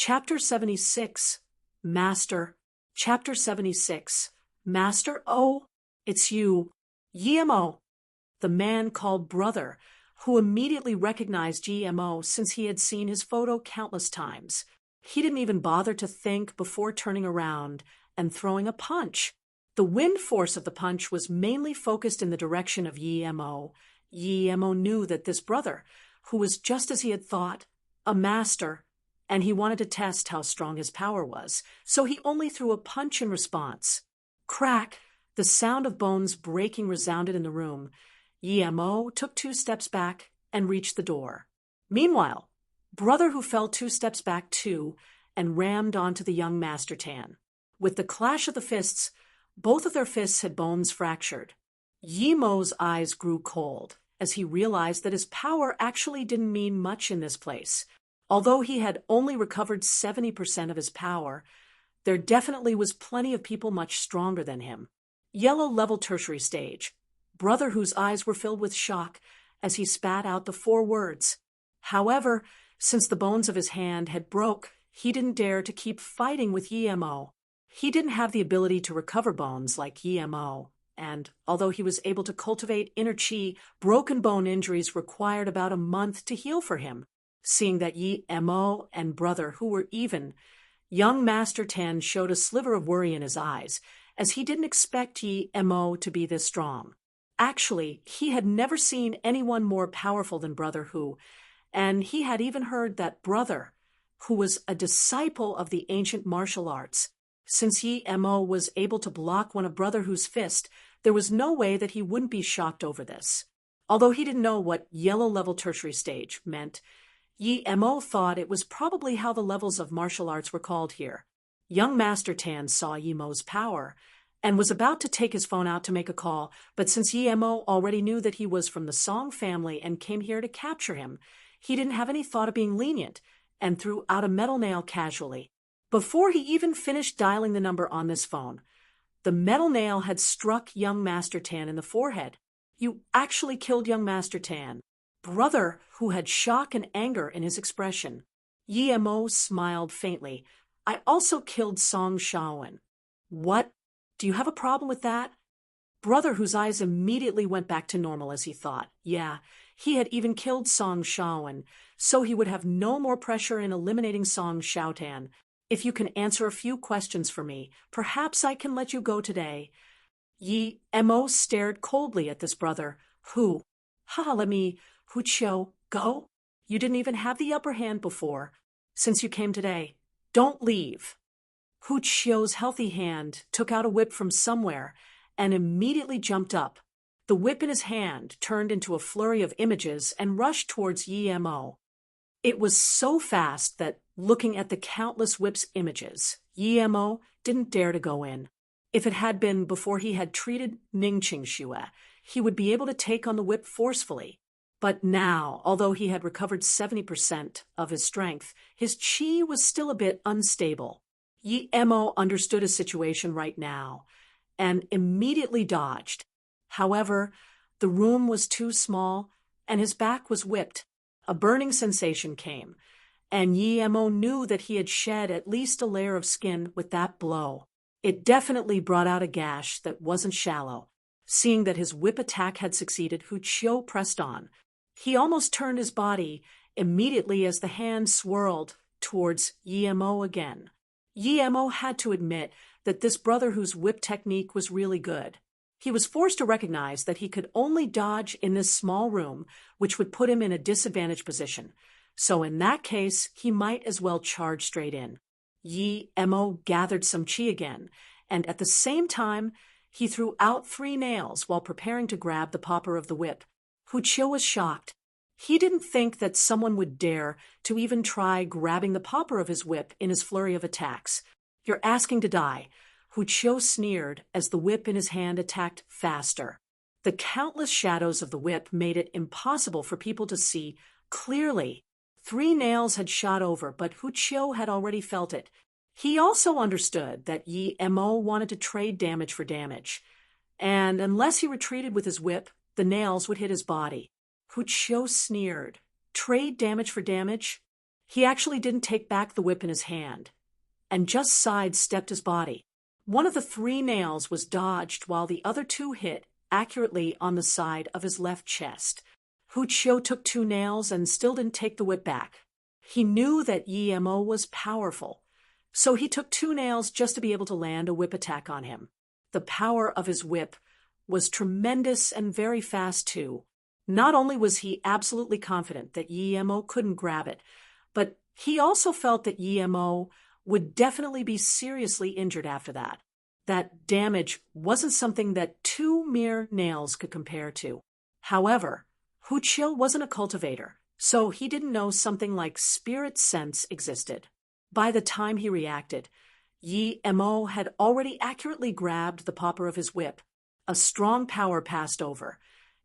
Chapter 76, Master. Chapter 76, Master. Oh, it's you, Yemo. The man called Brother, who immediately recognized GMO since he had seen his photo countless times. He didn't even bother to think before turning around and throwing a punch. The wind force of the punch was mainly focused in the direction of Yemo. Yemo knew that this brother, who was just as he had thought, a master, and he wanted to test how strong his power was, so he only threw a punch in response. Crack! The sound of bones breaking resounded in the room. Yemo took 2 steps back and reached the door. Meanwhile, Brother, who fell 2 steps back too, and rammed onto the young Master Tan. With the clash of the fists, both of their fists had bones fractured. Yemo's eyes grew cold as he realized that his power actually didn't mean much in this place. Although he had only recovered 70% of his power, there definitely was plenty of people much stronger than him. Yellow level tertiary stage. Brother, whose eyes were filled with shock as he spat out the 4 words. However, since the bones of his hand had broke, he didn't dare to keep fighting with Yemo. He didn't have the ability to recover bones like Yemo, and although he was able to cultivate inner chi, broken bone injuries required about a month to heal for him. Seeing that Yemo and Brother, who were even, young Master Tan showed a sliver of worry in his eyes, as he didn't expect Yemo to be this strong. Actually, he had never seen anyone more powerful than Brother Who, and he had even heard that Brother, who was a disciple of the ancient martial arts, since Yemo was able to block one of Brother Who's fist, there was no way that he wouldn't be shocked over this. Although he didn't know what yellow level tertiary stage meant, Yemo thought it was probably how the levels of martial arts were called here. Young Master Tan saw Yemo's power and was about to take his phone out to make a call, but since Yemo already knew that he was from the Song family and came here to capture him, he didn't have any thought of being lenient and threw out a metal nail casually. Before he even finished dialing the number on this phone, the metal nail had struck young Master Tan in the forehead. You actually killed young Master Tan. Brother, who had shock and anger in his expression. Yemo smiled faintly. I also killed Song Shaowen. What? Do you have a problem with that? Brother, whose eyes immediately went back to normal as he thought. Yeah, he had even killed Song Shaowen, so he would have no more pressure in eliminating Song Shaotan. If you can answer a few questions for me, perhaps I can let you go today. Yemo stared coldly at this brother, who, let me, Hucho, go? You didn't even have the upper hand before, since you came today. Don't leave. Hucho's healthy hand took out a whip from somewhere and immediately jumped up. The whip in his hand turned into a flurry of images and rushed towards Yemo. It was so fast that, looking at the countless whip's images, Yemo didn't dare to go in. If it had been before he had treated Ningqing Xue, he would be able to take on the whip forcefully. But now, although he had recovered 70% of his strength, his chi was still a bit unstable. Yemo understood his situation right now and immediately dodged. However, the room was too small and his back was whipped. A burning sensation came, and Yemo knew that he had shed at least a layer of skin with that blow. It definitely brought out a gash that wasn't shallow. Seeing that his whip attack had succeeded, Hucho pressed on. He almost turned his body immediately as the hand swirled towards Yemo again. Yemo had to admit that this brother whose whip technique was really good. He was forced to recognize that he could only dodge in this small room, which would put him in a disadvantaged position. So in that case, he might as well charge straight in. Yemo gathered some chi again, and at the same time, he threw out 3 nails while preparing to grab the popper of the whip. Hucho was shocked. He didn't think that someone would dare to even try grabbing the popper of his whip in his flurry of attacks. You're asking to die. Hucho sneered as the whip in his hand attacked faster. The countless shadows of the whip made it impossible for people to see clearly. 3 nails had shot over, but Hucho had already felt it. He also understood that Yemo wanted to trade damage for damage, and unless he retreated with his whip, the nails would hit his body. Hucho sneered. Trade damage for damage? He actually didn't take back the whip in his hand, and just sidestepped his body. One of the 3 nails was dodged while the other 2 hit accurately on the side of his left chest. Hu Qiu took 2 nails and still didn't take the whip back. He knew that Yi Mo was powerful, so he took 2 nails just to be able to land a whip attack on him. The power of his whip was tremendous and very fast too. Not only was he absolutely confident that Yi Mo couldn't grab it, but he also felt that Yi Mo would definitely be seriously injured after that. That damage wasn't something that 2 mere nails could compare to. However, Hu Qiu wasn't a cultivator, so he didn't know something like spirit sense existed. By the time he reacted, Yi Mo had already accurately grabbed the popper of his whip. A strong power passed over.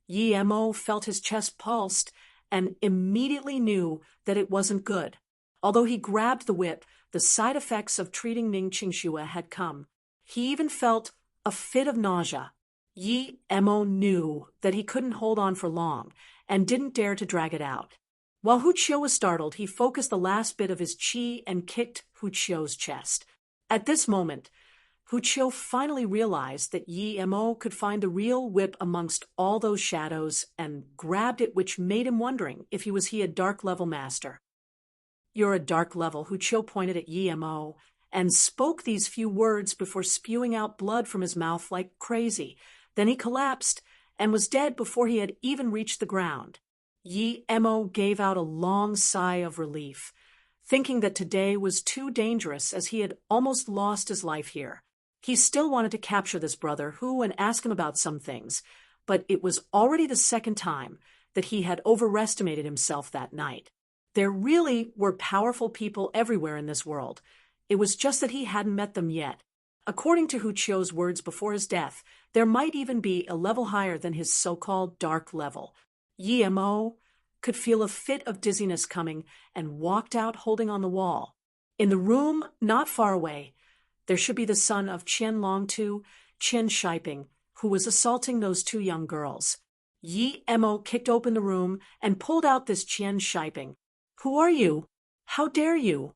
Yi Mo felt his chest pulsed and immediately knew that it wasn't good. Although he grabbed the whip, the side effects of treating Ning Qingxue had come. He even felt a fit of nausea. Yi Mo knew that he couldn't hold on for long and didn't dare to drag it out. While Hu Qiu was startled, he focused the last bit of his qi and kicked Hu Qiu's chest. At this moment, Hu Qiu finally realized that Yi Mo could find the real whip amongst all those shadows and grabbed it, which made him wondering if he a dark level master. "You're a dark level," Hu Qiu pointed at Yi Mo and spoke these few words before spewing out blood from his mouth like crazy. Then he collapsed and was dead before he had even reached the ground. Yi Mo gave out a long sigh of relief, thinking that today was too dangerous as he had almost lost his life here. He still wanted to capture this brother and ask him about some things, but it was already the second time that he had overestimated himself that night. There really were powerful people everywhere in this world. It was just that he hadn't met them yet. According to Hu Qiu's words before his death, there might even be a level higher than his so-called dark level. Yi Mo could feel a fit of dizziness coming and walked out holding on the wall. In the room not far away, there should be the son of Qian Longtu, Qian Shiping, who was assaulting those 2 young girls. Yi Mo kicked open the room and pulled out this Qian Shiping. "Who are you? How dare you?"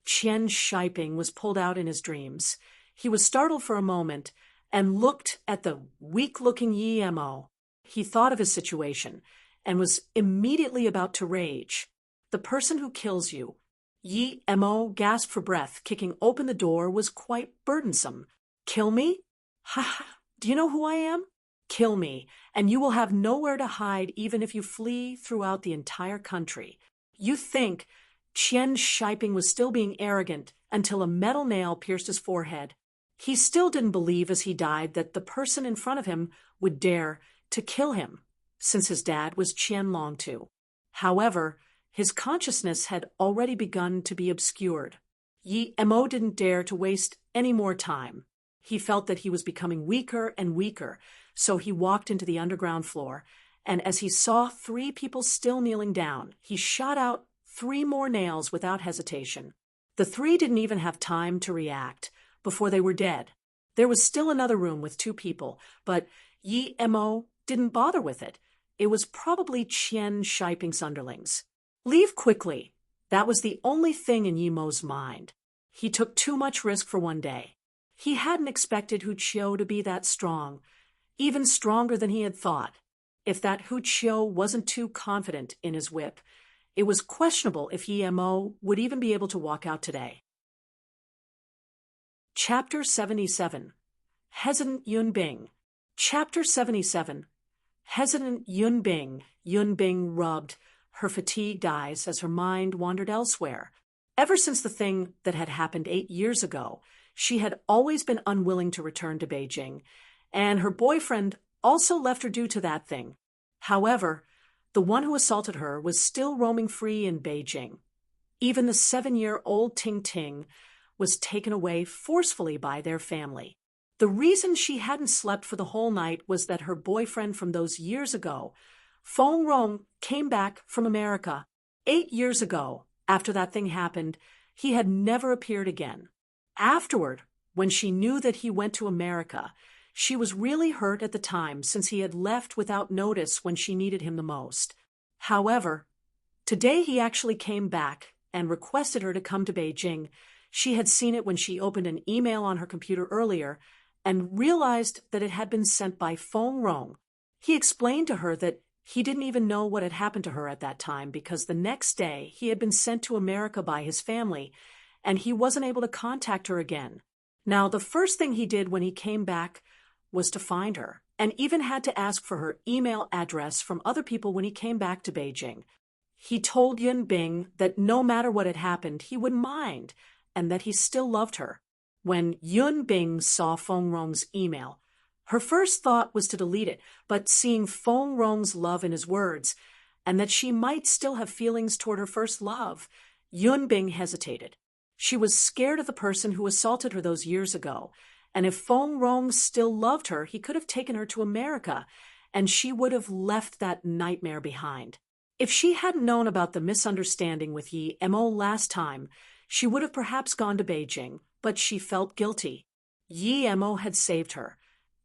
Qian Shiping was pulled out in his dreams. He was startled for a moment and looked at the weak-looking Yi Mo. He thought of his situation and was immediately about to rage. "The person who kills you," Yi Mo gasped for breath, kicking open the door, was quite burdensome. "Kill me? Ha ha! Do you know who I am? Kill me, and you will have nowhere to hide even if you flee throughout the entire country." You think Qian Shiping was still being arrogant until a metal nail pierced his forehead. He still didn't believe as he died that the person in front of him would dare to kill him, since his dad was Qian Longtu. However, his consciousness had already begun to be obscured. Yi Mo didn't dare to waste any more time. He felt that he was becoming weaker and weaker, so he walked into the underground floor, and as he saw 3 people still kneeling down, he shot out 3 more nails without hesitation. The 3 didn't even have time to react before they were dead. There was still another room with 2 people, but Yi Mo didn't bother with it. It was probably Qian Shiping's underlings. Leave quickly. That was the only thing in Yi Mo's mind. He took too much risk for one day. He hadn't expected Hu Qiu to be that strong, even stronger than he had thought. If that Hu Qiu wasn't too confident in his whip, it was questionable if Yi Mo would even be able to walk out today. Chapter 77. Hesitant Yunbing. Chapter 77. Hesitant Yunbing. Yunbing rubbed her fatigued eyes as her mind wandered elsewhere. Ever since the thing that had happened 8 years ago, she had always been unwilling to return to Beijing, and her boyfriend also left her due to that thing. However, the one who assaulted her was still roaming free in Beijing. Even the 7-year-old Ting Ting was taken away forcefully by their family. The reason she hadn't slept for the whole night was that her boyfriend from those years ago, Feng Rong, came back from America. 8 years ago, after that thing happened, he had never appeared again. Afterward, when she knew that he went to America, she was really hurt at the time since he had left without notice when she needed him the most. However, today he actually came back and requested her to come to Beijing. She had seen it when she opened an email on her computer earlier and realized that it had been sent by Feng Rong. He explained to her that he didn't even know what had happened to her at that time because the next day he had been sent to America by his family and he wasn't able to contact her again. Now, the first thing he did when he came back was to find her, and even had to ask for her email address from other people when he came back to Beijing. He told Yun Bing that no matter what had happened, he wouldn't mind, and that he still loved her. When Yun Bing saw Feng Rong's email, her first thought was to delete it, but seeing Feng Rong's love in his words, and that she might still have feelings toward her first love, Yun Bing hesitated. She was scared of the person who assaulted her those years ago, and if Feng Rong still loved her, he could have taken her to America, and she would have left that nightmare behind. If she hadn't known about the misunderstanding with Yi Mo last time, she would have perhaps gone to Beijing, but she felt guilty. Yi Mo had saved her,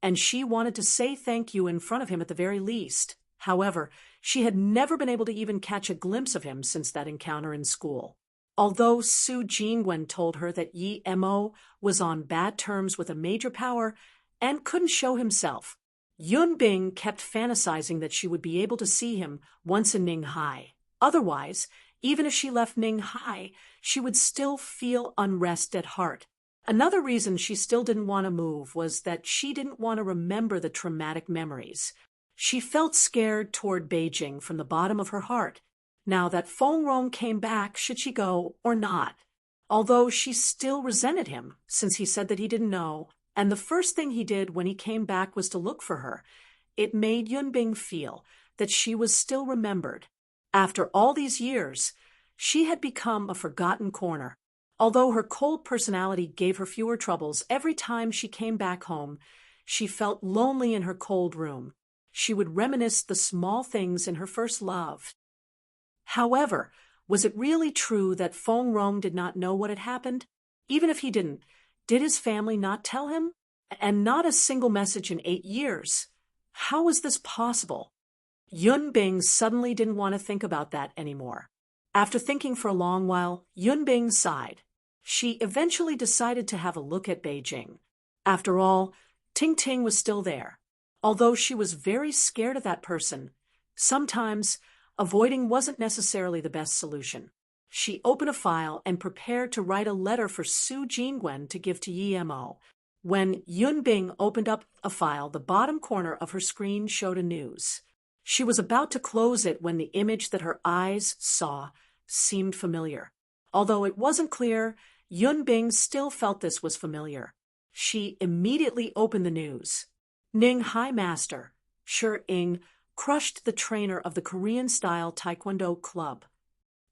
and she wanted to say thank you in front of him at the very least. However, she had never been able to even catch a glimpse of him since that encounter in school. Although Su Jingwen told her that Yi Mo was on bad terms with a major power and couldn't show himself, Yun Bing kept fantasizing that she would be able to see him once in Ninghai. Otherwise, even if she left Ninghai, she would still feel unrest at heart. Another reason she still didn't want to move was that she didn't want to remember the traumatic memories. She felt scared toward Beijing from the bottom of her heart. Now that Feng Rong came back, should she go or not? Although she still resented him, since he said that he didn't know, and the first thing he did when he came back was to look for her, it made Yun Bing feel that she was still remembered. After all these years, she had become a forgotten corner. Although her cold personality gave her fewer troubles, every time she came back home, she felt lonely in her cold room. She would reminisce the small things in her first love. However, was it really true that Feng Rong did not know what had happened? Even if he didn't, did his family not tell him? And not a single message in 8 years. How was this possible? Yun Bing suddenly didn't want to think about that anymore. After thinking for a long while, Yun Bing sighed. She eventually decided to have a look at Beijing. After all, Ting Ting was still there. Although she was very scared of that person, sometimes avoiding wasn't necessarily the best solution. She opened a file and prepared to write a letter for Su Jingwen to give to Yi Mo. When Yun Bing opened up a file, the bottom corner of her screen showed a news. She was about to close it when the image that her eyes saw seemed familiar. Although it wasn't clear, Yun Bing still felt this was familiar. She immediately opened the news. Ninghai Master Shi Ying crushed the trainer of the Korean-style Taekwondo club.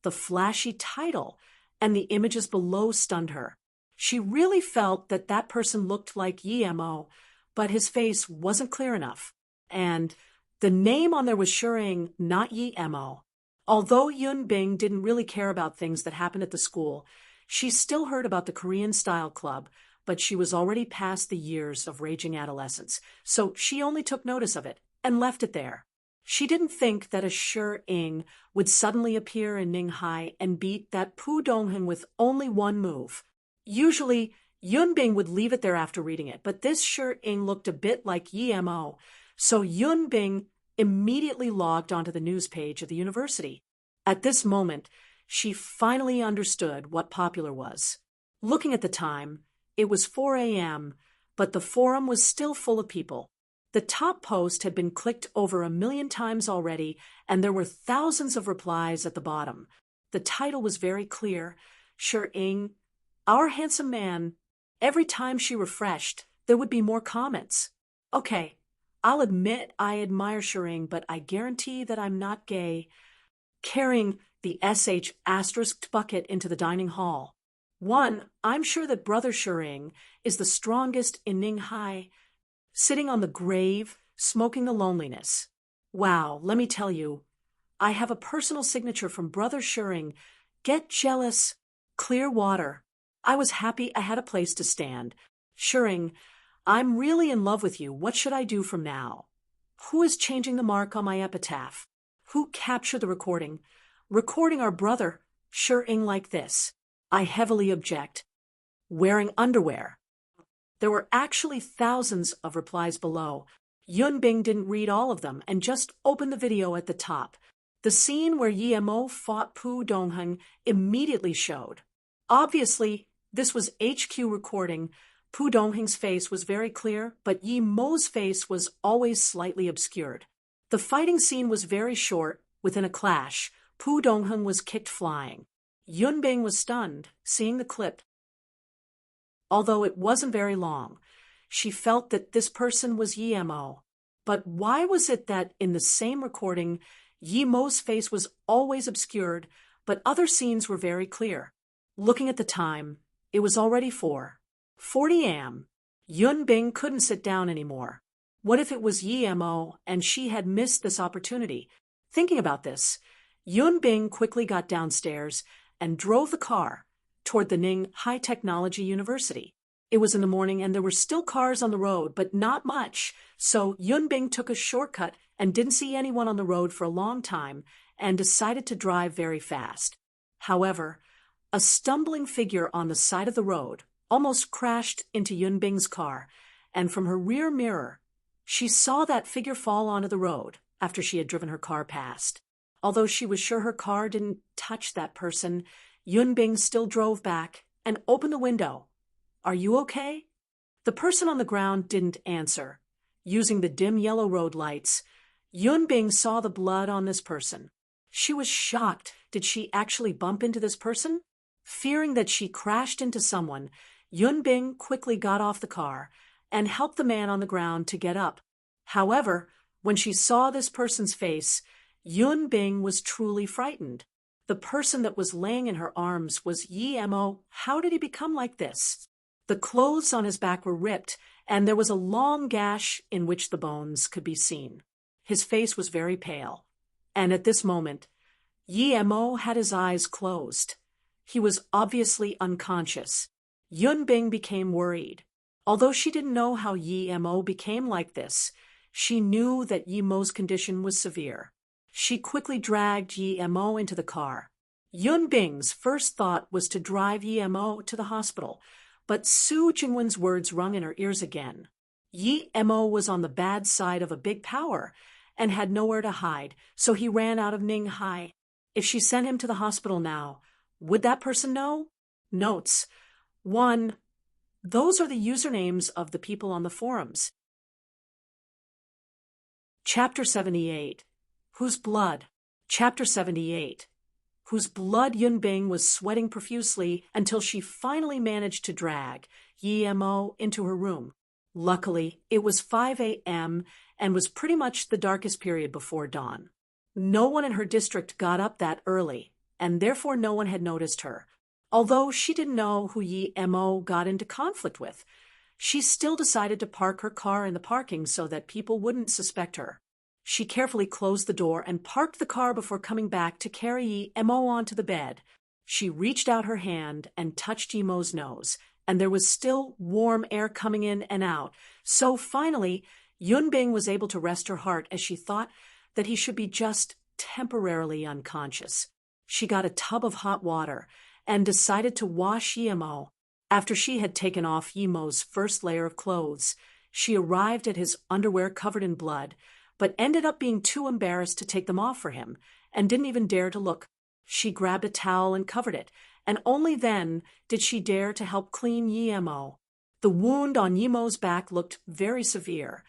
The flashy title and the images below stunned her. She really felt that that person looked like Yi Mo, but his face wasn't clear enough. And the name on there was Shi Ying, not Yi Mo. Although Yun Bing didn't really care about things that happened at the school, she still heard about the Korean-style club, but she was already past the years of raging adolescence, so she only took notice of it and left it there. She didn't think that a Shi Ying would suddenly appear in Ninghai and beat that Pu Donghen with only one move. Usually, Yun Bing would leave it there after reading it, but this Shi Ying looked a bit like Yi Mo, so Yun Bing immediately logged onto the news page of the university. At this moment, she finally understood what popular was. Looking at the time, it was 4 a.m., but the forum was still full of people. The top post had been clicked over 1 million times already, and there were thousands of replies at the bottom. The title was very clear: Shi Ying, our handsome man. Every time she refreshed, there would be more comments. Okay, I'll admit I admire Shi Ying, but I guarantee that I'm not gay. Carrying the SH asterisked bucket into the dining hall. 1, I'm sure that Brother Shi Ying is the strongest in Ninghai. Sitting on the grave, smoking the loneliness. Wow, let me tell you, I have a personal signature from Brother Shi Ying. Get jealous. Clear water. I was happy I had a place to stand. Shi Ying, I'm really in love with you. What should I do from now? Who is changing the mark on my epitaph? Who captured the recording? Recording our brother. Sure-ing like this. I heavily object. Wearing underwear. There were actually thousands of replies below. Yunbing didn't read all of them and just opened the video at the top. The scene where Yemo fought Pu Dongheng immediately showed. Obviously, this was HQ recording. Pu Dongheng's face was very clear, but Yi Mo's face was always slightly obscured. The fighting scene was very short. Within a clash, Pu Dongheng was kicked flying. Yunbing was stunned, seeing the clip. Although it wasn't very long, she felt that this person was Yi Mo. But why was it that in the same recording, Yi Mo's face was always obscured, but other scenes were very clear? Looking at the time, it was already 4:40 a.m. Yunbing couldn't sit down anymore. What if it was Yi Mo and she had missed this opportunity? Thinking about this, Yunbing quickly got downstairs and drove the car toward the Ning High Technology University. It was in the morning and there were still cars on the road, but not much, so Yunbing took a shortcut and didn't see anyone on the road for a long time and decided to drive very fast. However, a stumbling figure on the side of the road almost crashed into Yunbing's car, and from her rear mirror, she saw that figure fall onto the road after she had driven her car past. Although she was sure her car didn't touch that person, Yunbing still drove back and opened the window. "Are you okay?" The person on the ground didn't answer. Using the dim yellow road lights, Yunbing saw the blood on this person. She was shocked. Did she actually bump into this person? Fearing that she crashed into someone, Yunbing quickly got off the car and helped the man on the ground to get up. However, when she saw this person's face, Yunbing was truly frightened. The person that was laying in her arms was Yi Mo. How did he become like this? The clothes on his back were ripped, and there was a long gash in which the bones could be seen. His face was very pale, and at this moment, Yi Mo had his eyes closed. He was obviously unconscious. Yunbing became worried. Although she didn't know how Yi Mo became like this, she knew that Yi Mo's condition was severe. She quickly dragged Yi Mo into the car. Yunbing's first thought was to drive Yi Mo to the hospital, but Su Jingwen's words rung in her ears again. Yi Mo was on the bad side of a big power and had nowhere to hide, so he ran out of Ning Hai. If she sent him to the hospital now, would that person know? Notes. 1. Those are the usernames of the people on the forums. Chapter 78. Whose blood? Chapter 78. Whose blood Yunbing was sweating profusely until she finally managed to drag Yi Mo into her room. Luckily, it was 5 a.m. and was pretty much the darkest period before dawn. No one in her district got up that early, and therefore no one had noticed her. Although she didn't know who Yi Mo got into conflict with, she still decided to park her car in the parking so that people wouldn't suspect her. She carefully closed the door and parked the car before coming back to carry Yi Mo onto the bed. She reached out her hand and touched Yi Mo's nose, and there was still warm air coming in and out. So finally, Yunbing was able to rest her heart as she thought that he should be just temporarily unconscious. She got a tub of hot water and decided to wash Yi Mo. After she had taken off Yi Mo's first layer of clothes, she arrived at his underwear covered in blood, but ended up being too embarrassed to take them off for him and didn't even dare to look. She grabbed a towel and covered it, and only then did she dare to help clean Yi Mo. The wound on Yi Mo's back looked very severe.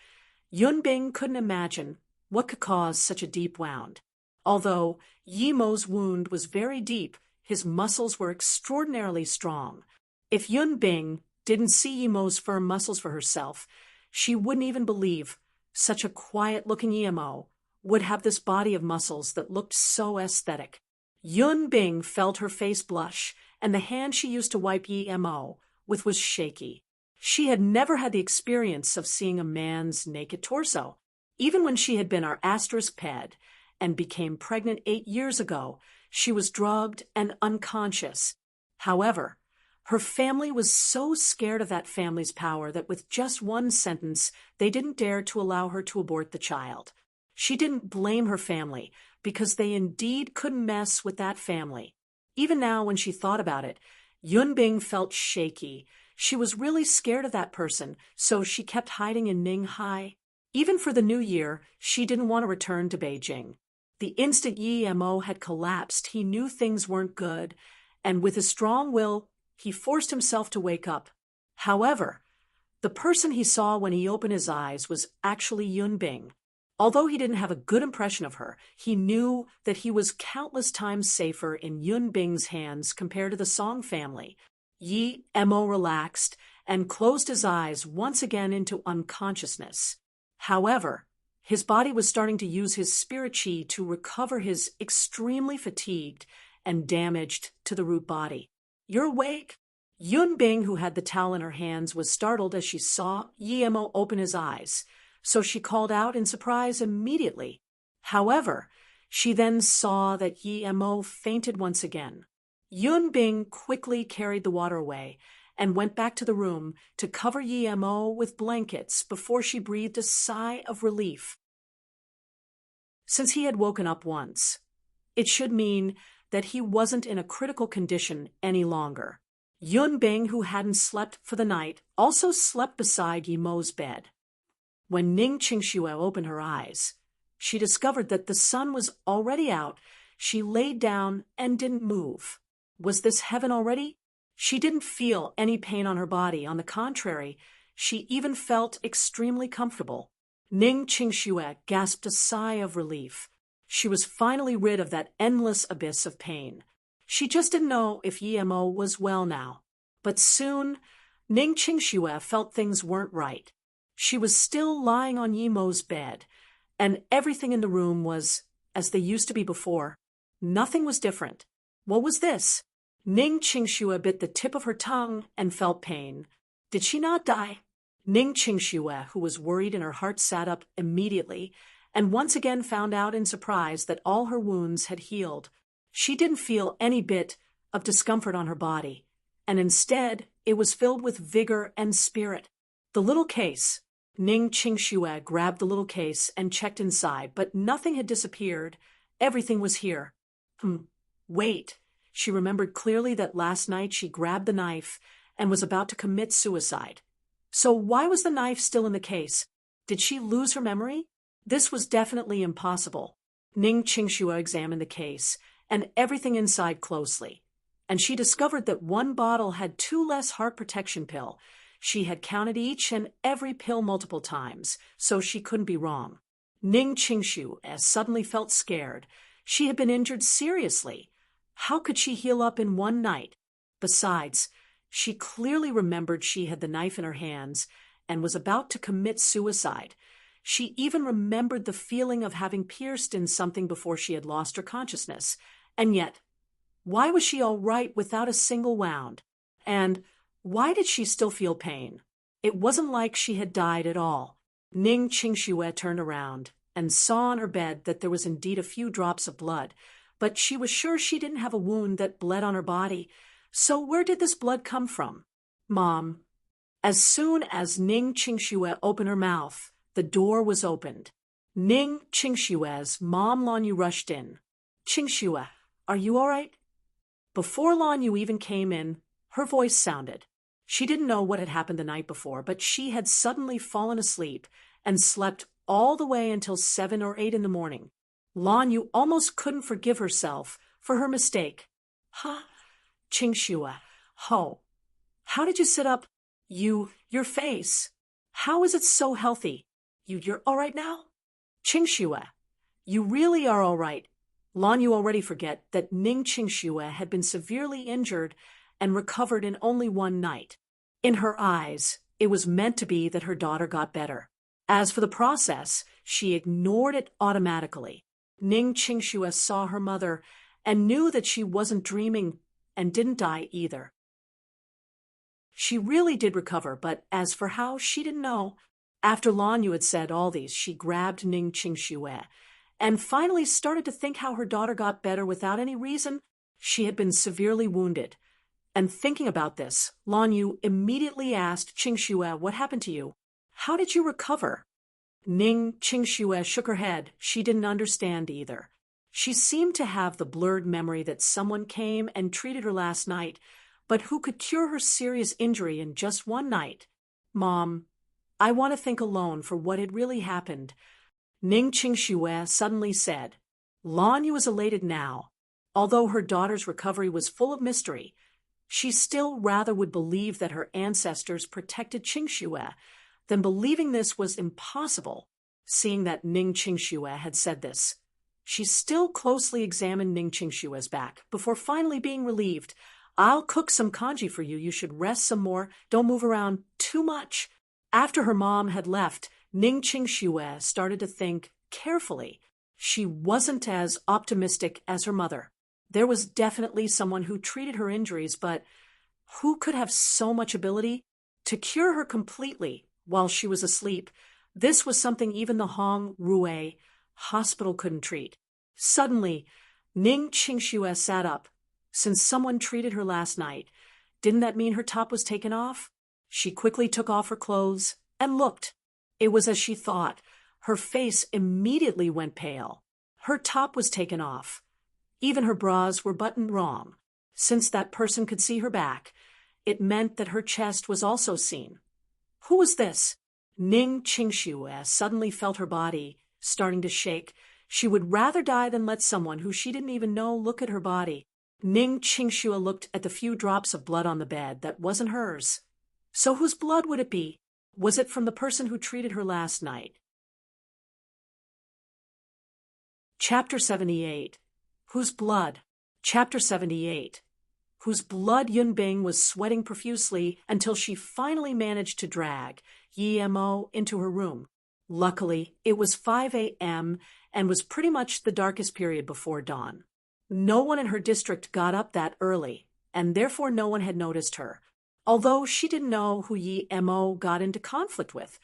Yunbing couldn't imagine what could cause such a deep wound. Although Yi Mo's wound was very deep, his muscles were extraordinarily strong. If Yunbing didn't see Yi Mo's firm muscles for herself, she wouldn't even believe such a quiet-looking Yi Mo would have this body of muscles that looked so aesthetic. Yunbing felt her face blush, and the hand she used to wipe Yi Mo with was shaky. She had never had the experience of seeing a man's naked torso. Even when she had been our *ped and became pregnant 8 years ago, she was drugged and unconscious. However, her family was so scared of that family's power that with just one sentence, they didn't dare to allow her to abort the child. She didn't blame her family because they indeed couldn't mess with that family. Even now, when she thought about it, Yunbing felt shaky. She was really scared of that person, so she kept hiding in Ninghai. Even for the new year, she didn't want to return to Beijing. The instant Yi Mo had collapsed, he knew things weren't good, and with his strong will, he forced himself to wake up. However, the person he saw when he opened his eyes was actually Yunbing. Although he didn't have a good impression of her, he knew that he was countless times safer in Yunbing's hands compared to the Song family. Yi Mo relaxed and closed his eyes once again into unconsciousness. However, his body was starting to use his spirit chi to recover his extremely fatigued and damaged to the root body. "You're awake?" Yunbing, who had the towel in her hands, was startled as she saw Yi Mo open his eyes, so she called out in surprise immediately. However, she then saw that Yi Mo fainted once again. Yunbing quickly carried the water away and went back to the room to cover Yi Mo with blankets before she breathed a sigh of relief. Since he had woken up once, it should mean that he wasn't in a critical condition any longer. Yunbing, who hadn't slept for the night, also slept beside Yi Mo's bed. When Ning Qingxue opened her eyes, she discovered that the sun was already out. She laid down and didn't move. Was this heaven already? She didn't feel any pain on her body. On the contrary, she even felt extremely comfortable. Ning Qingxue gasped a sigh of relief. She was finally rid of that endless abyss of pain. She just didn't know if Yi Mo was well now. But soon, Ning Qingxue felt things weren't right. She was still lying on Yi Mo's bed, and everything in the room was as they used to be before. Nothing was different. What was this? Ning Qingxue bit the tip of her tongue and felt pain. Did she not die? Ning Qingxue, who was worried in her heart, sat up immediately and once again found out in surprise that all her wounds had healed. She didn't feel any bit of discomfort on her body, and instead it was filled with vigor and spirit. The little case. Ning Qingxue grabbed the little case and checked inside, but nothing had disappeared. Everything was here. Wait. She remembered clearly that last night she grabbed the knife and was about to commit suicide. So why was the knife still in the case? Did she lose her memory? This was definitely impossible. Ning Qingxue examined the case and everything inside closely, and she discovered that one bottle had 2 less heart protection pill. She had counted each and every pill multiple times, so she couldn't be wrong. Ning Qingxue suddenly felt scared. She had been injured seriously. How could she heal up in one night? Besides, she clearly remembered she had the knife in her hands and was about to commit suicide. She even remembered the feeling of having pierced in something before she had lost her consciousness. And yet, why was she all right without a single wound? And why did she still feel pain? It wasn't like she had died at all. Ning Qingxue turned around and saw on her bed that there was indeed a few drops of blood, but she was sure she didn't have a wound that bled on her body. So where did this blood come from? Mom. As soon as Ning Qingxue opened her mouth, the door was opened. Ning Qingxue's mom Lan Yu rushed in. "Qingxue, are you all right?" Before Lan Yu even came in, her voice sounded. She didn't know what had happened the night before, but she had suddenly fallen asleep and slept all the way until 7 or 8 in the morning. Lan Yu almost couldn't forgive herself for her mistake. "Huh? Qingxue, how did you sit up? Your face. How is it so healthy? You're all right now?" "Qingxue, you really are all right." Lan Yu already forget that Ning Qingxue had been severely injured and recovered in only one night. In her eyes, it was meant to be that her daughter got better. As for the process, she ignored it automatically. Ning Qingxue saw her mother and knew that she wasn't dreaming and didn't die either. She really did recover, but as for how, she didn't know. After Lan Yu had said all these, she grabbed Ning Qingxue and finally started to think how her daughter got better without any reason. She had been severely wounded. And thinking about this, Lan Yu immediately asked Qingxue, "What happened to you? How did you recover?" Ning Qingxue shook her head. She didn't understand either. She seemed to have the blurred memory that someone came and treated her last night, but who could cure her serious injury in just one night. Mom, I want to think alone for what had really happened, Ning Qingxue suddenly said. Lan Yu was elated now. Although her daughter's recovery was full of mystery, she still rather would believe that her ancestors protected Qingxue than believing this was impossible, seeing that Ning Qingxue had said this. She still closely examined Ning Qingxue's back before finally being relieved. I'll cook some congee for you. You should rest some more. Don't move around too much. After her mom had left, Ning Qingxue started to think carefully. She wasn't as optimistic as her mother. There was definitely someone who treated her injuries, but who could have so much ability to cure her completely while she was asleep? This was something even the Hong Rue hospital couldn't treat. Suddenly, Ning Qingxue sat up. Since someone treated her last night, didn't that mean her top was taken off? She quickly took off her clothes and looked. It was as she thought. Her face immediately went pale. Her top was taken off. Even her bras were buttoned wrong. Since that person could see her back, it meant that her chest was also seen. Who was this? Ning Qingxue suddenly felt her body starting to shake. She would rather die than let someone who she didn't even know look at her body. Ning Qingxue looked at the few drops of blood on the bed that wasn't hers. So whose blood would it be? Was it from the person who treated her last night? Chapter 78. Whose blood? Chapter 78. Whose blood Yunbing was sweating profusely until she finally managed to drag Yi Mo into her room. Luckily, it was 5 a.m. and was pretty much the darkest period before dawn. No one in her district got up that early, and therefore no one had noticed her. Although she didn't know who Yi Mo got into conflict with,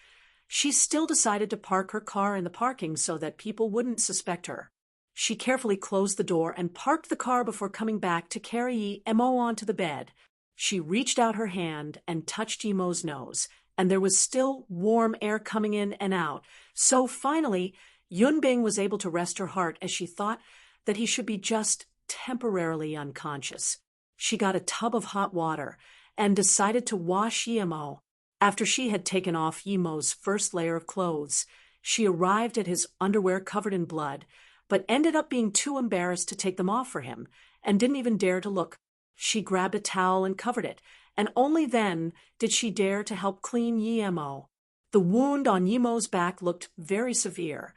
she still decided to park her car in the parking so that people wouldn't suspect her. She carefully closed the door and parked the car before coming back to carry Yi Mo onto the bed. She reached out her hand and touched Yi Mo's nose, and there was still warm air coming in and out. So finally, Yunbing was able to rest her heart as she thought that he should be just temporarily unconscious. She got a tub of hot water and decided to wash Yi Mo. After she had taken off Yi Mo's first layer of clothes, she arrived at his underwear covered in blood, but ended up being too embarrassed to take them off for him and didn't even dare to look. She grabbed a towel and covered it, and only then did she dare to help clean Yi Mo. The wound on Yi Mo's back looked very severe.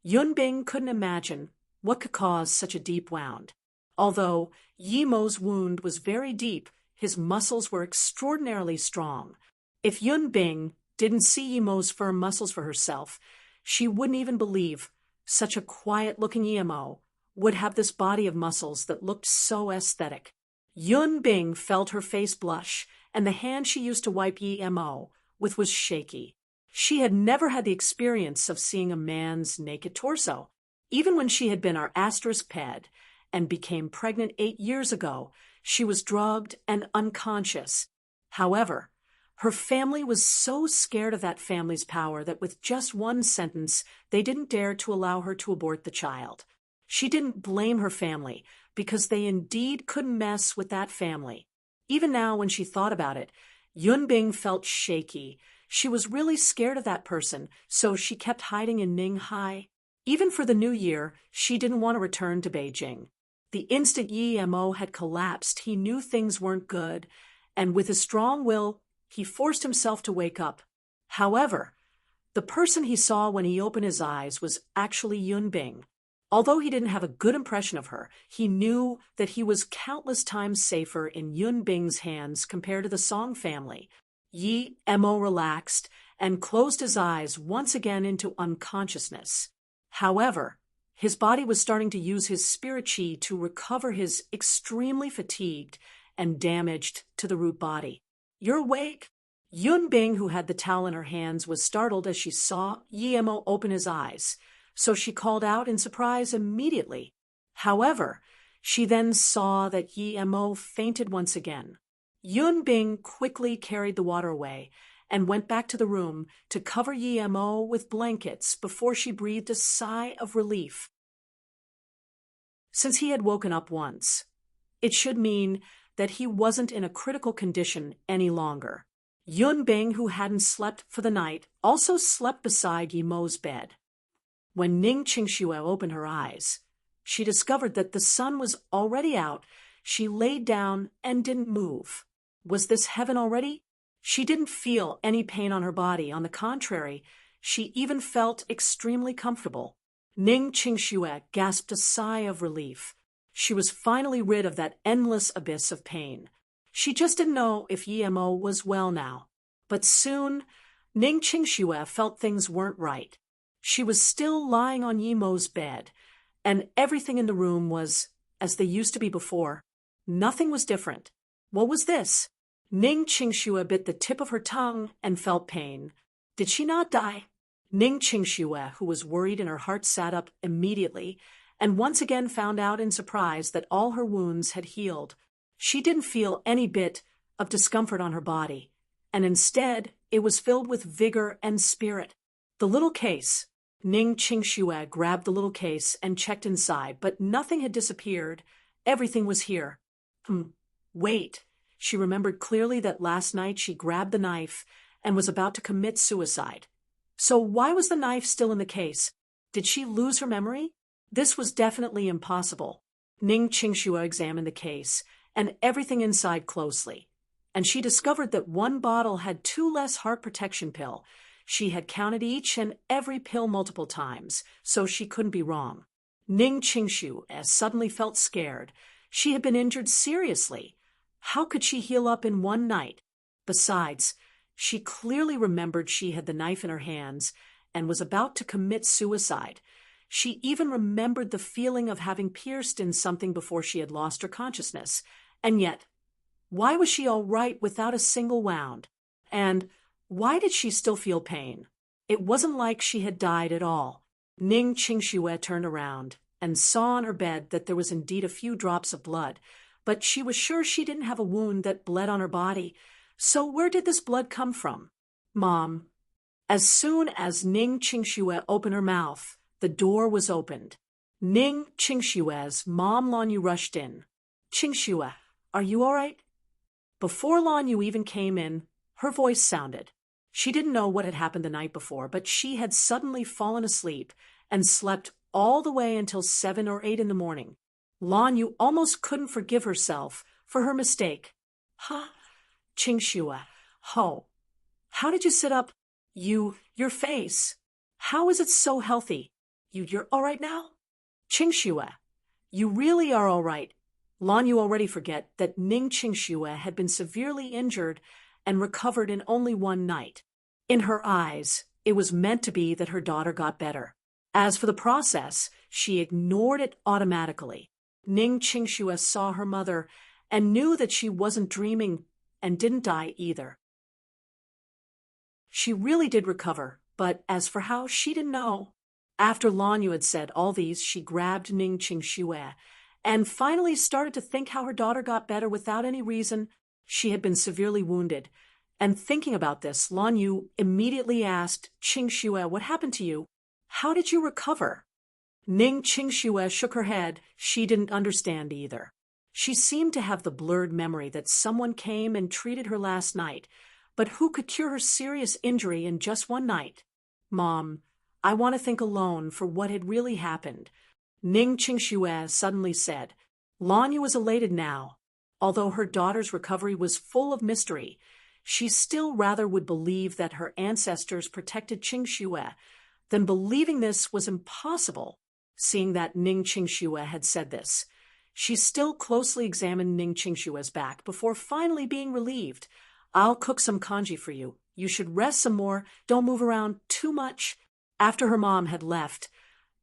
Yunbing couldn't imagine what could cause such a deep wound. Although Yi Mo's wound was very deep, his muscles were extraordinarily strong. If Yunbing didn't see Yi Mo's firm muscles for herself, she wouldn't even believe such a quiet-looking Yi Mo would have this body of muscles that looked so aesthetic. Yunbing felt her face blush, and the hand she used to wipe Yi Mo with was shaky. She had never had the experience of seeing a man's naked torso. Even when she had been our asterisk ped and became pregnant 8 years ago, she was drugged and unconscious. However, her family was so scared of that family's power that with just one sentence, they didn't dare to allow her to abort the child. She didn't blame her family, because they indeed couldn't mess with that family. Even now, when she thought about it, Yunbing felt shaky. She was really scared of that person, so she kept hiding in Ninghai. Even for the new year, she didn't want to return to Beijing. The instant Yi Mo had collapsed, he knew things weren't good, and with a strong will, he forced himself to wake up. However, the person he saw when he opened his eyes was actually Yunbing. Although he didn't have a good impression of her, he knew that he was countless times safer in Yunbing's hands compared to the Song family. Yi Mo relaxed and closed his eyes once again into unconsciousness. However, his body was starting to use his spirit chi to recover his extremely fatigued and damaged to the root body. You're awake? Yunbing, who had the towel in her hands, was startled as she saw Yi Mo open his eyes, so she called out in surprise immediately. However, she then saw that Yi Mo fainted once again. Yunbing quickly carried the water away and went back to the room to cover Yi Mo with blankets before she breathed a sigh of relief. Since he had woken up once, it should mean that he wasn't in a critical condition any longer. Yun Bing, who hadn't slept for the night, also slept beside Yi Mo's bed. When Ning Qingxue opened her eyes, she discovered that the sun was already out. She laid down and didn't move. Was this heaven already? She didn't feel any pain on her body. On the contrary, she even felt extremely comfortable. Ning Qingxue gasped a sigh of relief. She was finally rid of that endless abyss of pain. She just didn't know if Yi Mo was well now. But soon, Ning Qingxue felt things weren't right. She was still lying on Yi Mo's bed, and everything in the room was as they used to be before. Nothing was different. What was this? Ning Qingxue bit the tip of her tongue and felt pain. Did she not die? Ning Qingxue, who was worried and her heart sat up immediately, and once again found out in surprise that all her wounds had healed. She didn't feel any bit of discomfort on her body, and instead it was filled with vigor and spirit. The little case. Ning Qingxue grabbed the little case and checked inside, but nothing had disappeared. Everything was here. Wait. She remembered clearly that last night she grabbed the knife and was about to commit suicide. So why was the knife still in the case? Did she lose her memory? This was definitely impossible. Ning Qingxue examined the case and everything inside closely, and she discovered that one bottle had 2 less heart protection pill. She had counted each and every pill multiple times, so she couldn't be wrong. Ning Qingxue suddenly felt scared. She had been injured seriously. How could she heal up in one night? Besides, she clearly remembered she had the knife in her hands and was about to commit suicide. She even remembered the feeling of having pierced in something before she had lost her consciousness. And yet, why was she all right without a single wound? And why did she still feel pain? It wasn't like she had died at all. Ning Qingxue turned around and saw on her bed that there was indeed a few drops of blood, but she was sure she didn't have a wound that bled on her body. So where did this blood come from? Mom. As soon as Ning Qingxue opened her mouth, the door was opened. Ning Qingxue's mom Lan Yu rushed in. Qingxue, are you all right? Before Lan Yu even came in, her voice sounded. She didn't know what had happened the night before, but she had suddenly fallen asleep and slept all the way until 7 or 8 in the morning. Lan Yu almost couldn't forgive herself for her mistake. Huh? Qingxue, how did you sit up? Your face. How is it so healthy? You're all right now? Qingxue, you really are all right. Lan Yu already forget that Ning Qingxue had been severely injured and recovered in only one night. In her eyes, it was meant to be that her daughter got better. As for the process, she ignored it automatically. Ning Qingxue saw her mother and knew that she wasn't dreaming and didn't die either. She really did recover, but as for how, she didn't know. After Lan Yu had said all these, she grabbed Ning Qingxue and finally started to think how her daughter got better without any reason. She had been severely wounded. And thinking about this, Lan Yu immediately asked, Qingxue, what happened to you? How did you recover? Ning Qingxue shook her head. She didn't understand either. She seemed to have the blurred memory that someone came and treated her last night, but who could cure her serious injury in just one night? Mom, I want to think alone for what had really happened. Ning Qingxue suddenly said. Lan Yu was elated now. Although her daughter's recovery was full of mystery, she still rather would believe that her ancestors protected Qingxue than believing this was impossible. Seeing that Ning Qingxue had said this, she still closely examined Ning Qingxue's back before finally being relieved. I'll cook some congee for you. You should rest some more. Don't move around too much. After her mom had left,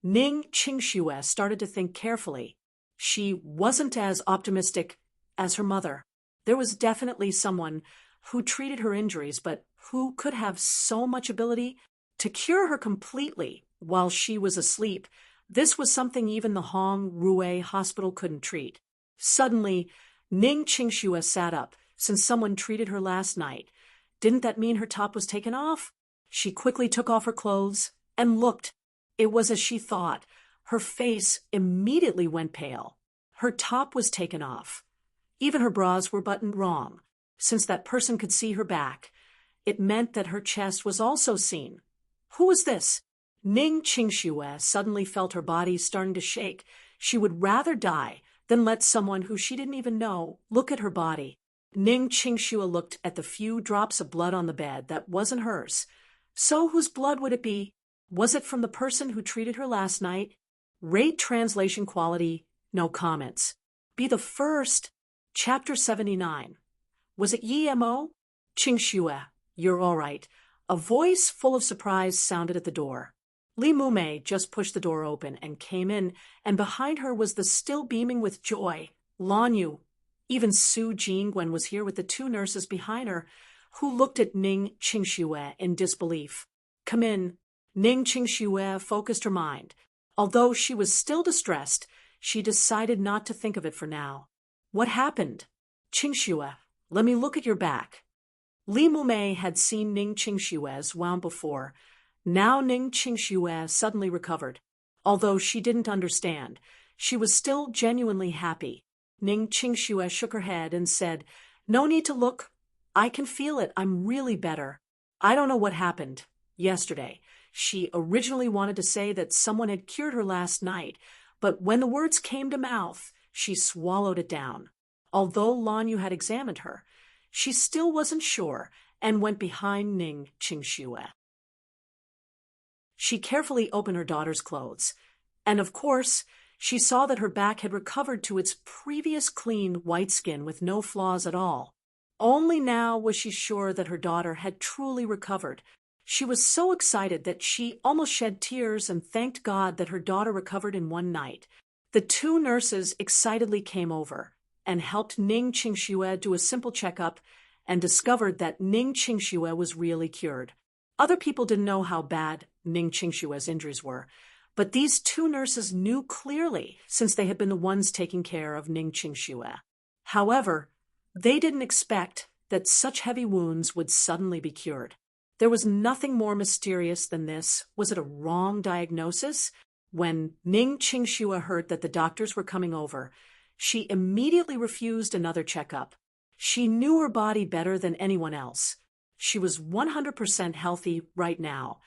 Ning Qingxue started to think carefully. She wasn't as optimistic as her mother. There was definitely someone who treated her injuries, but who could have so much ability to cure her completely while she was asleep. This was something even the Hong Rue hospital couldn't treat. Suddenly, Ning Qingxue sat up. Since someone treated her last night, didn't that mean her top was taken off? She quickly took off her clothes and looked. It was as she thought. Her face immediately went pale. Her top was taken off. Even her bras were buttoned wrong. Since that person could see her back, it meant that her chest was also seen. Who was this? Ning Qingxue suddenly felt her body starting to shake. She would rather die than let someone who she didn't even know look at her body. Ning Qingxue looked at the few drops of blood on the bed that wasn't hers. So whose blood would it be? Was it from the person who treated her last night? Rate translation quality, no comments. Be the first. Chapter 79. Was it Yi-Mo? Qingxue, you're all right. A voice full of surprise sounded at the door. Li Mumei just pushed the door open and came in, and behind her was the still beaming with joy Lan Yu. Even Su Jingwen was here with the two nurses behind her, who looked at Ning Qingxue in disbelief. Come in. Ning Qingxue focused her mind. Although she was still distressed, she decided not to think of it for now. What happened? Qingxue, let me look at your back. Li Mumei had seen Ning Qingshue's wound before. Now Ning Qingxue suddenly recovered. Although she didn't understand, she was still genuinely happy. Ning Qingxue shook her head and said, No need to look. I can feel it. I'm really better. I don't know what happened yesterday. She originally wanted to say that someone had cured her last night, but when the words came to mouth, she swallowed it down. Although Lan Yu had examined her, she still wasn't sure and went behind Ning Qingxue. She carefully opened her daughter's clothes, and of course, she saw that her back had recovered to its previous clean white skin with no flaws at all. Only now was she sure that her daughter had truly recovered. She was so excited that she almost shed tears and thanked God that her daughter recovered in one night. The two nurses excitedly came over and helped Ning Qingxue do a simple checkup and discovered that Ning Qingxue was really cured. Other people didn't know how bad Ning Qingshue's injuries were, but these two nurses knew clearly since they had been the ones taking care of Ning Qingxue. However, they didn't expect that such heavy wounds would suddenly be cured. There was nothing more mysterious than this. Was it a wrong diagnosis? When Ning Qingxue heard that the doctors were coming over, she immediately refused another checkup. She knew her body better than anyone else. She was 100% healthy right now,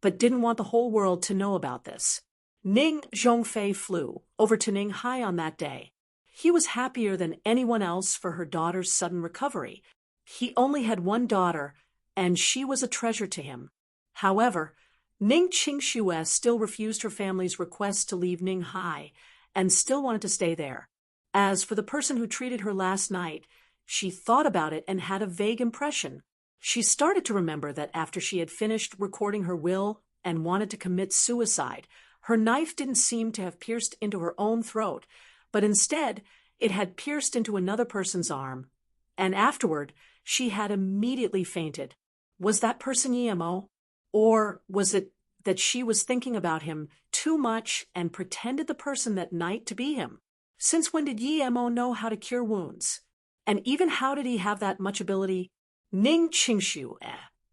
but didn't want the whole world to know about this. Ning Zhongfei flew over to Ninghai on that day. He was happier than anyone else for her daughter's sudden recovery. He only had one daughter, and she was a treasure to him. However, Ning Qingxue still refused her family's request to leave Ninghai and still wanted to stay there. As for the person who treated her last night, she thought about it and had a vague impression. She started to remember that after she had finished recording her will and wanted to commit suicide, her knife didn't seem to have pierced into her own throat, but instead it had pierced into another person's arm. And afterward, she had immediately fainted. Was that person Yi-Mo? Or was it that she was thinking about him too much and pretended the person that night to be him? Since when did Yi-Mo know how to cure wounds? And even how did he have that much ability? Ning Qingxue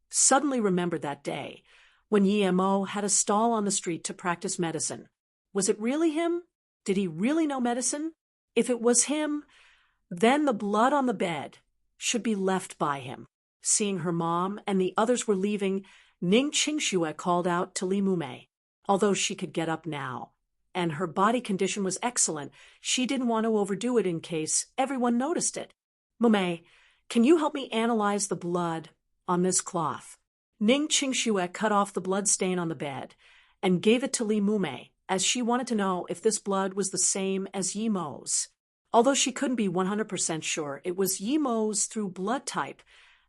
suddenly remembered that day when Yi-Mo had a stall on the street to practice medicine. Was it really him? Did he really know medicine? If it was him, then the blood on the bed should be left by him. Seeing her mom and the others were leaving, Ning Qingxue called out to Li Mumei. Although she could get up now, and her body condition was excellent, she didn't want to overdo it in case everyone noticed it. Mumei, can you help me analyze the blood on this cloth? Ning Qingxue cut off the blood stain on the bed and gave it to Li Mumei, as she wanted to know if this blood was the same as Yi-Mo's. Although she couldn't be 100% sure it was Yi-Mo's through blood type,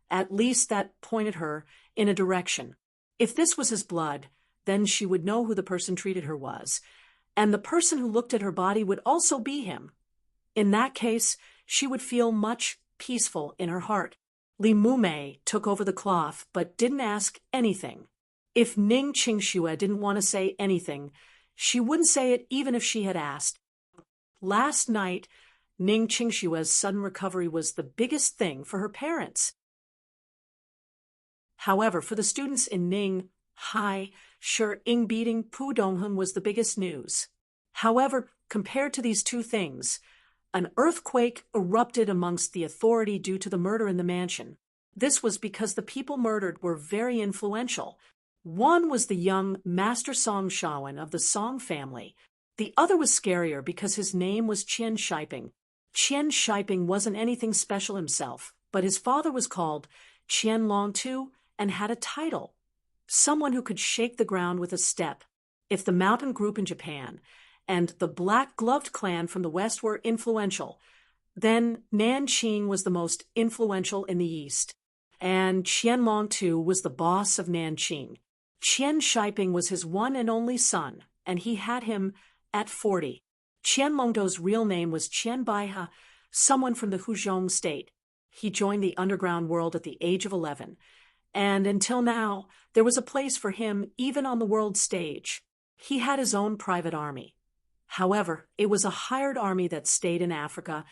at least that pointed her in a direction. If this was his blood, then she would know who the person treated her was, and the person who looked at her body would also be him. In that case, she would feel much peaceful in her heart. Li Mumei took over the cloth but didn't ask anything. If Ning Qingxue didn't want to say anything, she wouldn't say it even if she had asked. Last night, Ning Qingshue's sudden recovery was the biggest thing for her parents. However, for the students in Ninghai, sure Ing beating Pu Donghun was the biggest news. However, compared to these two things, an earthquake erupted amongst the authority due to the murder in the mansion. This was because the people murdered were very influential. One was the young Master Song Shawan of the Song family. The other was scarier because his name was Qian Shiping. Qian Shiping wasn't anything special himself, but his father was called Qian Long Tu and had a title. Someone who could shake the ground with a step. If the mountain group in Japan and the black-gloved clan from the west were influential, then Nanqing was the most influential in the east, and Qianlong Tu was the boss of Nanqing. Qian Shiping was his one and only son, and he had him at 40. Qianlongdo's real name was Qian Baihe, someone from the Huzhong state. He joined the underground world at the age of 11, and until now, there was a place for him even on the world stage. He had his own private army. However, it was a hired army that stayed in Africa,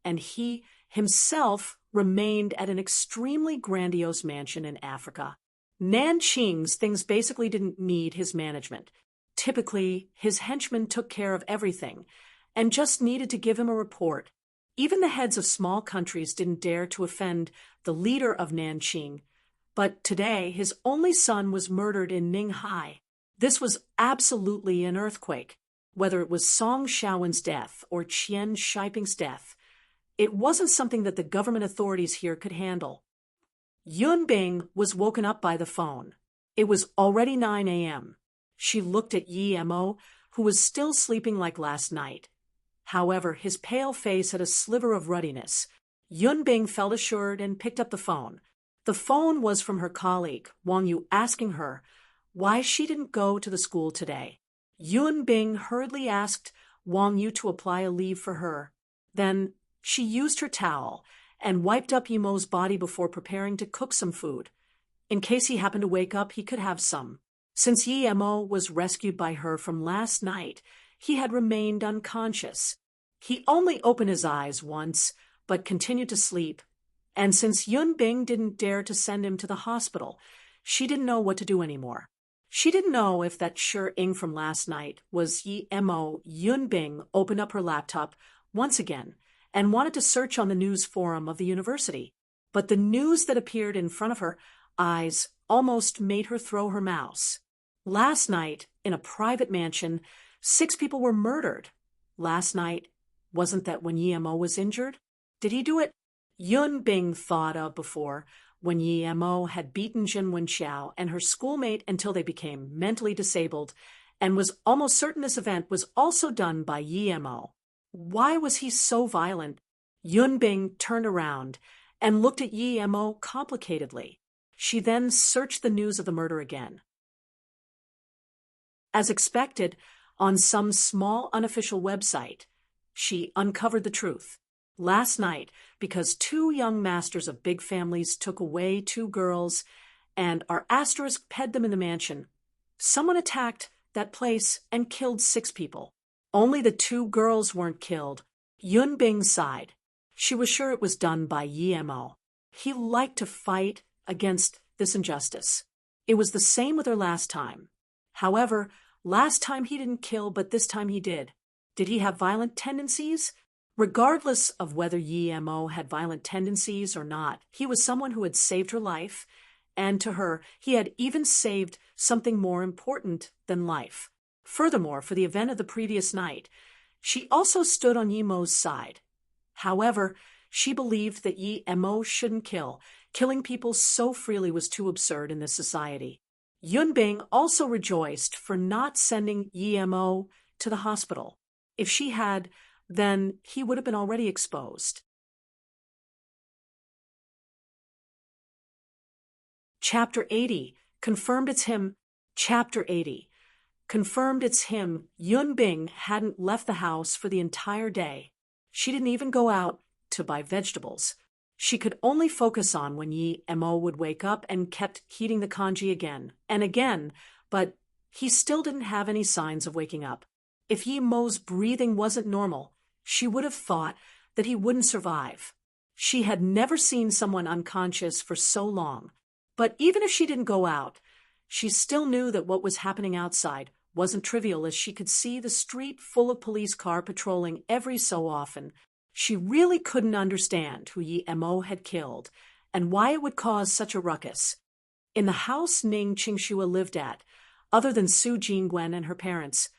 and he himself remained at an extremely grandiose mansion in Africa. Nanqing's things basically didn't need his management. Typically, his henchmen took care of everything and just needed to give him a report. Even the heads of small countries didn't dare to offend the leader of Nanqing. But today, his only son was murdered in Ninghai. This was absolutely an earthquake. Whether it was Song Shawan's death or Qian Shiping's death, it wasn't something that the government authorities here could handle. Yun Bing was woken up by the phone. It was already 9 a.m. She looked at Yi Mo, who was still sleeping like last night. However, his pale face had a sliver of ruddiness. Yun Bing felt assured and picked up the phone. The phone was from her colleague, Wang Yu, asking her why she didn't go to the school today. Yun Bing hurriedly asked Wang Yu to apply a leave for her. Then she used her towel and wiped up Yimo's body before preparing to cook some food. In case he happened to wake up, he could have some. Since Yimo was rescued by her from last night, he had remained unconscious. He only opened his eyes once, but continued to sleep. And since Yun Bing didn't dare to send him to the hospital, she didn't know what to do anymore. She didn't know if that sure ing from last night was Mo. Yun Bing opened up her laptop once again and wanted to search on the news forum of the university. But the news that appeared in front of her eyes almost made her throw her mouse. Last night, in a private mansion, 6 people were murdered. Last night, wasn't that when Mo was injured? Did he do it? Yun Bing thought of before, when Mo had beaten Jin Wenxiao and her schoolmate until they became mentally disabled, and was almost certain this event was also done by Mo. Why was he so violent? Yun Bing turned around and looked at Mo complicatedly. She then searched the news of the murder again. As expected, on some small unofficial website, she uncovered the truth. Last night, because 2 young masters of big families took away 2 girls and our asterisk ped them in the mansion, someone attacked that place and killed 6 people. Only the 2 girls weren't killed. Yun Bing sighed. She was sure it was done by Mo. He liked to fight against this injustice. It was the same with her last time. However, last time he didn't kill, but this time he did. Did he have violent tendencies? Regardless of whether Mo had violent tendencies or not, he was someone who had saved her life, and to her, he had even saved something more important than life. Furthermore, for the event of the previous night, she also stood on Mo's side. However, she believed that Mo shouldn't kill. Killing people so freely was too absurd in this society. Yun Bing also rejoiced for not sending Mo to the hospital. If she had, then he would have been already exposed. Chapter 80. Confirmed it's him. Chapter 80. Confirmed it's him. Yun Bing hadn't left the house for the entire day. She didn't even go out to buy vegetables. She could only focus on when Mo would wake up and kept heating the congee again and again, but he still didn't have any signs of waking up. If Mo's breathing wasn't normal, she would have thought that he wouldn't survive. She had never seen someone unconscious for so long. But even if she didn't go out, she still knew that what was happening outside wasn't trivial, as she could see the street full of police cars patrolling every so often. She really couldn't understand who Yi Mo had killed and why it would cause such a ruckus. In the house Ning Qingxue lived at, other than Su Jingwen and her parents,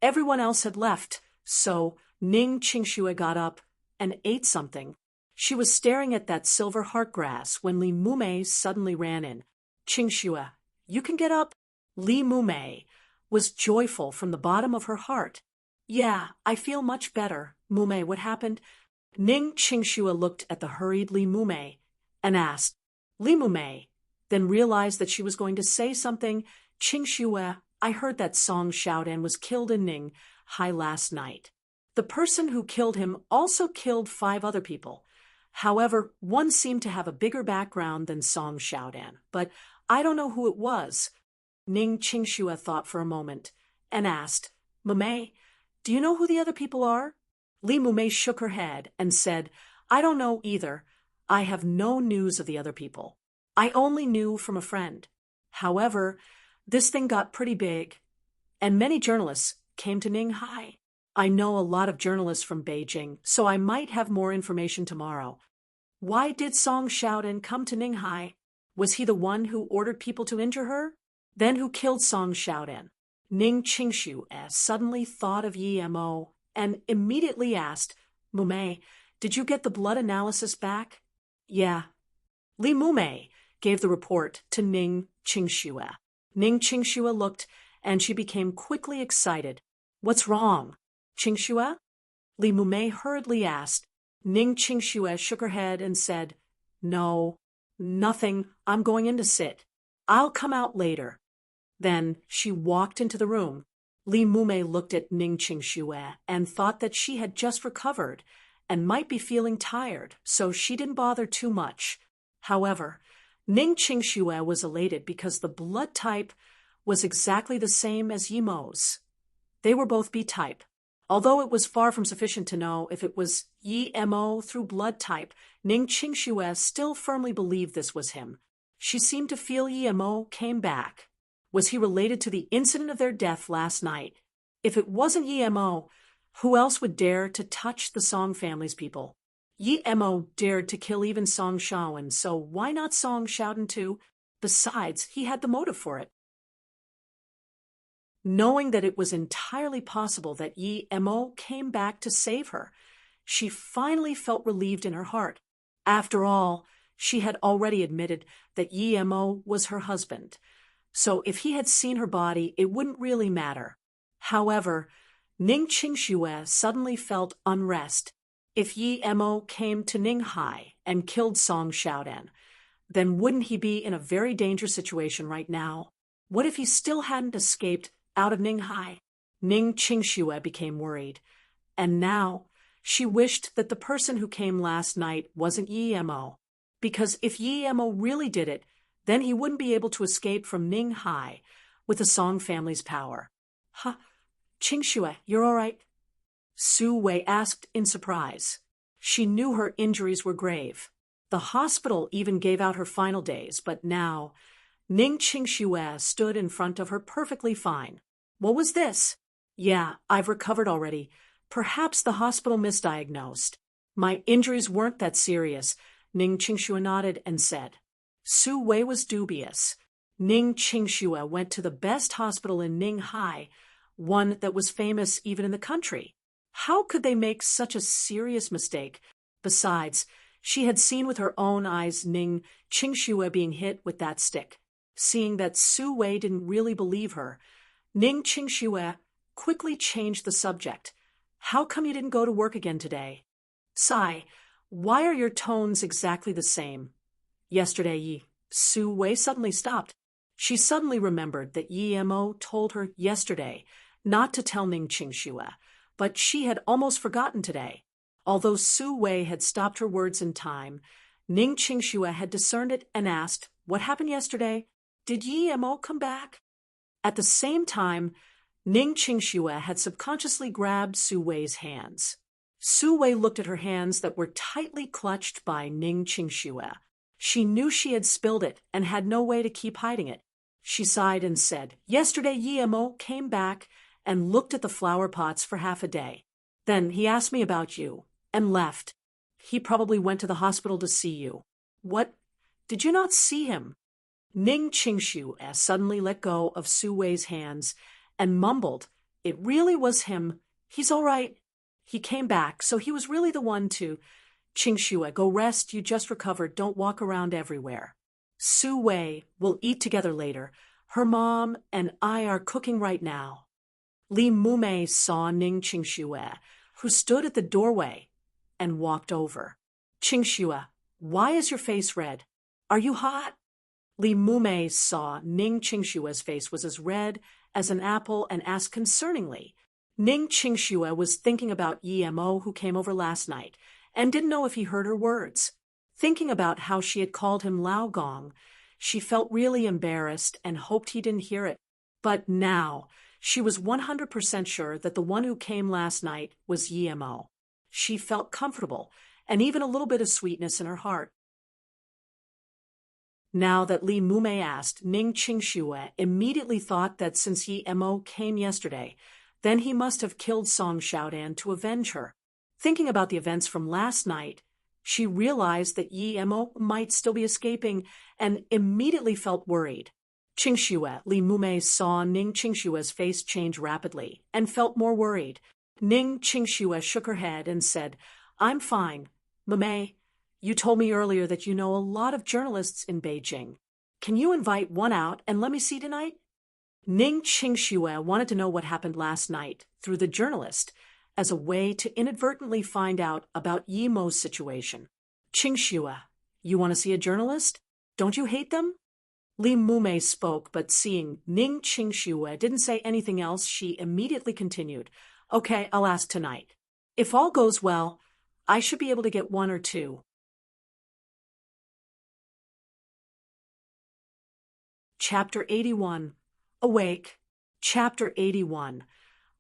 everyone else had left, so Ning Qingxue got up and ate something. She was staring at that silver heart grass when Li Mumei suddenly ran in. "Qingxue, you can get up?" Li Mumei was joyful from the bottom of her heart. "Yeah, I feel much better." "Mumei, what happened?" Ning Qingxue looked at the hurried Li Mumei and asked, "Li Mumei," then realized that she was going to say something. "Qingxue, I heard that Song Xiaodan was killed in Ning Hai last night. The person who killed him also killed 5 other people. However, one seemed to have a bigger background than Song Xiaodan, but I don't know who it was." Ning Qingxue thought for a moment and asked, "Mumei, do you know who the other people are?" Li Mumei shook her head and said, "I don't know either. I have no news of the other people. I only knew from a friend. However, this thing got pretty big, and many journalists came to Ninghai. I know a lot of journalists from Beijing, so I might have more information tomorrow." "Why did Song Xiaodan come to Ninghai? Was he the one who ordered people to injure her? Then who killed Song Xiaodan?" Ning Qingxue suddenly thought of Yi Mo and immediately asked, "Mumei, did you get the blood analysis back?" "Yeah." Li Mumei gave the report to Ning Qingxue. Ning Qingxue looked, and she became quickly excited. "What's wrong?" "Qingxue?" Li Mumei hurriedly asked. Ning Qingxue shook her head and said, "No, nothing. I'm going in to sit. I'll come out later." Then she walked into the room. Li Mumei looked at Ning Qingxue and thought that she had just recovered and might be feeling tired, so she didn't bother too much. However, Ning Qingxue was elated because the blood type was exactly the same as Yi Mo's. They were both B-type. Although it was far from sufficient to know if it was Yi Mo through blood type, Ning Qingxue still firmly believed this was him. She seemed to feel Yi Mo came back. Was he related to the incident of their death last night? If it wasn't Yi Mo, who else would dare to touch the Song family's people? Yi Mo dared to kill even Song Xiaodan, so why not Song Xiaodan too? Besides, he had the motive for it. Knowing that it was entirely possible that Yi Mo came back to save her, she finally felt relieved in her heart. After all, she had already admitted that Yi Mo was her husband, so if he had seen her body, it wouldn't really matter. However, Ning Qingxue suddenly felt unrest. If Yi Mo came to Ninghai and killed Song Xiaodan, then wouldn't he be in a very dangerous situation right now? What if he still hadn't escaped out of Ninghai? Ning Qingxue became worried, and now she wished that the person who came last night wasn't Yi Mo, because if Yi Mo really did it, then he wouldn't be able to escape from Ninghai with the Song family's power. "Huh? Qingxue, you're all right?" Su Wei asked in surprise. She knew her injuries were grave. The hospital even gave out her final days, but now Ning Qingxue stood in front of her perfectly fine. "What was this?" "Yeah, I've recovered already. Perhaps the hospital misdiagnosed. My injuries weren't that serious," Ning Qingxue nodded and said. Su Wei was dubious. Ning Qingxue went to the best hospital in Ninghai, one that was famous even in the country. How could they make such a serious mistake? Besides, she had seen with her own eyes Ning Qingxue being hit with that stick. Seeing that Su Wei didn't really believe her, Ning Qingxue quickly changed the subject. "How come you didn't go to work again today?" "Sai, why are your tones exactly the same?" "Yesterday, Su Wei suddenly stopped. She suddenly remembered that Yi Mo told her yesterday not to tell Ning Qingxue, but she had almost forgotten today. Although Su Wei had stopped her words in time, Ning Qingxue had discerned it and asked, "What happened yesterday? Did Yi Mo come back?" At the same time, Ning Qingxue had subconsciously grabbed Su Wei's hands. Su Wei looked at her hands that were tightly clutched by Ning Qingxue. She knew she had spilled it and had no way to keep hiding it. She sighed and said, "Yesterday Yemo came back and looked at the flower pots for half a day. Then he asked me about you and left. He probably went to the hospital to see you." "What? Did you not see him?" Ning Qingshu suddenly let go of Su Wei's hands and mumbled, "It really was him. He's all right. He came back, so he was really the one to—" "Qingshu, go rest. You just recovered. Don't walk around everywhere. Su Wei, we'll eat together later. Her mom and I are cooking right now." Li Mumei saw Ning Qingshu, who stood at the doorway, and walked over. "Qingshu, why is your face red? Are you hot?" Li Mumei saw Ning Qingshu's face was as red as an apple and asked concerningly. Ning Qingshu was thinking about Yemo, who came over last night, and didn't know if he heard her words. Thinking about how she had called him Lao Gong, she felt really embarrassed and hoped he didn't hear it. But now, she was 100% sure that the one who came last night was Yemo. She felt comfortable, and even a little bit of sweetness in her heart. Now that Li Mumei asked, Ning Qingshu immediately thought that since Yemo came yesterday, then he must have killed Song Xiaodan to avenge her. Thinking about the events from last night, she realized that Yemo might still be escaping and immediately felt worried. Qingshu, Li Mumei saw Ning Qingshu's face change rapidly and felt more worried. Ning Qingshu shook her head and said, "I'm fine. Mumei, you told me earlier that you know a lot of journalists in Beijing. Can you invite one out and let me see tonight?" Ning Qingshu wanted to know what happened last night through the journalist as a way to inadvertently find out about Yemo's situation. "Qingshu, you want to see a journalist? Don't you hate them?" Li Mumei spoke, but seeing Ning Qingshu didn't say anything else, she immediately continued, "Okay, I'll ask tonight. If all goes well, I should be able to get one or two." Chapter 81. Awake. Chapter 81.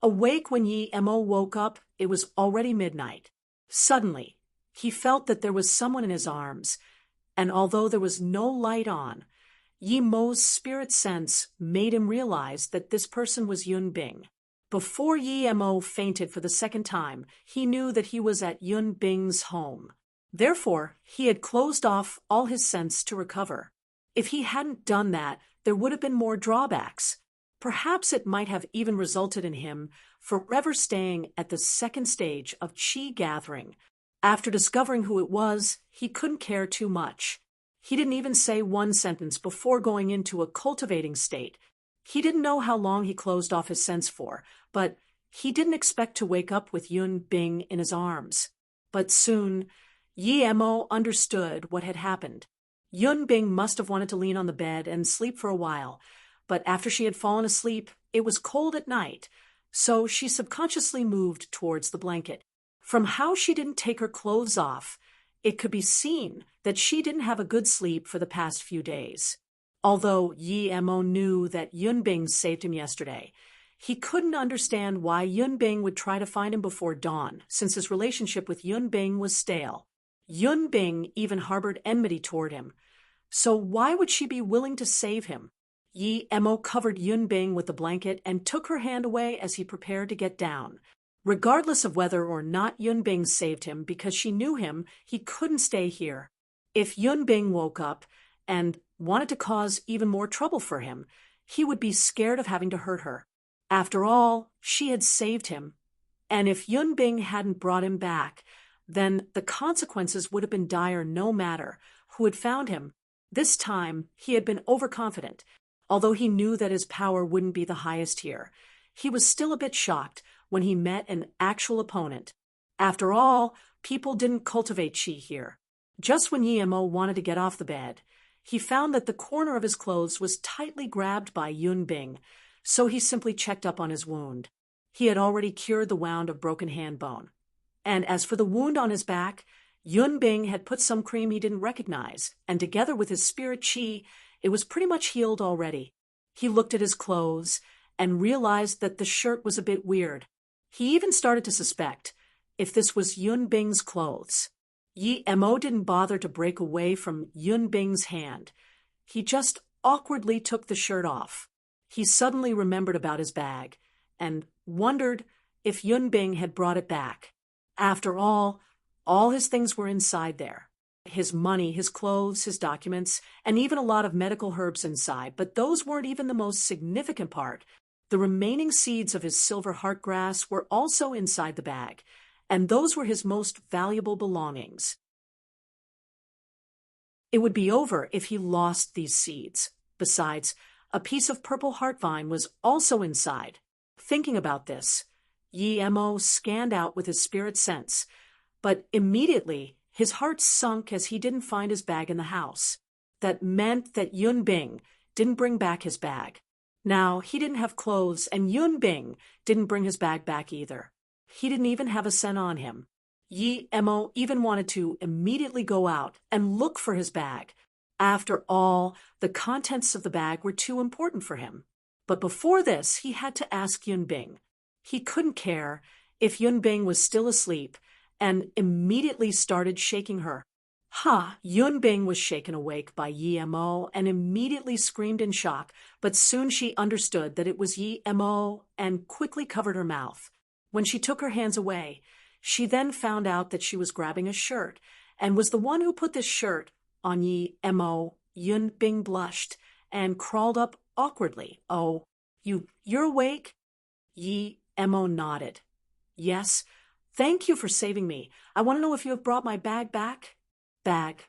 Awake when Yemo woke up, it was already midnight. Suddenly, he felt that there was someone in his arms, and although there was no light on, Yemo's spirit sense made him realize that this person was Yun Bing. Before Yemo fainted for the second time, he knew that he was at Yun Bing's home. Therefore, he had closed off all his sense to recover. If he hadn't done that, there would have been more drawbacks. Perhaps it might have even resulted in him forever staying at the second stage of qi gathering. After discovering who it was, he couldn't care too much. He didn't even say one sentence before going into a cultivating state. He didn't know how long he closed off his sense for, but he didn't expect to wake up with Yun Bing in his arms. But soon, Yemo understood what had happened. Yun Bing must have wanted to lean on the bed and sleep for a while, but after she had fallen asleep, it was cold at night, so she subconsciously moved towards the blanket. From how she didn't take her clothes off, it could be seen that she didn't have a good sleep for the past few days. Although Yemo knew that Yun Bing saved him yesterday, he couldn't understand why Yun Bing would try to find him before dawn, since his relationship with Yun Bing was stale. Yun Bing even harbored enmity toward him. So why would she be willing to save him? Yemo covered Yun Bing with the blanket and took her hand away as he prepared to get down. Regardless of whether or not Yun Bing saved him, because she knew him, he couldn't stay here. If Yun Bing woke up and wanted to cause even more trouble for him, he would be scared of having to hurt her. After all, she had saved him. And if Yun Bing hadn't brought him back, then the consequences would have been dire no matter who had found him. This time, he had been overconfident. Although he knew that his power wouldn't be the highest here, he was still a bit shocked when he met an actual opponent. After all, people didn't cultivate qi here. Just when Yemo wanted to get off the bed, he found that the corner of his clothes was tightly grabbed by Yun Bing, so he simply checked up on his wound. He had already cured the wound of broken hand bone. And as for the wound on his back, Yun Bing had put some cream he didn't recognize, and together with his spirit qi, it was pretty much healed already. He looked at his clothes and realized that the shirt was a bit weird. He even started to suspect if this was Yun Bing's clothes. Yemo didn't bother to break away from Yun Bing's hand. He just awkwardly took the shirt off. He suddenly remembered about his bag and wondered if Yunbing had brought it back. After all his things were inside there. His money, his clothes, his documents, and even a lot of medical herbs inside. But those weren't even the most significant part. The remaining seeds of his silver heartgrass were also inside the bag, and those were his most valuable belongings. It would be over if he lost these seeds. Besides, a piece of purple heartvine was also inside. Thinking about this, Yi Mo scanned out with his spirit sense, but immediately his heart sunk as he didn't find his bag in the house. That meant that Yunbing didn't bring back his bag. Now, he didn't have clothes, and Yunbing didn't bring his bag back either. He didn't even have a cent on him. Yi Mo even wanted to immediately go out and look for his bag. After all, the contents of the bag were too important for him. But before this, he had to ask Yunbing. He couldn't care if Yunbing was still asleep, and immediately started shaking her. Yunbing was shaken awake by Yi Mo and immediately screamed in shock, but soon she understood that it was Yi Mo and quickly covered her mouth. When she took her hands away, she then found out that she was grabbing a shirt and was the one who put this shirt on Yi Mo. Yunbing blushed and crawled up awkwardly. "Oh, you're awake?" Yi Mo nodded. "Yes. Thank you for saving me. I want to know if you have brought my bag back?" "Bag."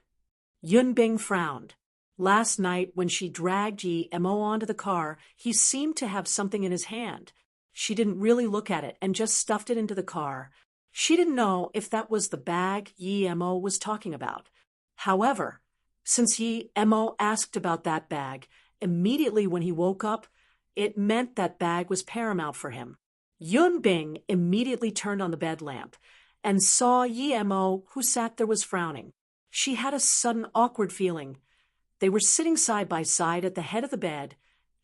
Yunbing frowned. Last night, when she dragged Yi Mo onto the car, he seemed to have something in his hand. She didn't really look at it and just stuffed it into the car. She didn't know if that was the bag Yi Mo was talking about. However, since Yi Mo asked about that bag immediately when he woke up, it meant that bag was paramount for him. Yunbing immediately turned on the bed lamp and saw Yi Mo, who sat there, was frowning. She had a sudden awkward feeling. They were sitting side by side at the head of the bed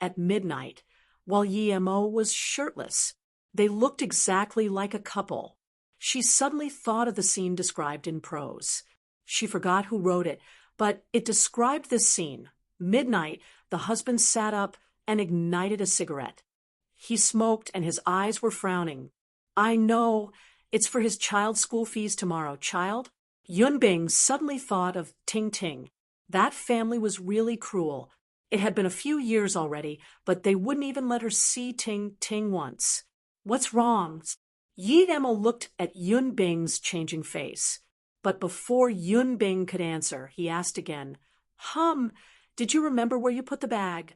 at midnight, while Yi Mo was shirtless. They looked exactly like a couple. She suddenly thought of the scene described in prose. She forgot who wrote it, but it described this scene. Midnight, the husband sat up and ignited a cigarette. He smoked and his eyes were frowning. "I know. It's for his child's school fees tomorrow." Child? Yunbing suddenly thought of Ting Ting. That family was really cruel. It had been a few years already, but they wouldn't even let her see Ting Ting once. "What's wrong?" Yi Mo looked at Yunbing's changing face. But before Yunbing could answer, he asked again, "Did you remember where you put the bag?"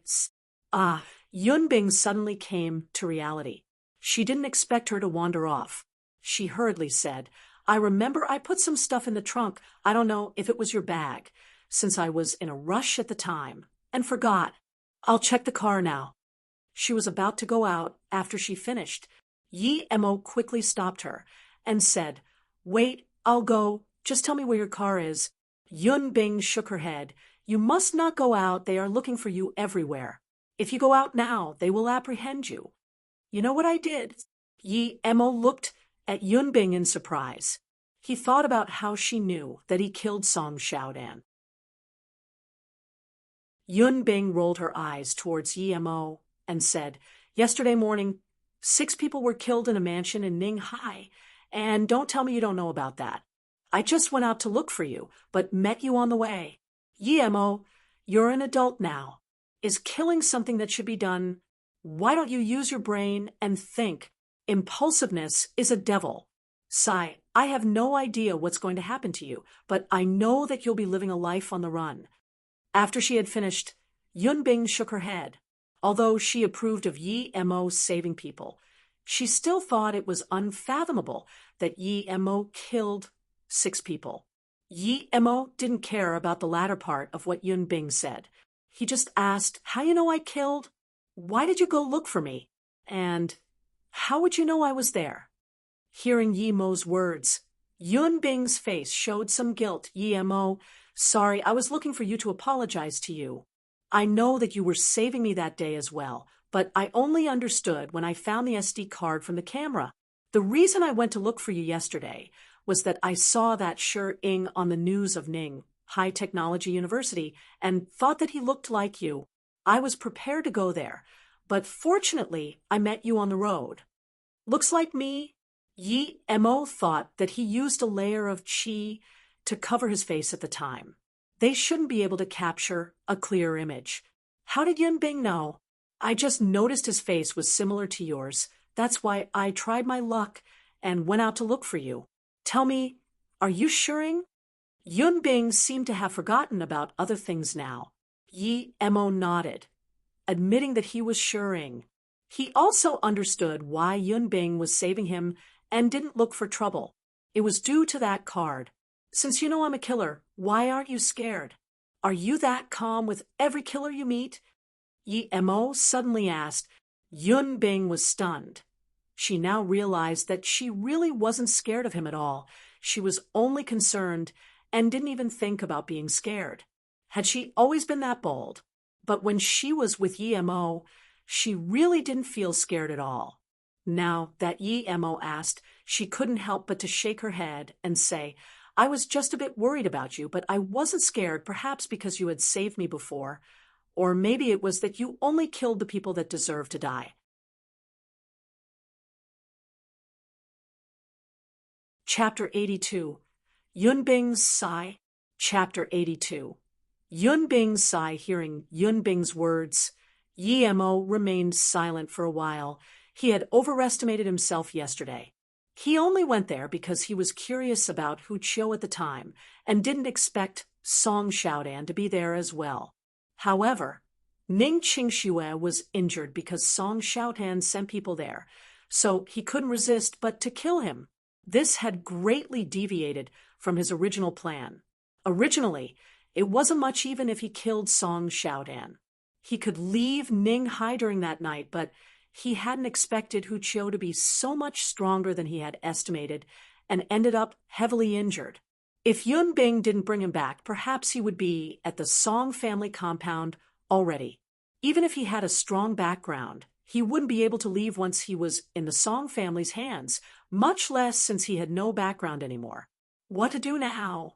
Yunbing suddenly came to reality. She didn't expect her to wander off. She hurriedly said, "I remember I put some stuff in the trunk. I don't know if it was your bag, since I was in a rush at the time, and forgot. I'll check the car now." She was about to go out after she finished. Yi Mo quickly stopped her and said, "Wait, I'll go. Just tell me where your car is." Yunbing shook her head. "You must not go out. They are looking for you everywhere. If you go out now, they will apprehend you." "You know what I did?" Yi Mo looked at Yunbing in surprise. He thought about how she knew that he killed Song Xiaodan. Yunbing rolled her eyes towards Yi Mo and said, "Yesterday morning, 6 people were killed in a mansion in Ninghai, and don't tell me you don't know about that. I just went out to look for you, but met you on the way. Yi Mo, you're an adult now. Is killing something that should be done? Why don't you use your brain and think? Impulsiveness is a devil. Sai, I have no idea what's going to happen to you, but I know that you'll be living a life on the run." After she had finished, Yunbing shook her head. Although she approved of Yi Mo saving people, she still thought it was unfathomable that Yi Mo killed 6 people. Yi Mo didn't care about the latter part of what Yunbing said. He just asked, "How you know I killed? Why did you go look for me? And how would you know I was there?" Hearing Yi Mo's words, Yunbing's face showed some guilt. "Yi Mo, sorry, I was looking for you to apologize to you. I know that you were saving me that day as well, but I only understood when I found the SD card from the camera. The reason I went to look for you yesterday was that I saw that Shi Ying on the news of Ning High Technology University and thought that he looked like you. I was prepared to go there, but fortunately I met you on the road. Looks like me. Yi Mo thought that he used a layer of qi to cover his face at the time. They shouldn't be able to capture a clear image. How did Yun Bing know? I just noticed his face was similar to yours. That's why I tried my luck and went out to look for you. Tell me, are you suring? Yun Bing seemed to have forgotten about other things now. Yi Mo nodded, admitting that he was suring. He also understood why Yun Bing was saving him and didn't look for trouble. It was due to that card. Since you know I'm a killer, why aren't you scared? Are you that calm with every killer you meet? Yi Mo suddenly asked. Yun Bing was stunned. She now realized that she really wasn't scared of him at all. She was only concerned and didn't even think about being scared. Had she always been that bold? But when she was with Yi Mo, she really didn't feel scared at all. Now that Yi Mo asked, she couldn't help but to shake her head and say, I was just a bit worried about you, but I wasn't scared, perhaps because you had saved me before. Or maybe it was that you only killed the people that deserved to die. Chapter 82. Yun Bing's Sigh. Chapter 82. Yun Bing's sigh. Hearing Yun Bing's words, Yi Mo remained silent for a while. He had overestimated himself yesterday. He only went there because he was curious about Hu Qiu at the time and didn't expect Song Xiaodan to be there as well. However, Ning Qingxue was injured because Song Xiaodan sent people there, so he couldn't resist but to kill him. This had greatly deviated from his original plan. Originally, it wasn't much even if he killed Song Xiaodan. He could leave Ning Hai during that night, but he hadn't expected Hu Qiu to be so much stronger than he had estimated and ended up heavily injured. If Yun Bing didn't bring him back, perhaps he would be at the Song family compound already. Even if he had a strong background, he wouldn't be able to leave once he was in the Song family's hands, much less since he had no background anymore. What to do now?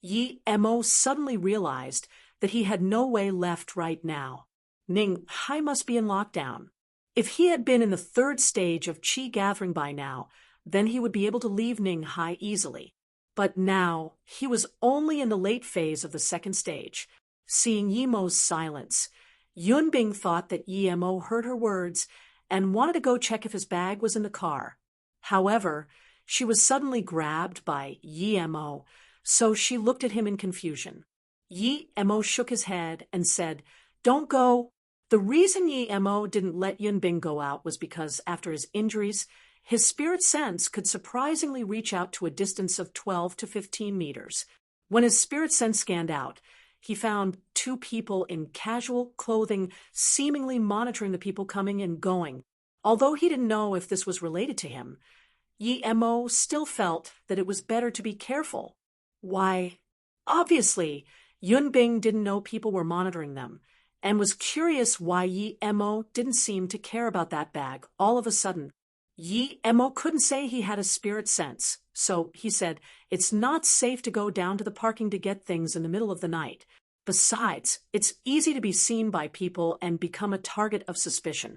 Yi Mo suddenly realized that he had no way left right now. Ning Hai must be in lockdown. If he had been in the third stage of qi gathering by now, then he would be able to leave Ning Hai easily. But now, he was only in the late phase of the second stage. Seeing Yi Mo's silence, Yun Bing thought that Yi Mo heard her words and wanted to go check if his bag was in the car. However, she was suddenly grabbed by Yi Mo, so she looked at him in confusion. Yi Mo shook his head and said, Don't go. The reason Yi Mo didn't let Yun Bing go out was because, after his injuries, his spirit sense could surprisingly reach out to a distance of 12 to 15 meters. When his spirit sense scanned out, he found two people in casual clothing seemingly monitoring the people coming and going. Although he didn't know if this was related to him, Yi Mo still felt that it was better to be careful. Why? Obviously, Yun Bing didn't know people were monitoring them, and was curious why Yi Mo didn't seem to care about that bag all of a sudden. Yi Mo couldn't say he had a spirit sense, so he said, It's not safe to go down to the parking to get things in the middle of the night. Besides, it's easy to be seen by people and become a target of suspicion.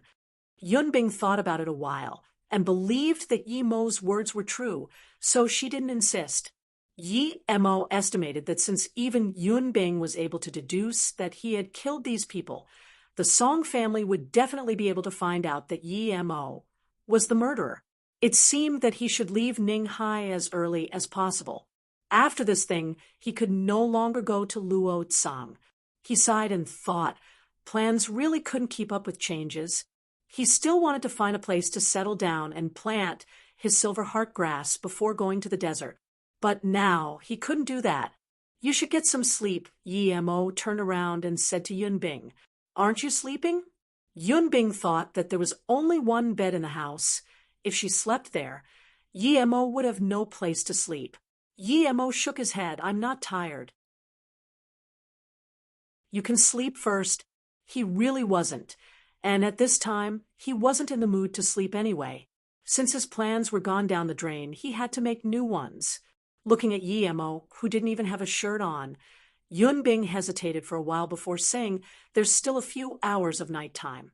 Yun Bing thought about it a while, and believed that Yi Mo's words were true, so she didn't insist. Yi Mo estimated that since even Yun Bing was able to deduce that he had killed these people, the Song family would definitely be able to find out that Yi Mo was the murderer. It seemed that he should leave Ning Hai as early as possible. After this thing, he could no longer go to Luo Tsang. He sighed and thought. Plans really couldn't keep up with changes. He still wanted to find a place to settle down and plant his silver heart grass before going to the desert. But now he couldn't do that. You should get some sleep, Yi Mo turned around and said to Yun Bing. Aren't you sleeping? Yun Bing thought that there was only one bed in the house. If she slept there, Yi Mo would have no place to sleep. Yi Mo shook his head. I'm not tired. You can sleep first. He really wasn't. And at this time, he wasn't in the mood to sleep anyway. Since his plans were gone down the drain, he had to make new ones. Looking at Yi Mo, who didn't even have a shirt on, Yunbing hesitated for a while before saying, "There's still a few hours of nighttime.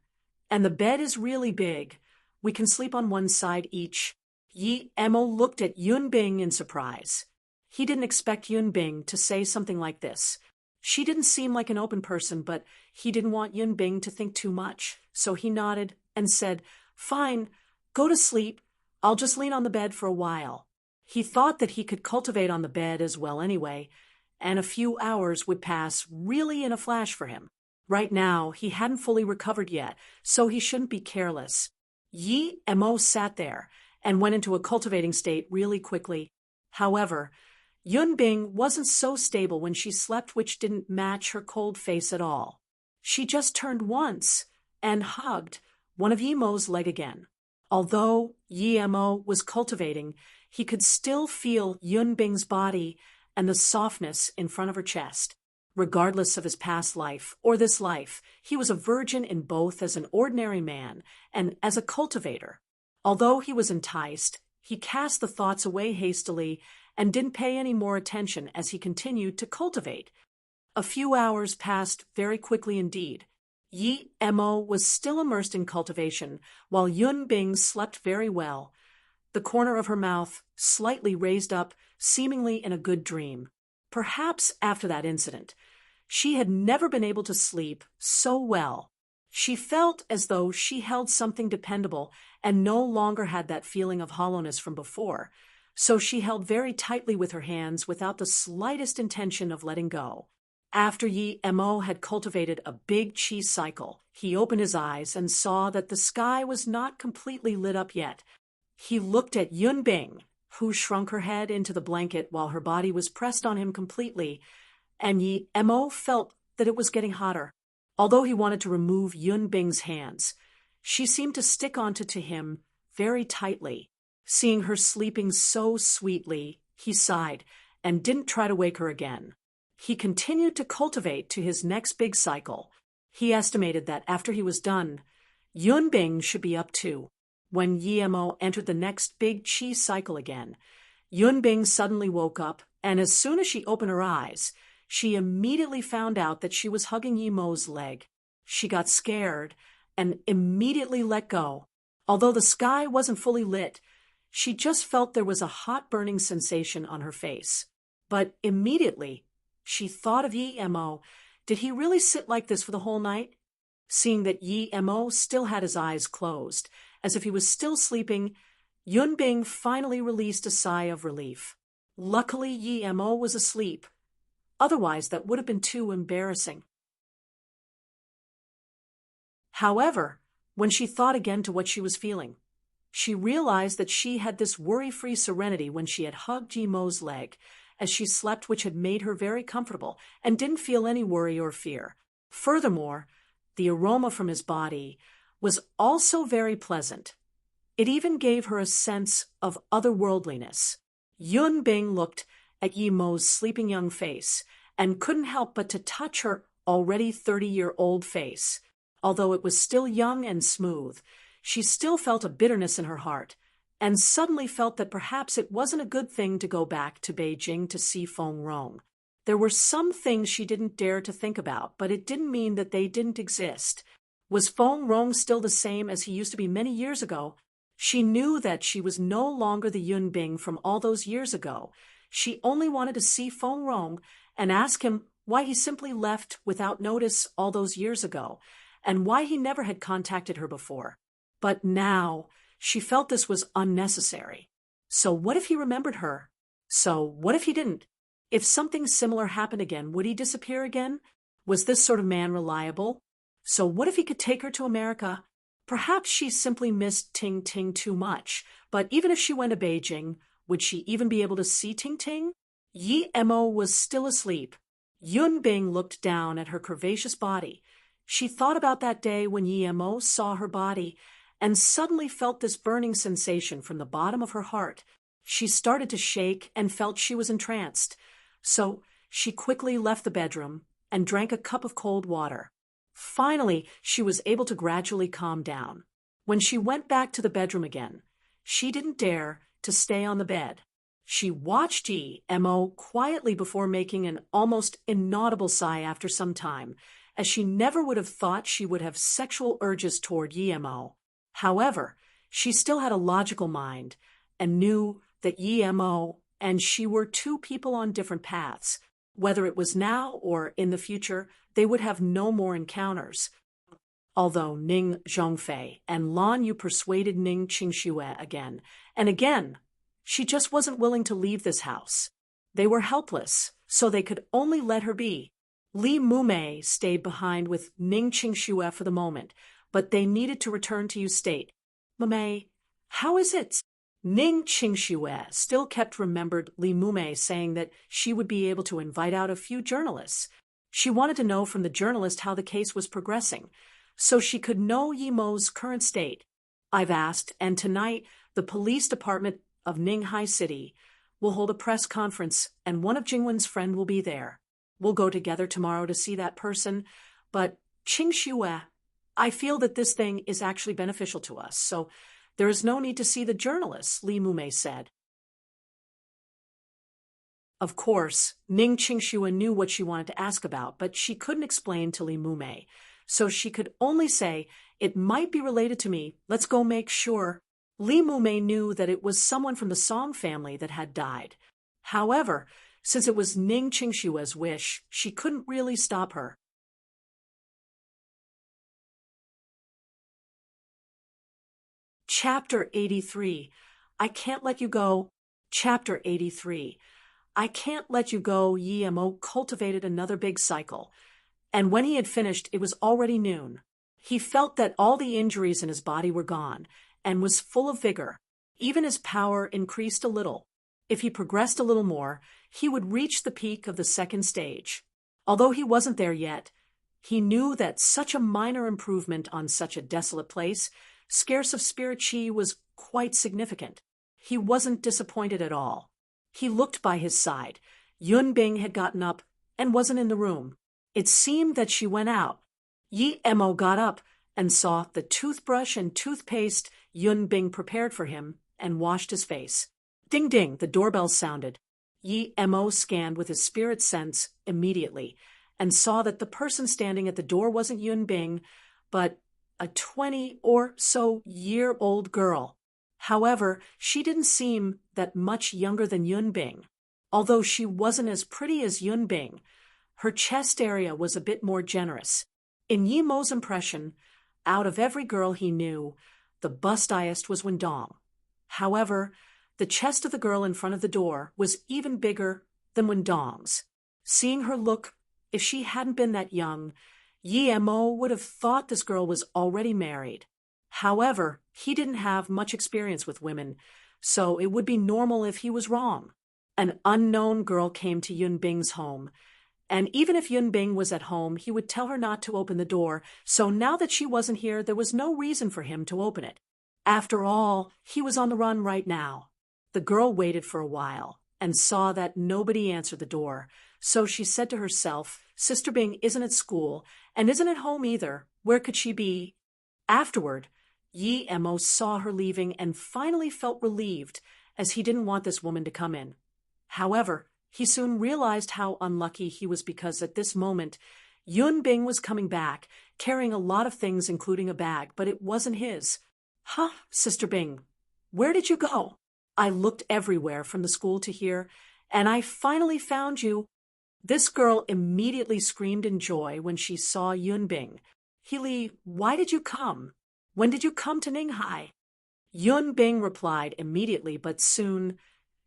And the bed is really big. We can sleep on one side each." Yi Emo looked at Yunbing in surprise. He didn't expect Yunbing to say something like this. She didn't seem like an open person, but he didn't want Yunbing to think too much, so he nodded and said, "Fine, go to sleep. I'll just lean on the bed for a while." He thought that he could cultivate on the bed as well anyway, and a few hours would pass really in a flash for him. Right now, he hadn't fully recovered yet, so he shouldn't be careless. Yi Emo sat there and went into a cultivating state really quickly. However, Yunbing wasn't so stable when she slept, which didn't match her cold face at all. She just turned once and hugged one of Yemo's leg again. Although Yi Emo was cultivating, he could still feel Yunbing's body and the softness in front of her chest. Regardless of his past life or this life, he was a virgin in both as an ordinary man and as a cultivator. Although he was enticed, he cast the thoughts away hastily and didn't pay any more attention as he continued to cultivate. A few hours passed very quickly indeed. Yi Emo was still immersed in cultivation, while Yunbing slept very well, the corner of her mouth slightly raised up, seemingly in a good dream. Perhaps after that incident, she had never been able to sleep so well. She felt as though she held something dependable and no longer had that feeling of hollowness from before, so she held very tightly with her hands without the slightest intention of letting go. After Yi Emo had cultivated a big chi cycle, he opened his eyes and saw that the sky was not completely lit up yet. He looked at Yunbing, who shrunk her head into the blanket while her body was pressed on him completely, and Yi Emo felt that it was getting hotter. Although he wanted to remove Yunbing's hands, she seemed to stick onto him very tightly. Seeing her sleeping so sweetly, he sighed and didn't try to wake her again. He continued to cultivate to his next big cycle. He estimated that after he was done, Yunbing should be up too. When Yi Emo entered the next big chi cycle again, Yunbing suddenly woke up, and as soon as she opened her eyes, she immediately found out that she was hugging Yi Emo's leg. She got scared and immediately let go. Although the sky wasn't fully lit, she just felt there was a hot burning sensation on her face. But immediately, she thought of Yi Emo. Did he really sit like this for the whole night? Seeing that Yi Emo still had his eyes closed, as if he was still sleeping, Yunbing finally released a sigh of relief. Luckily, Yi Emo was asleep. Otherwise, that would have been too embarrassing. However, when she thought again to what she was feeling, she realized that she had this worry-free serenity when she had hugged Yi Emo's leg as she slept, which had made her very comfortable and didn't feel any worry or fear. Furthermore, the aroma from his body was also very pleasant. It even gave her a sense of otherworldliness. Yunbing looked at Yi Emo's sleeping young face and couldn't help but to touch her already 30-year-old face. Although it was still young and smooth, she still felt a bitterness in her heart, and suddenly felt that perhaps it wasn't a good thing to go back to Beijing to see Feng Rong. There were some things she didn't dare to think about, but it didn't mean that they didn't exist. Was Feng Rong still the same as he used to be many years ago? She knew that she was no longer the Yunbing from all those years ago. She only wanted to see Feng Rong and ask him why he simply left without notice all those years ago, and why he never had contacted her before. But now, she felt this was unnecessary. So what if he remembered her? So what if he didn't? If something similar happened again, would he disappear again? Was this sort of man reliable? So what if he could take her to America? Perhaps she simply missed Ting Ting too much, but even if she went to Beijing, would she even be able to see Ting Ting? Yi Emo was still asleep. Yunbing looked down at her curvaceous body. She thought about that day when Yi Emo saw her body and suddenly felt this burning sensation from the bottom of her heart. She started to shake and felt she was entranced. So she quickly left the bedroom and drank a cup of cold water. Finally, she was able to gradually calm down. When she went back to the bedroom again, she didn't dare to stay on the bed. She watched Mo quietly before making an almost inaudible sigh after some time, as she never would have thought she would have sexual urges toward Mo. However, she still had a logical mind and knew that Mo and she were two people on different paths. Whether it was now or in the future, they would have no more encounters. Although Ning Zhongfei and Lan Yu persuaded Ning Qingxue again and again, she just wasn't willing to leave this house. They were helpless, so they could only let her be. Li Mumei stayed behind with Ning Qingxue for the moment, but they needed to return to State. Mumei, how is it? Ning Qingxue still kept remembered Li Mumei saying that she would be able to invite out a few journalists. She wanted to know from the journalist how the case was progressing, so she could know Mo's current state. I've asked, and tonight the police department of Ninghai City will hold a press conference, and one of Jingwen's friends will be there. We'll go together tomorrow to see that person, but Qingxue, I feel that this thing is actually beneficial to us, so there is no need to see the journalists, Li Mumei said. Of course, Ning Qingxue knew what she wanted to ask about, but she couldn't explain to Li Mumei, so she could only say, it might be related to me, let's go make sure. Li Mumei knew that it was someone from the Song family that had died. However, since it was Ning Qingxue's wish, she couldn't really stop her. Chapter 83. I Can't Let You Go. Chapter 83. I Can't Let You Go. Mo cultivated another big cycle, and when he had finished, it was already noon. He felt that all the injuries in his body were gone, and was full of vigor. Even his power increased a little. If he progressed a little more, he would reach the peak of the second stage. Although he wasn't there yet, he knew that such a minor improvement on such a desolate place, scarce of spirit chi, was quite significant. He wasn't disappointed at all. He looked by his side. Yun Bing had gotten up and wasn't in the room. It seemed that she went out. Mo got up and saw the toothbrush and toothpaste Yun Bing prepared for him and washed his face. Ding ding, the doorbell sounded. Mo scanned with his spirit sense immediately and saw that the person standing at the door wasn't Yun Bing, but a 20 or so year old girl. However, she didn't seem that much younger than Yun Bing. Although she wasn't as pretty as Yun Bing, her chest area was a bit more generous. In Mo's impression, out of every girl he knew, the bustiest was Wendong. However, the chest of the girl in front of the door was even bigger than Wendong's. Seeing her look, if she hadn't been that young, Mo would have thought this girl was already married. However, he didn't have much experience with women, so it would be normal if he was wrong. An unknown girl came to Yun Bing's home, and even if Yun Bing was at home, he would tell her not to open the door, so now that she wasn't here, there was no reason for him to open it. After all, he was on the run right now. The girl waited for a while and saw that nobody answered the door, so she said to herself, Sister Bing isn't at school and isn't at home either. Where could she be? Afterward, Mo saw her leaving and finally felt relieved, as he didn't want this woman to come in. However, he soon realized how unlucky he was because at this moment, Yun Bing was coming back, carrying a lot of things including a bag, but it wasn't his. Huh, Sister Bing, where did you go? I looked everywhere from the school to here, and I finally found you. This girl immediately screamed in joy when she saw Yun Bing. Healy, why did you come? When did you come to Ninghai? Yun Bing replied immediately, but soon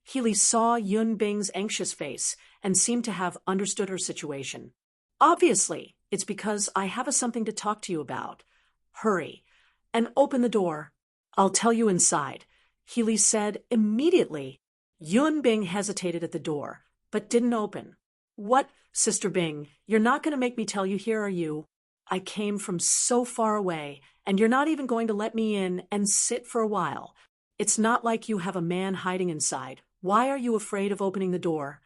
Healy saw Yun Bing's anxious face and seemed to have understood her situation. Obviously, it's because I have something to talk to you about. Hurry, and open the door. I'll tell you inside, Healy said immediately. Yun Bing hesitated at the door, but didn't open. What, Sister Bing, you're not going to make me tell you here, are you? I came from so far away, and you're not even going to let me in and sit for a while. It's not like you have a man hiding inside. Why are you afraid of opening the door?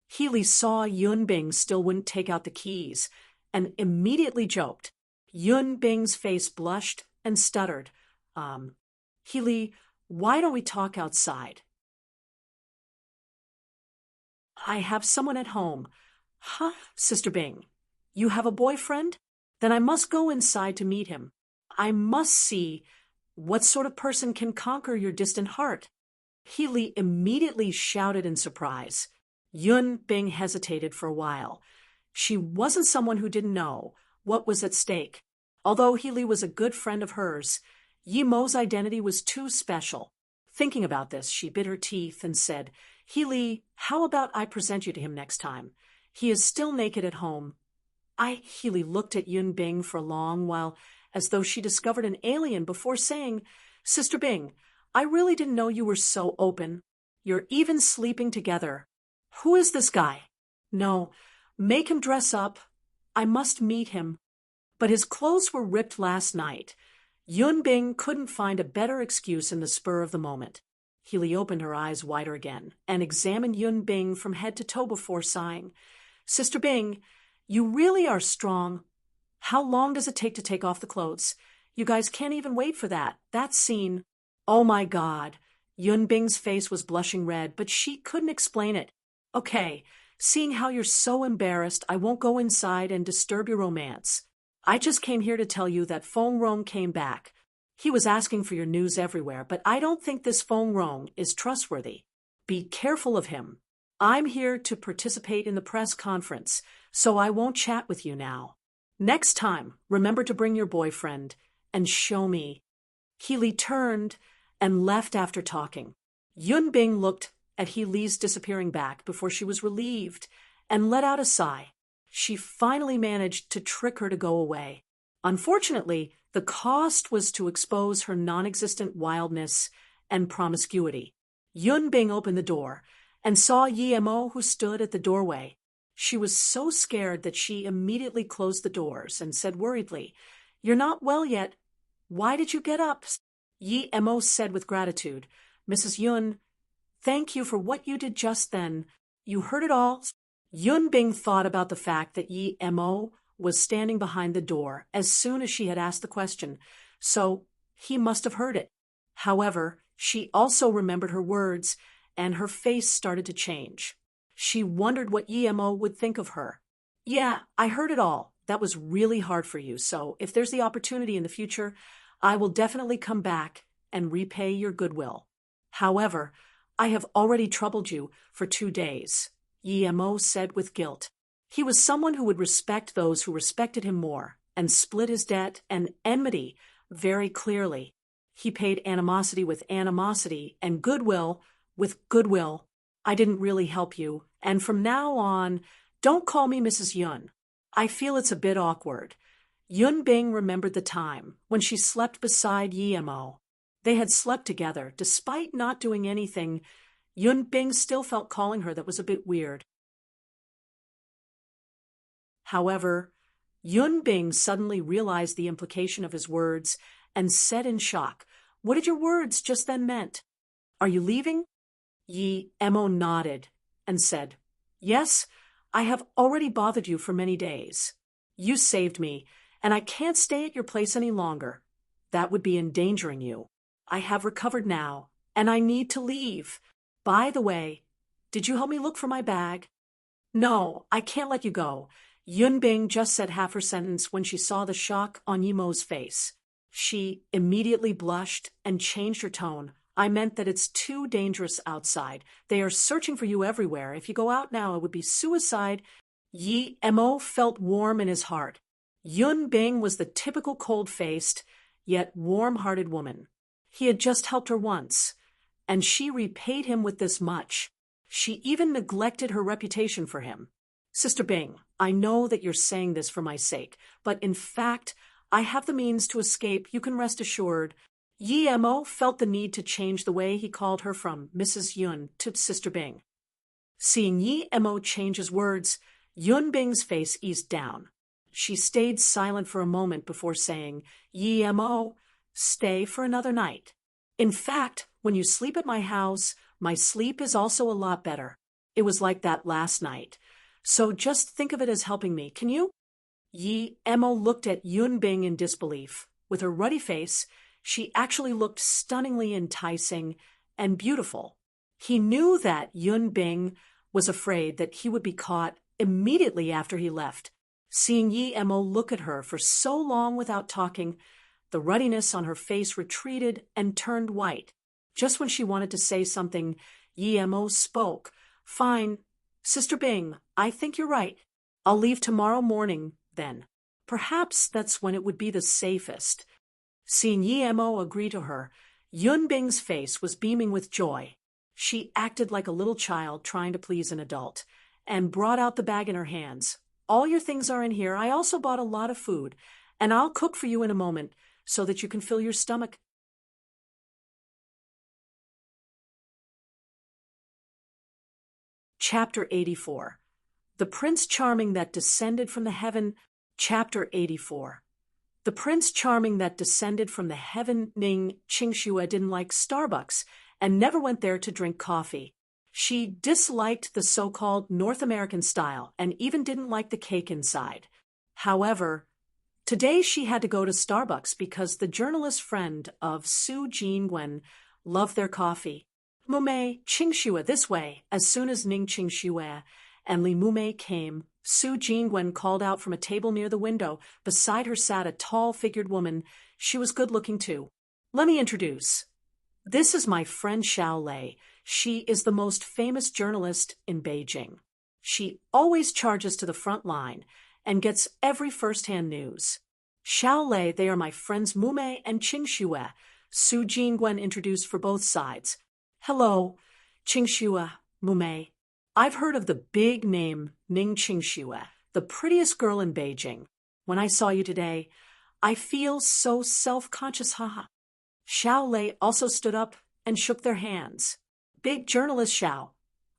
Healy saw Yun Bing still wouldn't take out the keys, and immediately joked. Yun Bing's face blushed and stuttered. Healy, why don't we talk outside? I have someone at home. Huh, Sister Bing? You have a boyfriend? Then I must go inside to meet him. I must see what sort of person can conquer your distant heart. Healy immediately shouted in surprise. Yun Bing hesitated for a while. She wasn't someone who didn't know what was at stake. Although Healy was a good friend of hers, Yi Mo's identity was too special. Thinking about this, she bit her teeth and said, Healy, how about I present you to him next time? He is still naked at home. Healy looked at Yun Bing for a long while, as though she discovered an alien before saying, Sister Bing, I really didn't know you were so open. You're even sleeping together. Who is this guy? No, make him dress up. I must meet him. But his clothes were ripped last night. Yun Bing couldn't find a better excuse in the spur of the moment. Healy opened her eyes wider again and examined Yun Bing from head to toe before sighing. Sister Bing, you really are strong. How long does it take off the clothes? You guys can't even wait for that. That scene. Oh my God. Yun Bing's face was blushing red, but she couldn't explain it. Okay, seeing how you're so embarrassed, I won't go inside and disturb your romance. I just came here to tell you that Feng Rong came back. He was asking for your news everywhere, but I don't think this Feng Rong is trustworthy. Be careful of him. I'm here to participate in the press conference, so I won't chat with you now. Next time, remember to bring your boyfriend and show me. Healy turned and left after talking. Yun Bing looked at Healy's disappearing back before she was relieved and let out a sigh. She finally managed to trick her to go away. Unfortunately, the cost was to expose her non-existent wildness and promiscuity. Yun Bing opened the door and saw Yi Mo, who stood at the doorway. She was so scared that she immediately closed the doors and said worriedly, You're not well yet. Why did you get up? Yi Mo said with gratitude, Mrs. Yun, thank you for what you did just then. You heard it all. Yun Bing thought about the fact that Yi Mo was standing behind the door as soon as she had asked the question, so he must have heard it. However, she also remembered her words, and her face started to change. She wondered what Yi Mo would think of her. Yeah, I heard it all. That was really hard for you, so if there's the opportunity in the future, I will definitely come back and repay your goodwill. However, I have already troubled you for 2 days, Yi Mo said with guilt. He was someone who would respect those who respected him more, and split his debt and enmity very clearly. He paid animosity with animosity and goodwill with goodwill. I didn't really help you, and from now on, don't call me Mrs. Yun. I feel it's a bit awkward. Yun Bing remembered the time when she slept beside Yi Mo. They had slept together. Despite not doing anything, Yun Bing still felt calling her that was a bit weird. However, Yun Bing suddenly realized the implication of his words and said in shock, What did your words just then meant? Are you leaving? Yi Mo nodded and said, Yes, I have already bothered you for many days. You saved me, and I can't stay at your place any longer. That would be endangering you. I have recovered now, and I need to leave. By the way, did you help me look for my bag? No, I can't let you go. Yun Bing just said half her sentence when she saw the shock on Yi Mo's face. She immediately blushed and changed her tone. I meant that it's too dangerous outside. They are searching for you everywhere. If you go out now, it would be suicide. Yi Mo felt warm in his heart. Yun Bing was the typical cold-faced, yet warm-hearted woman. He had just helped her once, and she repaid him with this much. She even neglected her reputation for him. Sister Bing, I know that you're saying this for my sake, but in fact, I have the means to escape, you can rest assured. Yi Mo felt the need to change the way he called her from Mrs. Yun to Sister Bing. Seeing Yi Mo change his words, Yun Bing's face eased down. She stayed silent for a moment before saying, Yi Mo, stay for another night. In fact, when you sleep at my house, my sleep is also a lot better. It was like that last night. So just think of it as helping me, can you? Yi Mo looked at Yun Bing in disbelief. With her ruddy face, she actually looked stunningly enticing and beautiful. He knew that Yun Bing was afraid that he would be caught immediately after he left. Seeing Yi Mo look at her for so long without talking, the ruddiness on her face retreated and turned white. Just when she wanted to say something, Yi Mo spoke. "Fine, Sister Bing, I think you're right. I'll leave tomorrow morning, then. Perhaps that's when it would be the safest." Seeing Yi Mo agree to her, Yun Bing's face was beaming with joy. She acted like a little child trying to please an adult, and brought out the bag in her hands. "All your things are in here. I also bought a lot of food, and I'll cook for you in a moment so that you can fill your stomach." Chapter 84. The Prince Charming That Descended from the Heaven. Chapter 84. The Prince Charming that descended from the heaven. Ning Qingxue didn't like Starbucks and never went there to drink coffee. She disliked the so-called North American style and even didn't like the cake inside. However, today she had to go to Starbucks because the journalist friend of Su Jingwen loved their coffee. "Mumei, Qingxue, this way." As soon as Ning Qingxue and Li Mumei came, Su Jingwen called out from a table near the window. Beside her sat a tall-figured woman. She was good-looking too. "Let me introduce. This is my friend Xiao Lei. She is the most famous journalist in Beijing. She always charges to the front line and gets every first-hand news. Xiao Lei, they are my friends Mumei and Qingxue." Su Jingwen introduced for both sides. "Hello, Qingxue, Mumei. I've heard of the big name Ning Qingxue, the prettiest girl in Beijing. When I saw you today, I feel so self-conscious, haha." Xiao Lei also stood up and shook their hands. "Big journalist Xiao,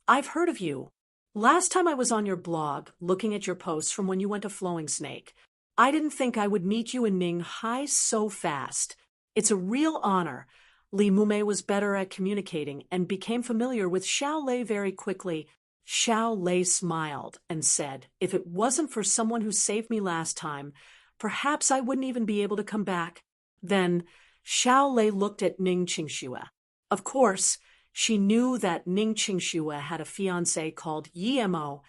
I've heard of you. Last time I was on your blog, looking at your posts from when you went to Flowing Snake. I didn't think I would meet you in Ninghai so fast. It's a real honor." Li Mumei was better at communicating and became familiar with Xiao Lei very quickly. Xiao Lei smiled and said, "If it wasn't for someone who saved me last time, perhaps I wouldn't even be able to come back." Then Xiao Lei looked at Ning Qingxue. Of course, she knew that Ning Qingxue had a fiancé called Yi Mo,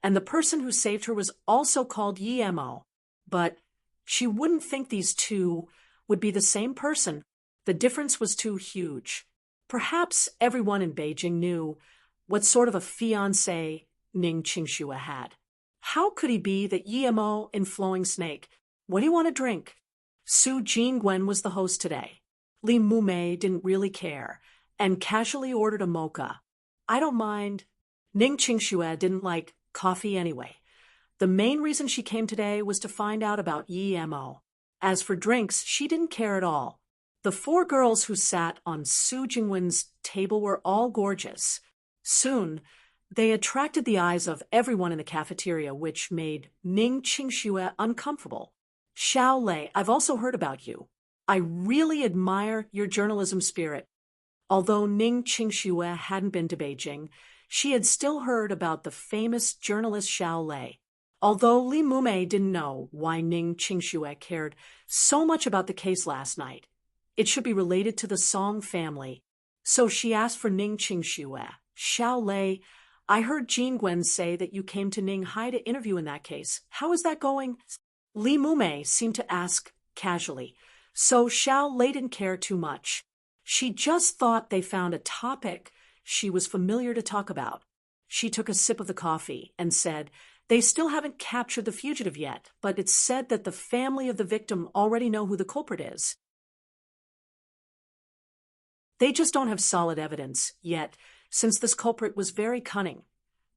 and the person who saved her was also called Yi Mo. But she wouldn't think these two would be the same person. The difference was too huge. Perhaps everyone in Beijing knew what sort of a fiancé Ning Qingxue had. How could he be the Yi Mo in Flowing Snake? "What do you want to drink?" Su Jingwen was the host today. Li Mumei didn't really care and casually ordered a mocha. "I don't mind." Ning Qingxue didn't like coffee anyway. The main reason she came today was to find out about Yi Mo. As for drinks, she didn't care at all. The four girls who sat on Su Jingwen's table were all gorgeous. Soon, they attracted the eyes of everyone in the cafeteria, which made Ning Qingxue uncomfortable. "Xiao Lei, I've also heard about you. I really admire your journalism spirit." Although Ning Qingxue hadn't been to Beijing, she had still heard about the famous journalist Xiao Lei. Although Li Mumei didn't know why Ning Qingxue cared so much about the case last night, it should be related to the Song family. So she asked for Ning Qingxue. "Xiao Lei, I heard Jingwen say that you came to Ninghai to interview in that case. How is that going?" Li Mumei seemed to ask casually, so Xiao Lei didn't care too much. She just thought they found a topic she was familiar to talk about. She took a sip of the coffee and said, "They still haven't captured the fugitive yet, but it's said that the family of the victim already know who the culprit is. They just don't have solid evidence yet, since this culprit was very cunning.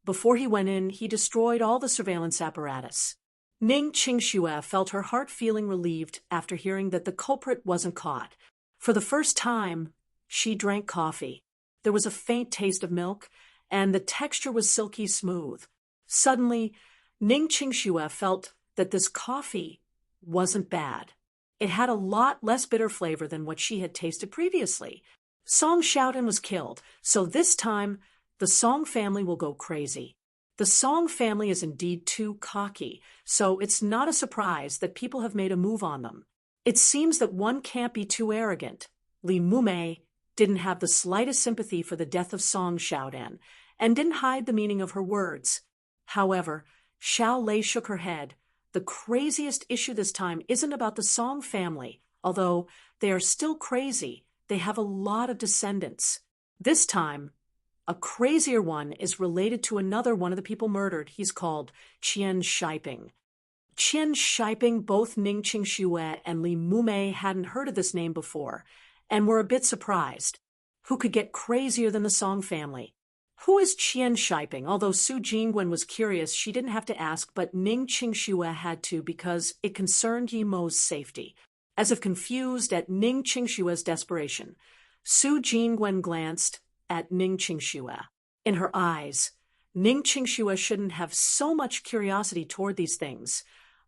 Before he went in, he destroyed all the surveillance apparatus." Ning Qingxue felt her heart feeling relieved after hearing that the culprit wasn't caught. For the first time, she drank coffee. There was a faint taste of milk, and the texture was silky smooth. Suddenly, Ning Qingxue felt that this coffee wasn't bad. It had a lot less bitter flavor than what she had tasted previously. Song Xiaodan was killed, so this time the Song family will go crazy. The Song family is indeed too cocky, so it's not a surprise that people have made a move on them. It seems that one can't be too arrogant. Li Mumei didn't have the slightest sympathy for the death of Song Xiaodan, and didn't hide the meaning of her words. However, Xiao Lei shook her head. The craziest issue this time isn't about the Song family, although they are still crazy. They have a lot of descendants. This time, a crazier one is related to another one of the people murdered. He's called Qian Shiping. Qian Shiping, both Ning Qingxue and Li Mumei hadn't heard of this name before, and were a bit surprised. Who could get crazier than the Song family? Who is Qian Shiping? Although Su Jingwen was curious, she didn't have to ask, but Ning Qingxue had to because it concerned Yi Mo's safety. As if confused at Ning Qingxue's desperation, Su Jingwen glanced at Ning Qingxue. In her eyes, Ning Qingxue shouldn't have so much curiosity toward these things,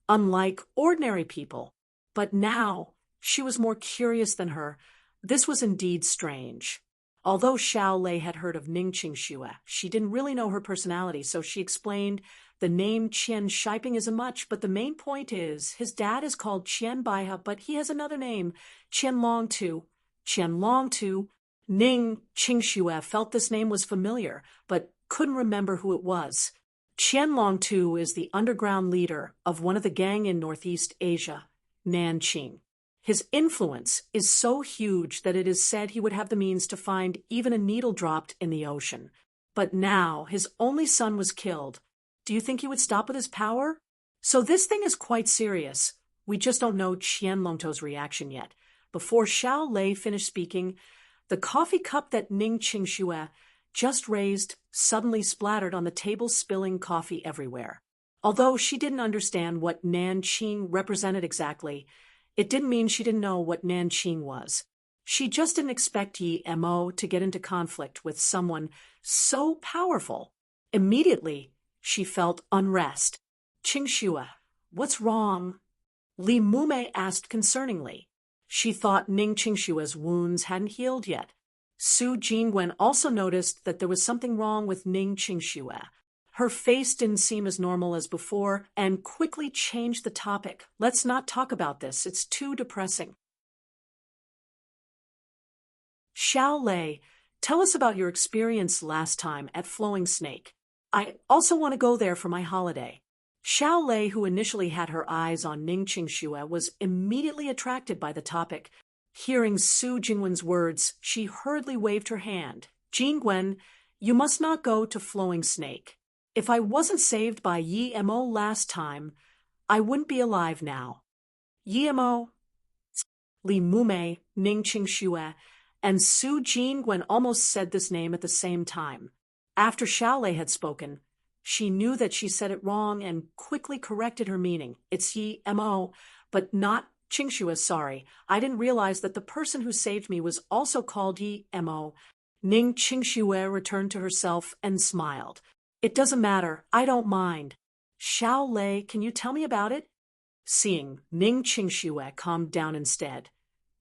unlike ordinary people. But now, she was more curious than her. This was indeed strange. Although Xiao Lei had heard of Ning Qingxue, she didn't really know her personality, so she explained the name Qian Shiping isn't much, but the main point is his dad is called Qian Baiha, but he has another name, Qian Long Tu. Qian Long Tu. Ning Qingxue felt this name was familiar, but couldn't remember who it was. Qian Long Tu is the underground leader of one of the gang in Northeast Asia, Nanqing. His influence is so huge that it is said he would have the means to find even a needle dropped in the ocean. But now his only son was killed. Do you think he would stop with his power? So this thing is quite serious. We just don't know Qian Longtu's reaction yet. Before Xiao Lei finished speaking, the coffee cup that Ning Qingxue just raised suddenly splattered on the table, spilling coffee everywhere. Although she didn't understand what Nanqing represented exactly, it didn't mean she didn't know what Nanqing was. She just didn't expect Yi Mo to get into conflict with someone so powerful. Immediately, she felt unrest. Qingxue, what's wrong? Li Mumei asked concerningly. She thought Ning Qingxue's wounds hadn't healed yet. Su Jingwen also noticed that there was something wrong with Ning Qingxue. Her face didn't seem as normal as before and quickly changed the topic. Let's not talk about this. It's too depressing. Xiao Lei, tell us about your experience last time at Flowing Snake. I also want to go there for my holiday. Xiao Lei, who initially had her eyes on Ning Qingxue, was immediately attracted by the topic. Hearing Su Jingwen's words, she hurriedly waved her hand. Jingwen, you must not go to Flowing Snake. If I wasn't saved by Yi Mo last time, I wouldn't be alive now. Yi Mo, Li Mumei, Ning Qingxue, and Su Jingwen almost said this name at the same time. After Xiao Lei had spoken, she knew that she said it wrong and quickly corrected her meaning. It's Yi Mo, but not Qingxue, sorry. I didn't realize that the person who saved me was also called Yi Mo. Ning Qingxue returned to herself and smiled. It doesn't matter. I don't mind. Xiao Lei, can you tell me about it? Seeing Ning Qingxue calmed down instead,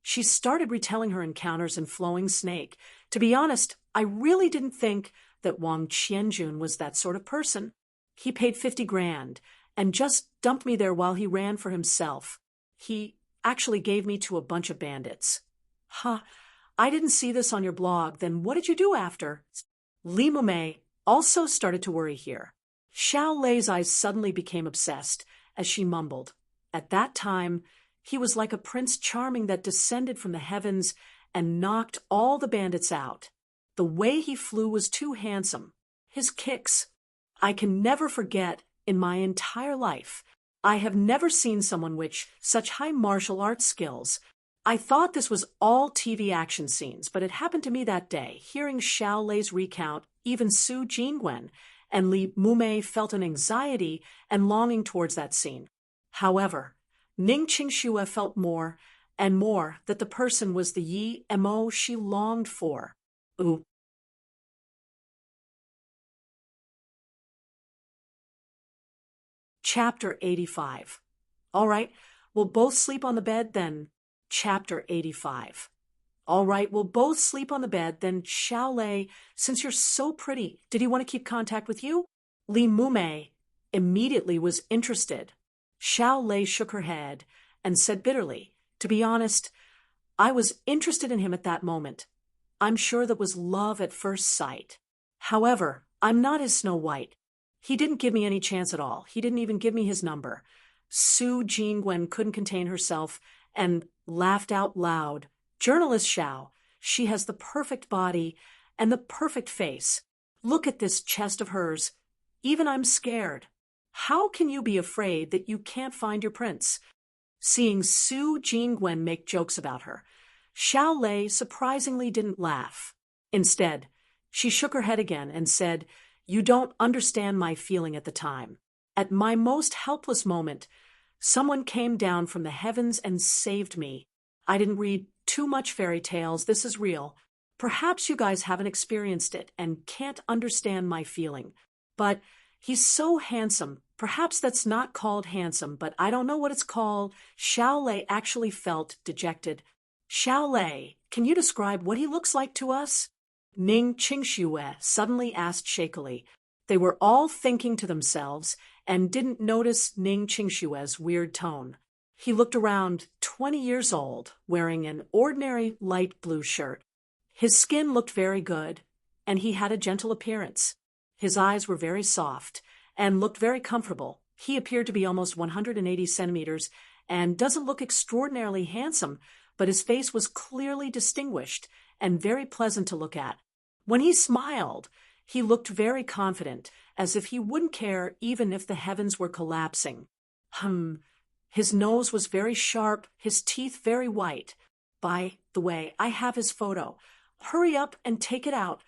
she started retelling her encounters in Flowing Snake. To be honest, I really didn't think that Wang Qianjun was that sort of person. He paid 50 grand and just dumped me there while he ran for himself. He actually gave me to a bunch of bandits. Huh, I didn't see this on your blog. Then what did you do after? Li Mumei also started to worry here. Xiao Lei's eyes suddenly became obsessed as she mumbled. At that time, he was like a Prince Charming that descended from the heavens and knocked all the bandits out. The way he flew was too handsome. His kicks, I can never forget in my entire life. I have never seen someone with such high martial arts skills. I thought this was all TV action scenes, but it happened to me that day. Hearing Xiao Lei's recount, even Su Jingwen and Li Mumei felt an anxiety and longing towards that scene. However, Ning Qingxue felt more and more that the person was the Yi Mo she longed for. Ooh. Chapter 85. All right, we'll both sleep on the bed then. Chapter 85. All right, we'll both sleep on the bed then. Xiao Lei, since you're so pretty, did he want to keep contact with you? Li Mumei immediately was interested. Xiao Lei shook her head and said bitterly, to be honest, I was interested in him at that moment. I'm sure that was love at first sight. However, I'm not his Snow White. He didn't give me any chance at all. He didn't even give me his number. Su Jingwen couldn't contain herself and laughed out loud. Journalist Xiao, she has the perfect body and the perfect face. Look at this chest of hers. Even I'm scared. How can you be afraid that you can't find your prince? Seeing Su Jingwen make jokes about her, Xiao Lei surprisingly didn't laugh. Instead, she shook her head again and said, "You don't understand my feeling at the time. At my most helpless moment, someone came down from the heavens and saved me. I didn't read too much fairy tales. This is real. Perhaps you guys haven't experienced it and can't understand my feeling. But he's so handsome. Perhaps that's not called handsome, but I don't know what it's called." Xiao Lei actually felt dejected. "Xiao Lei, can you describe what he looks like to us?" Ning Qingxue suddenly asked shakily. They were all thinking to themselves and didn't notice Ning Qingxue's weird tone. He looked around 20 years old, wearing an ordinary light blue shirt. His skin looked very good, and he had a gentle appearance. His eyes were very soft and looked very comfortable. He appeared to be almost 180 centimeters and doesn't look extraordinarily handsome, but his face was clearly distinguished and very pleasant to look at. When he smiled, he looked very confident, as if he wouldn't care even if the heavens were collapsing. His nose was very sharp, his teeth very white. By the way, I have his photo. Hurry up and take it out,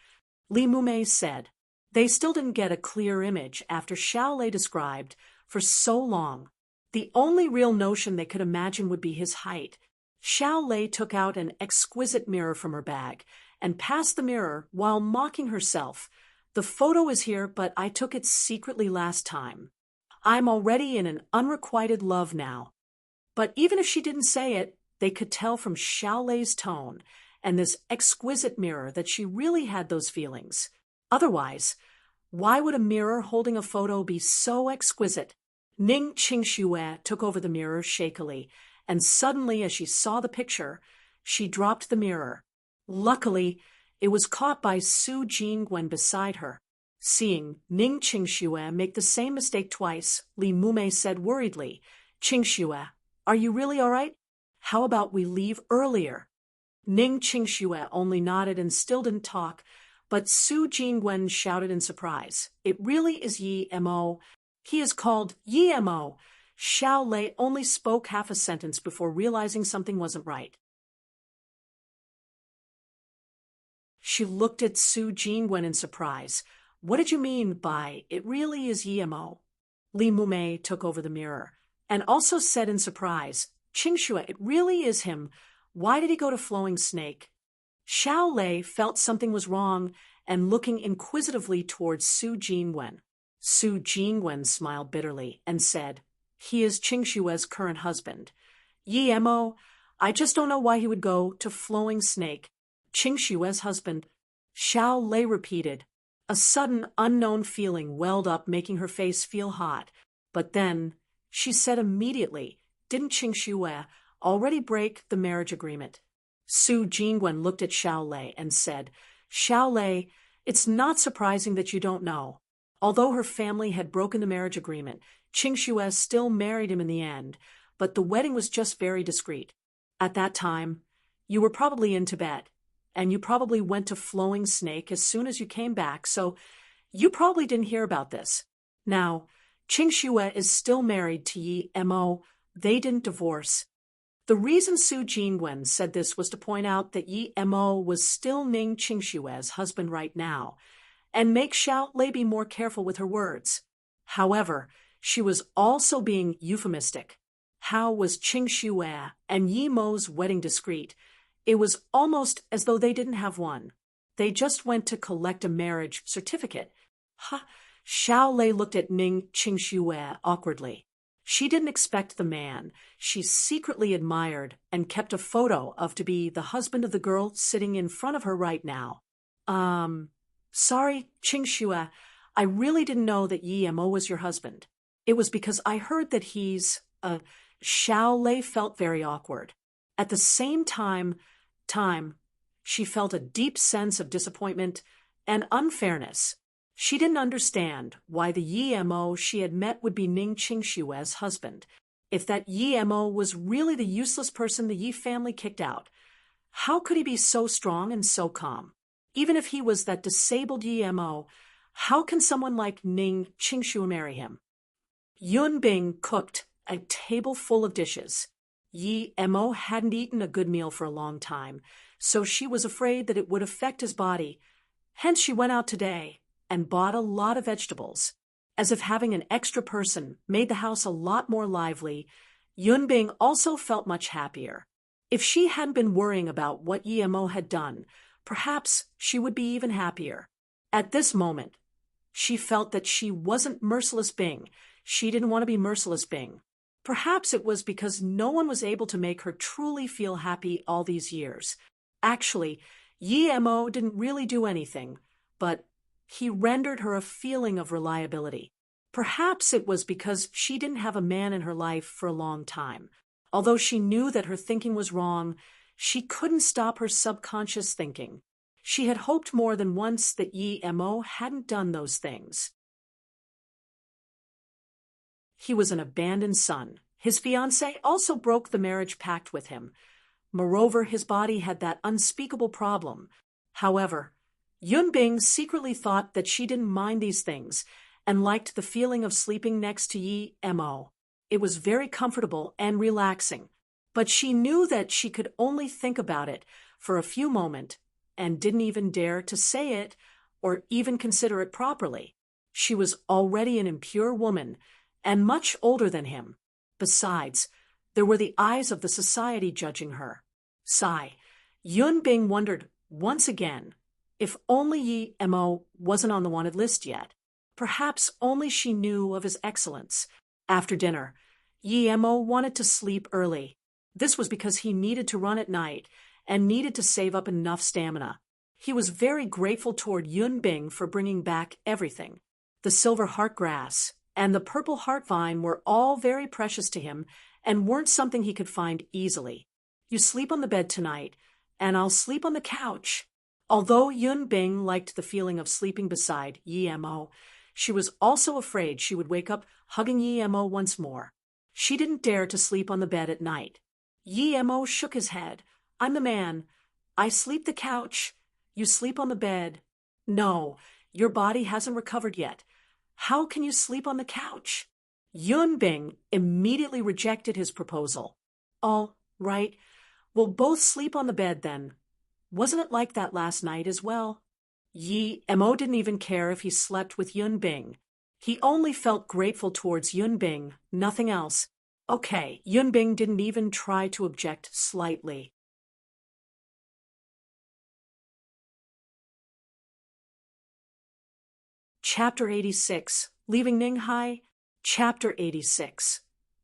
Li Mumei said. They still didn't get a clear image after Xiao Lei described for so long. The only real notion they could imagine would be his height. Xiao Lei took out an exquisite mirror from her bag and passed the mirror while mocking herself. "The photo is here, but I took it secretly last time. I'm already in an unrequited love now." But even if she didn't say it, they could tell from Xiao Lei's tone and this exquisite mirror that she really had those feelings. Otherwise, why would a mirror holding a photo be so exquisite? Ning Qingxue took over the mirror shakily, and suddenly as she saw the picture, she dropped the mirror. Luckily, it was caught by Su Jingwen beside her. Seeing Ning Qingxue make the same mistake twice, Li Mumei said worriedly, "Qingxue, are you really all right? How about we leave earlier?" Ning Qingxue only nodded and still didn't talk, but Su Jingwen shouted in surprise, "It really is Yi Mo. He is called Yi Mo." Xiao Lei only spoke half a sentence before realizing something wasn't right. She looked at Su Jingwen in surprise. "What did you mean by, it really is Yi Mo?" Li Mumei took over the mirror and also said in surprise, "Qingxue, it really is him. Why did he go to Flowing Snake?" Xiao Lei felt something was wrong and looking inquisitively towards Su Jingwen. Su Jingwen smiled bitterly and said, "He is Qingxue's current husband. Yi Mo, I just don't know why he would go to Flowing Snake. Qingxue's husband." Xiao Lei repeated. A sudden unknown feeling welled up, making her face feel hot. But then, she said immediately, "Didn't Qingxue already break the marriage agreement?" Su Jingwen looked at Xiao Lei and said, "Xiao Lei, it's not surprising that you don't know. Although her family had broken the marriage agreement, Qingxue still married him in the end, but the wedding was just very discreet. At that time, you were probably in Tibet, and you probably went to Flowing Snake as soon as you came back, so you probably didn't hear about this. Now, Qingxue is still married to Yi Mo. They didn't divorce." The reason Su Jingwen said this was to point out that Yi Mo was still Ning Qingxue's husband right now, and make Xiao Lei be more careful with her words. However, she was also being euphemistic. How was Qingxue and Yi Mo's wedding discreet? It was almost as though they didn't have one. They just went to collect a marriage certificate. Xiao Lei looked at Ning Qingxue awkwardly. She didn't expect the man she secretly admired and kept a photo of to be the husband of the girl sitting in front of her right now. Sorry, Qingxue, I really didn't know that Yi Mo was your husband. It was because I heard that he's, Xiao Lei felt very awkward. At the same time, she felt a deep sense of disappointment and unfairness. She didn't understand why the Yi-mo she had met would be Ning Qingshue's husband. If that Yi-mo was really the useless person the Yi family kicked out, how could he be so strong and so calm? Even if he was that disabled Yi-mo, how can someone like Ning Qingshu marry him? Yun Bing cooked a table full of dishes. Yi-mo hadn't eaten a good meal for a long time, so she was afraid that it would affect his body. Hence she went out today and bought a lot of vegetables. As if having an extra person made the house a lot more lively, Yun Bing also felt much happier. If she hadn't been worrying about what Yi-mo had done, perhaps she would be even happier. At this moment, she felt that she wasn't Merciless Bing. She didn't want to be Merciless Bing. Perhaps it was because no one was able to make her truly feel happy all these years. Actually, Yi-mo didn't really do anything, but he rendered her a feeling of reliability. Perhaps it was because she didn't have a man in her life for a long time. Although she knew that her thinking was wrong, she couldn't stop her subconscious thinking. She had hoped more than once that Yi-mo hadn't done those things. He was an abandoned son. His fiancée also broke the marriage pact with him. Moreover, his body had that unspeakable problem. However, Yun Bing secretly thought that she didn't mind these things and liked the feeling of sleeping next to Yi-mo. It was very comfortable and relaxing, but she knew that she could only think about it for a few moments and didn't even dare to say it or even consider it properly. She was already an impure woman and much older than him. Besides, there were the eyes of the society judging her. Sigh. Yun Bing wondered once again if only Yi-mo wasn't on the wanted list yet. Perhaps only she knew of his excellence. After dinner, Yi-mo wanted to sleep early. This was because he needed to run at night and needed to save up enough stamina. He was very grateful toward Yun Bing for bringing back everything. The silver heart grass and the purple heart vine were all very precious to him and weren't something he could find easily. You sleep on the bed tonight, and I'll sleep on the couch. Although Yun Bing liked the feeling of sleeping beside Yi-mo, she was also afraid she would wake up hugging Yi-mo once more. She didn't dare to sleep on the bed at night. Yi-mo shook his head. I'm the man. I sleep the couch. You sleep on the bed. No, your body hasn't recovered yet. How can you sleep on the couch? Yun Bing immediately rejected his proposal. All right, we'll both sleep on the bed then. Wasn't it like that last night as well? Yi-mo didn't even care if he slept with Yun Bing. He only felt grateful towards Yun Bing, nothing else. Okay, Yun Bing didn't even try to object slightly. Chapter 86. Leaving Ninghai. Chapter 86.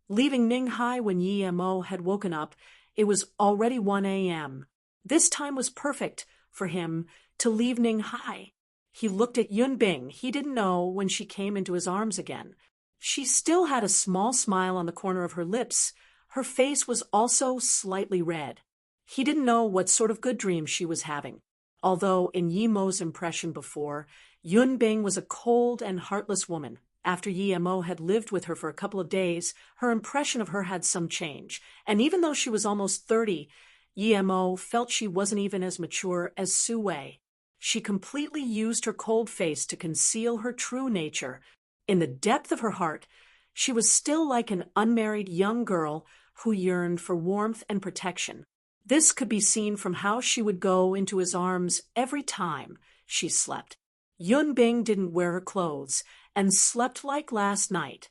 Leaving Ninghai when Yi-mo had woken up, it was already 1 a.m. This time was perfect for him to leave Ninghai. He looked at Yun Bing. He didn't know when she came into his arms again. She still had a small smile on the corner of her lips. Her face was also slightly red. He didn't know what sort of good dream she was having. Although in Yi-mo's impression before, Yun Bing was a cold and heartless woman. After Yi-mo had lived with her for a couple of days, her impression of her had some change. And even though she was almost 30, Yi-mo felt she wasn't even as mature as Su-wei. She completely used her cold face to conceal her true nature. In the depth of her heart, she was still like an unmarried young girl who yearned for warmth and protection. This could be seen from how she would go into his arms every time she slept. Yun Bing didn't wear her clothes and slept like last night,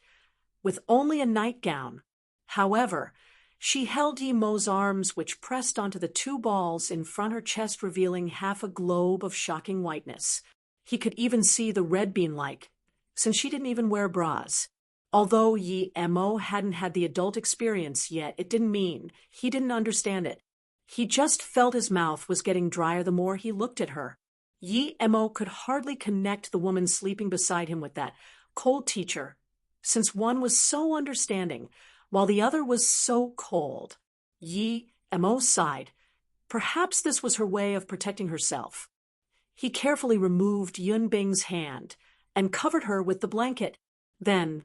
with only a nightgown. However, she held Yi-mo's arms, which pressed onto the two balls in front her chest, revealing half a globe of shocking whiteness. He could even see the red bean-like, since she didn't even wear bras. Although Yi-mo hadn't had the adult experience yet, it didn't mean he didn't understand it. He just felt his mouth was getting drier the more he looked at her. Yi-mo could hardly connect the woman sleeping beside him with that cold teacher, since one was so understanding, while the other was so cold. Yi-mo sighed. Perhaps this was her way of protecting herself. He carefully removed Yun Bing's hand. and covered her with the blanket. Then,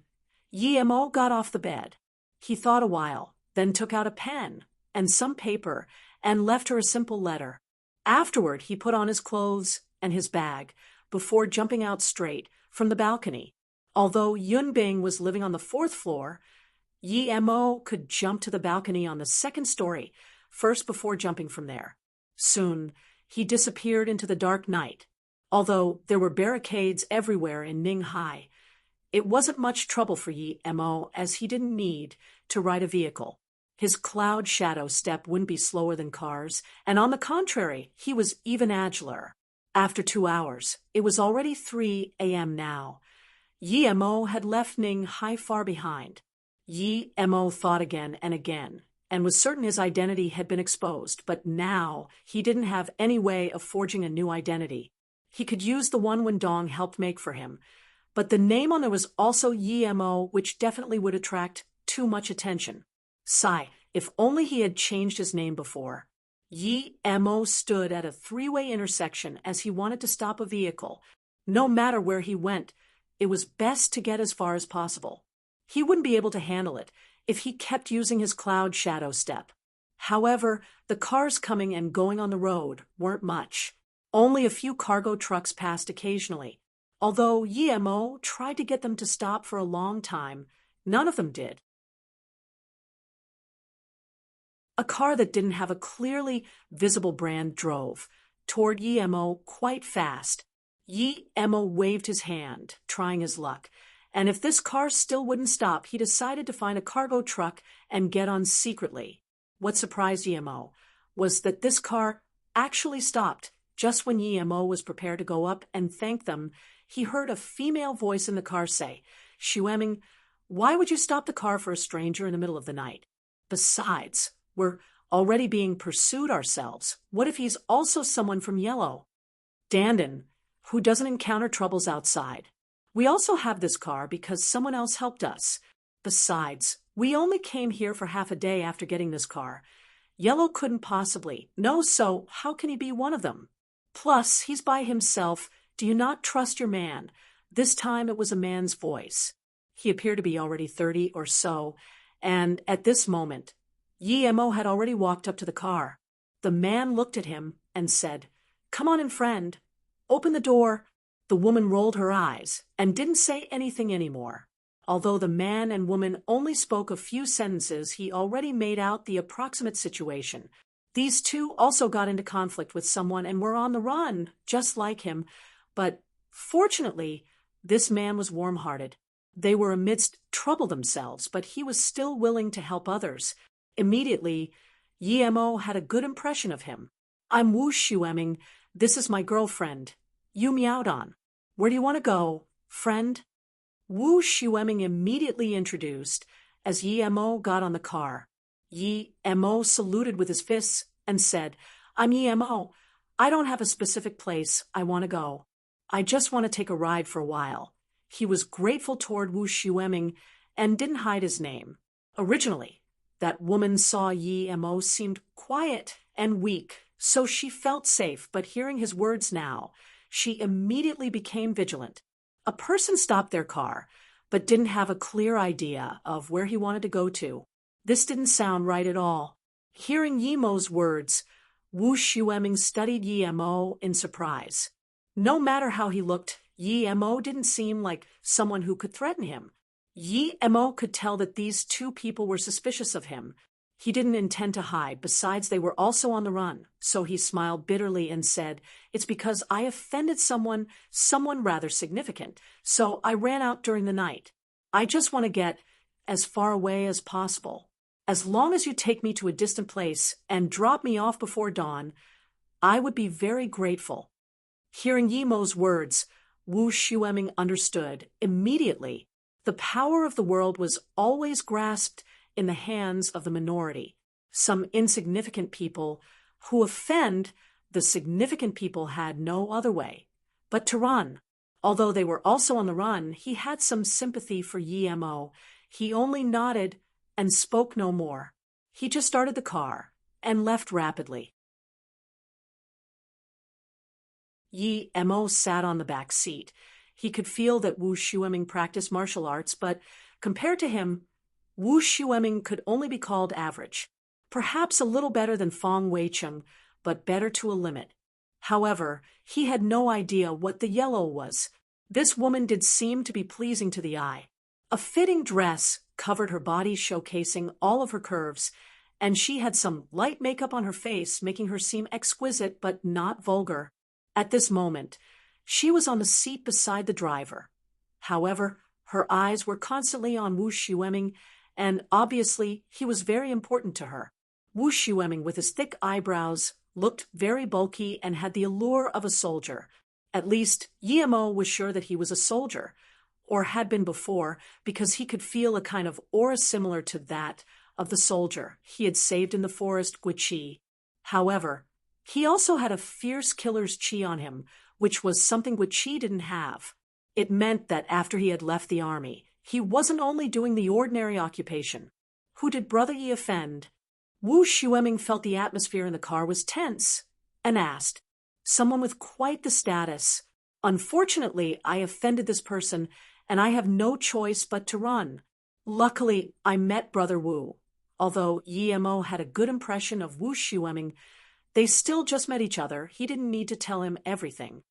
Yemo got off the bed. He thought a while, then took out a pen and some paper and left her a simple letter. Afterward, he put on his clothes and his bag before jumping out straight from the balcony. Although Yunbing was living on the 4th floor, Yemo could jump to the balcony on the 2nd story first before jumping from there. Soon, he disappeared into the dark night. Although there were barricades everywhere in Ninghai, it wasn't much trouble for Yemo as he didn't need to ride a vehicle. His cloud shadow step wouldn't be slower than cars, and on the contrary, he was even agiler. After 2 hours, it was already 3 a.m. now. Yemo had left Ninghai far behind. Yemo thought again and was certain his identity had been exposed, but now he didn't have any way of forging a new identity. He could use the one Wendong helped make for him, but the name on there was also Yemo, which definitely would attract too much attention. Sigh, if only he had changed his name before. Yemo stood at a 3-way intersection as he wanted to stop a vehicle. No matter where he went, it was best to get as far as possible. He wouldn't be able to handle it if he kept using his cloud shadow step. However, the cars coming and going on the road weren't much. Only a few cargo trucks passed occasionally. Although Yemo tried to get them to stop for a long time, none of them did. A car that didn't have a clearly visible brand drove toward Yemo quite fast. Yemo waved his hand, trying his luck, and if this car still wouldn't stop, he decided to find a cargo truck and get on secretly. What surprised Yemo was that this car actually stopped just when Yemo was prepared to go up and thank them. He heard a female voice in the car say, "Xueming, why would you stop the car for a stranger in the middle of the night? Besides, we're already being pursued ourselves. What if he's also someone from Yellow? Dandan, who doesn't encounter troubles outside. We also have this car because someone else helped us. Besides, we only came here for half a day after getting this car. Yellow couldn't possibly. No, so how can he be one of them? Plus, he's by himself. Do you not trust your man?" This time it was a man's voice. He appeared to be already 30 or so, and at this moment, Yemo had already walked up to the car. The man looked at him and said, "Come on in, friend. Open the door." The woman rolled her eyes and didn't say anything anymore. Although the man and woman only spoke a few sentences, he already made out the approximate situation. These two also got into conflict with someone and were on the run, just like him. But fortunately, this man was warm-hearted. They were amidst trouble themselves, but he was still willing to help others. Immediately, Yemo had a good impression of him. "I'm Wu Xueming. This is my girlfriend, Yu Miaodon. Where do you want to go, friend?" Wu Xueming immediately introduced as Yemo got on the car. Yemo saluted with his fists and said, "I'm Yemo. I don't have a specific place I want to go. I just want to take a ride for a while." He was grateful toward Wu Xueming and didn't hide his name. Originally, that woman saw Yemo seemed quiet and weak, so she felt safe, but hearing his words now, she immediately became vigilant. A person stopped their car, but didn't have a clear idea of where he wanted to go to. This didn't sound right at all. Hearing Yemo's words, Wu Xueming studied Yemo in surprise. No matter how he looked, Yemo didn't seem like someone who could threaten him. Yemo could tell that these two people were suspicious of him. He didn't intend to hide. Besides, they were also on the run. So he smiled bitterly and said, "It's because I offended someone rather significant. So I ran out during the night. I just want to get as far away as possible. As long as you take me to a distant place and drop me off before dawn, I would be very grateful." Hearing Yemo's words, Wu Xueming understood immediately. The power of the world was always grasped in the hands of the minority. Some insignificant people who offend the significant people had no other way but to run. Although they were also on the run, he had some sympathy for Yemo. He only nodded and spoke no more. He just started the car and left rapidly. Yemo sat on the back seat. He could feel that Wu Shueming practiced martial arts, but compared to him, Wu Shueming could only be called average. Perhaps a little better than Fong Weicheng, but better to a limit. However, he had no idea what the yellow was. This woman did seem to be pleasing to the eye. A fitting dress covered her body, showcasing all of her curves, and she had some light makeup on her face, making her seem exquisite but not vulgar. At this moment, she was on the seat beside the driver. However, her eyes were constantly on Wu Shueming, and obviously he was very important to her. Wu Shueming, with his thick eyebrows, looked very bulky and had the allure of a soldier. At least, Yemo was sure that he was a soldier, or had been before, because he could feel a kind of aura similar to that of the soldier he had saved in the forest Guiqi. However, he also had a fierce killer's chi on him, which was something Guiqi didn't have. It meant that after he had left the army, he wasn't only doing the ordinary occupation. Who did Brother Yi offend? Wu Shueming felt the atmosphere in the car was tense, and asked, "Someone with quite the status. Unfortunately, I offended this person, and I have no choice but to run. Luckily, I met Brother Wu. Although Yemo had a good impression of Wu Shueming, they still just met each other. He didn't need to tell him everything.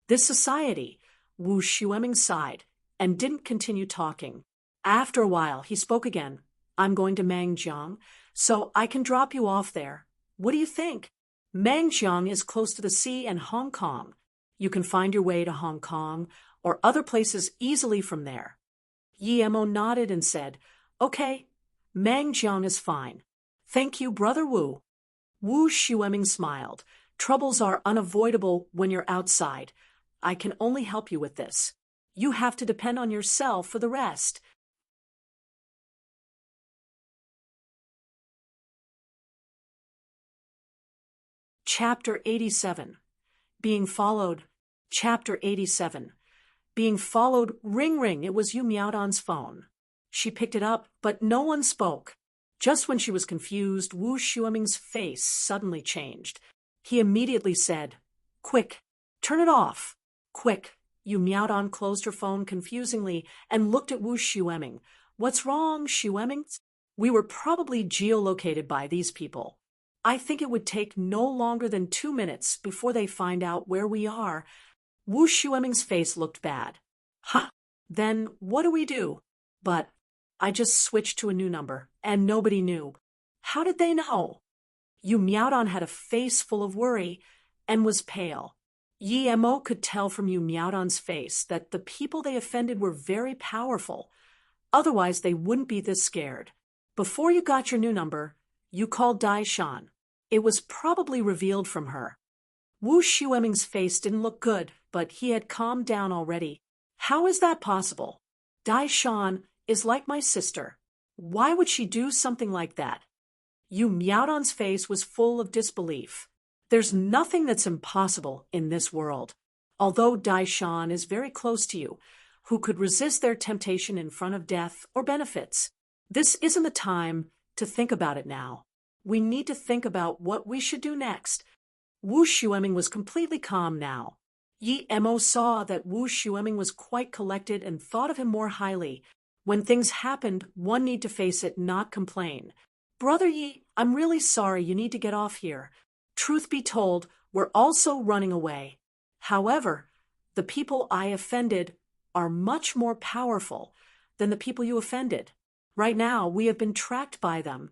This society," Wu Shueming sighed, and didn't continue talking. After a while, he spoke again. "I'm going to Mangjiang, so I can drop you off there. What do you think? Mangjiang is close to the sea and Hong Kong. You can find your way to Hong Kong or other places easily from there." Yemo nodded and said, "Okay, Mangjiang is fine. Thank you, Brother Wu." Wu Shueming smiled. "Troubles are unavoidable when you're outside. I can only help you with this. You have to depend on yourself for the rest." Chapter 87. Being followed. Chapter 87. Being followed. Ring ring, it was Yu Miaodan's phone. She picked it up, but no one spoke. Just when she was confused, Wu Shueming's face suddenly changed. He immediately said, "Quick, turn it off. Quick." Yu Miaodan closed her phone confusingly and looked at Wu Shueming. "What's wrong, Shueming?" "We were probably geolocated by these people. I think it would take no longer than 2 minutes before they find out where we are." Wu Shueming's face looked bad. "Huh, then what do we do?" "But I just switched to a new number, and nobody knew." "How did they know?" Yu Miaodan had a face full of worry and was pale. Yemo could tell from Yu Miaodan's face that the people they offended were very powerful. Otherwise, they wouldn't be this scared. "Before you got your new number, you called Dai Shan. It was probably revealed from her." Wu Shueming's face didn't look good, but he had calmed down already. "How is that possible? Dai Shan is like my sister. Why would she do something like that?" Yu Miaodan's face was full of disbelief. "There's nothing that's impossible in this world. Although Dai Shan is very close to you, who could resist their temptation in front of death or benefits? This isn't the time to think about it now. We need to think about what we should do next." Wu Shueming was completely calm now. Yemo saw that Wu Shueming was quite collected and thought of him more highly. When things happened, one need to face it, not complain. "Brother Yi, I'm really sorry, you need to get off here. Truth be told, we're also running away. However, the people I offended are much more powerful than the people you offended. Right now, we have been tracked by them,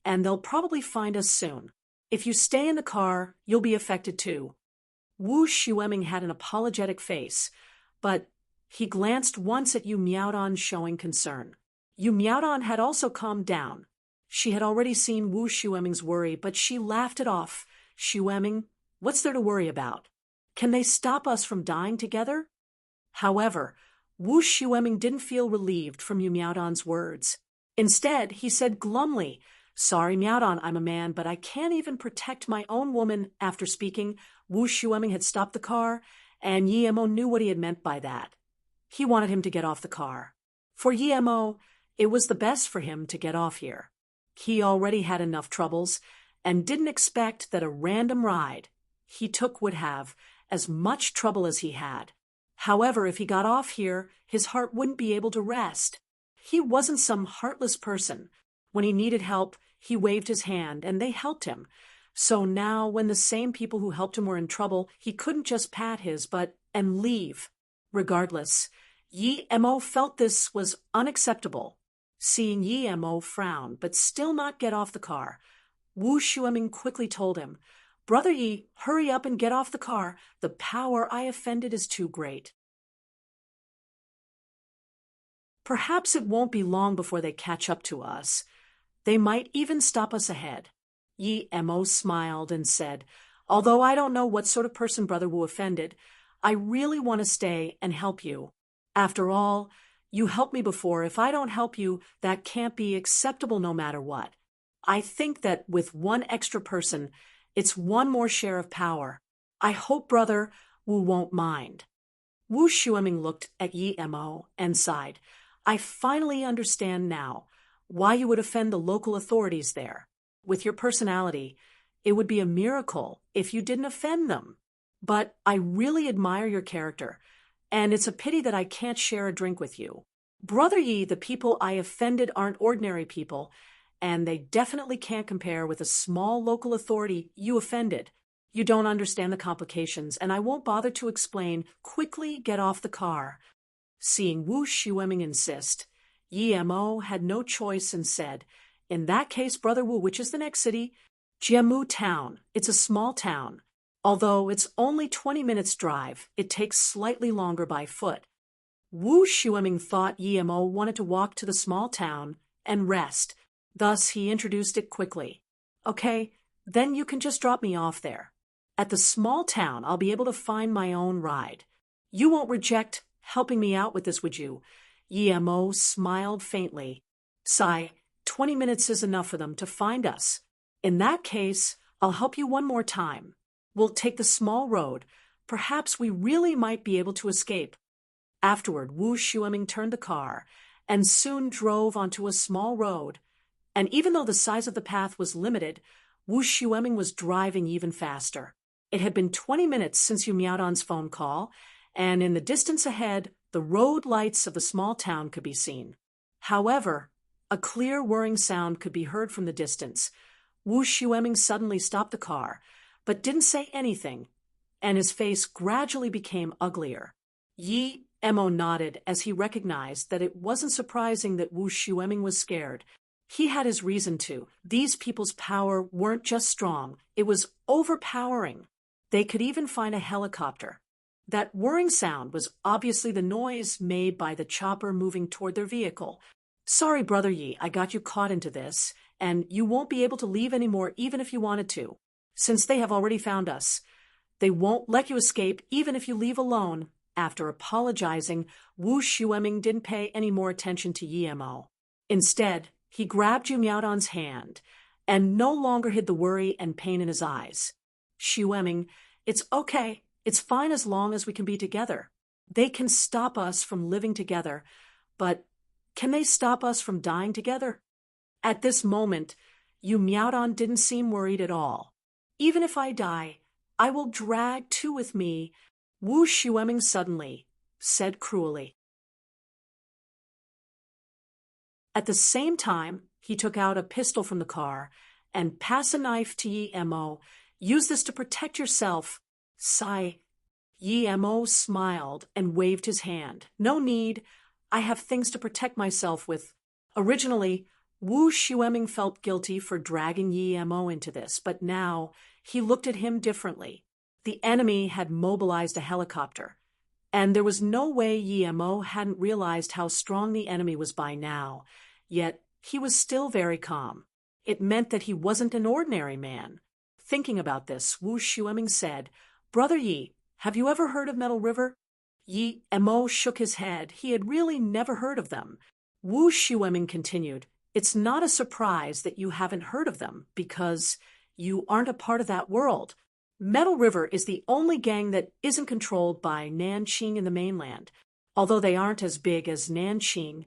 and they'll probably find us soon. If you stay in the car, you'll be affected too." Wu Shueming had an apologetic face, but he glanced once at Yu Miaodan, showing concern. Yu Miaodan had also calmed down. She had already seen Wu Shueming's worry, but she laughed it off. "Shueming, what's there to worry about? Can they stop us from dying together?" However, Wu Shueming didn't feel relieved from Yu Miaodan's words. Instead, he said glumly, "Sorry, Miaodan, I'm a man, but I can't even protect my own woman." After speaking, Wu Shueming had stopped the car, and Yemo knew what he had meant by that. He wanted him to get off the car. For Yemo, it was the best for him to get off here. He already had enough troubles, and didn't expect that a random ride he took would have as much trouble as he had. However, if he got off here, his heart wouldn't be able to rest. He wasn't some heartless person. When he needed help, he waved his hand, and they helped him. So now, when the same people who helped him were in trouble, he couldn't just pat his butt and leave. Regardless, Yi Mo felt this was unacceptable. Seeing Yi Mo frown, but still not get off the car, Wu Xueming quickly told him, "Brother Yi, hurry up and get off the car. The power I offended is too great." Perhaps it won't be long before they catch up to us. They might even stop us ahead. Yi Mo smiled and said, "Although I don't know what sort of person Brother Wu offended, I really want to stay and help you. After all, you helped me before. If I don't help you, that can't be acceptable no matter what. I think that with one extra person, it's one more share of power. I hope Brother Wu won't mind." Wu Xueming looked at Yi Mo and sighed. "I finally understand now why you would offend the local authorities there. With your personality, it would be a miracle if you didn't offend them. But I really admire your character, and it's a pity that I can't share a drink with you. Brother Yi, the people I offended aren't ordinary people, and they definitely can't compare with a small local authority you offended. You don't understand the complications, and I won't bother to explain. Quickly get off the car." Seeing Wu Xueming insist, Yi Mo had no choice and said, "In that case, Brother Wu, which is the next city?" "Jiamu Town. It's a small town. Although it's only 20 minutes drive, it takes slightly longer by foot." Wu Xueming thought Yi Mo wanted to walk to the small town and rest. Thus, he introduced it quickly. "Okay, then you can just drop me off there. At the small town, I'll be able to find my own ride. You won't reject helping me out with this, would you?" Yi Mo smiled faintly. "Sigh, 20 minutes is enough for them to find us. In that case, I'll help you one more time. We'll take the small road. Perhaps we really might be able to escape." Afterward, Wu Xueming turned the car and soon drove onto a small road. And even though the size of the path was limited, Wu Xueming was driving even faster. It had been 20 minutes since Yu Miaodon's phone call, and in the distance ahead, the road lights of the small town could be seen. However, a clear whirring sound could be heard from the distance. Wu Xueming suddenly stopped the car, but didn't say anything, and his face gradually became uglier. Yi Mo nodded as he recognized that it wasn't surprising that Wu Xueming was scared. He had his reason to. These people's power weren't just strong, it was overpowering. They could even find a helicopter. That whirring sound was obviously the noise made by the chopper moving toward their vehicle. "Sorry, Brother Yi, I got you caught into this, and you won't be able to leave anymore even if you wanted to, since they have already found us. They won't let you escape even if you leave alone." After apologizing, Wu Xueming didn't pay any more attention to Yi Mo. Instead, he grabbed Yu Miaodon's hand and no longer hid the worry and pain in his eyes. "Xueming, it's okay. It's fine as long as we can be together. They can stop us from living together, but can they stop us from dying together?" At this moment, Yu Miaodon didn't seem worried at all. "Even if I die, I will drag two with me," Wu Xueming suddenly said cruelly. At the same time, he took out a pistol from the car and passed a knife to Yi Mo. "Use this to protect yourself." Sigh. Yi Mo smiled and waved his hand. "No need. I have things to protect myself with." Originally, Wu Xueming felt guilty for dragging Yi Mo into this, but now he looked at him differently. The enemy had mobilized a helicopter, and there was no way Yi Mo hadn't realized how strong the enemy was by now. Yet he was still very calm. It meant that he wasn't an ordinary man. Thinking about this, Wu Xueming said, "Brother Yi, have you ever heard of Metal River?" Yi Mo shook his head. He had really never heard of them. Wu Xueming continued, "It's not a surprise that you haven't heard of them, because you aren't a part of that world. Metal River is the only gang that isn't controlled by Nanqing in the mainland. Although they aren't as big as Nanqing,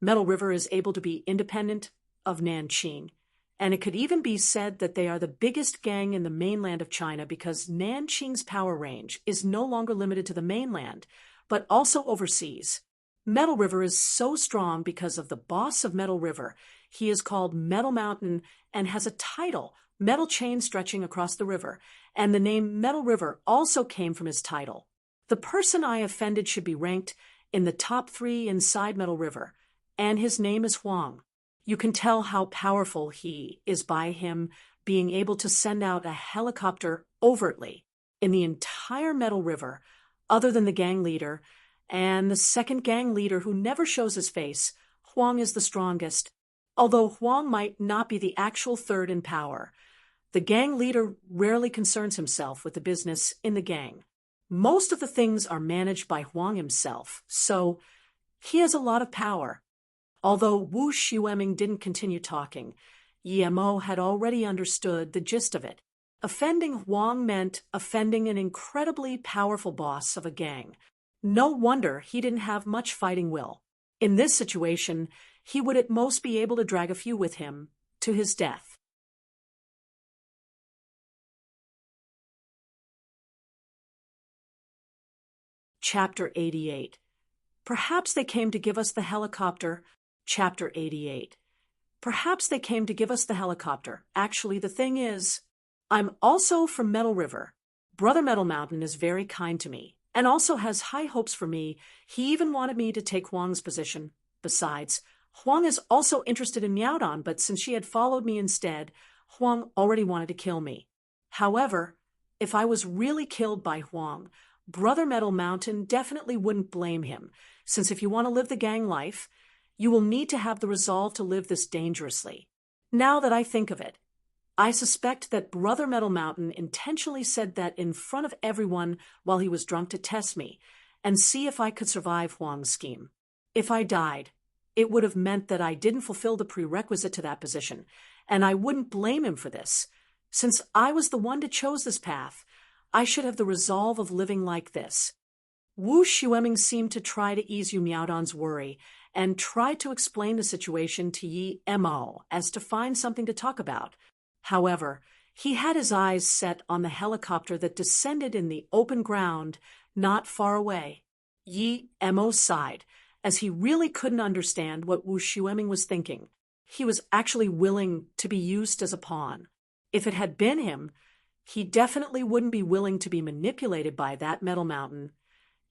Metal River is able to be independent of Nanqing, and it could even be said that they are the biggest gang in the mainland of China because Nanqing's power range is no longer limited to the mainland. but also overseas. Metal River is so strong because of the boss of Metal River. He is called Metal Mountain and has a title, Metal Chain stretching across the river, and the name Metal River also came from his title. The person I offended should be ranked in the top 3 inside Metal River, and his name is Huang. You can tell how powerful he is by him being able to send out a helicopter overtly in the entire Metal River, other than the gang leader, and the second gang leader who never shows his face. Huang is the strongest, although Huang might not be the actual third in power. The gang leader rarely concerns himself with the business in the gang. Most of the things are managed by Huang himself, so he has a lot of power. Although Wu Xueming didn't continue talking, Yemo had already understood the gist of it. Offending Huang meant offending an incredibly powerful boss of a gang. No wonder he didn't have much fighting will. In this situation, he would at most be able to drag a few with him to his death. Chapter 88. Perhaps they came to give us the helicopter. Chapter 88. Perhaps they came to give us the helicopter. Actually, the thing is, I'm also from Metal River. Brother Metal Mountain is very kind to me, and also has high hopes for me. He even wanted me to take Huang's position. Besides, Huang is also interested in Miaodon, but since she had followed me instead, Huang already wanted to kill me. However, if I was really killed by Huang, Brother Metal Mountain definitely wouldn't blame him, since if you want to live the gang life, you will need to have the resolve to live this dangerously. Now that I think of it, I suspect that Brother Metal Mountain intentionally said that in front of everyone while he was drunk to test me and see if I could survive Huang's scheme. If I died, it would have meant that I didn't fulfill the prerequisite to that position, and I wouldn't blame him for this. Since I was the one that chose this path, I should have the resolve of living like this. Wu Xueming seemed to try to ease Yu Miaodon's worry and tried to explain the situation to Yi Mo as to find something to talk about. However, he had his eyes set on the helicopter that descended in the open ground not far away. Yi Mo sighed, as he really couldn't understand what Wu Xueming was thinking. He was actually willing to be used as a pawn. If it had been him, he definitely wouldn't be willing to be manipulated by that Metal Mountain,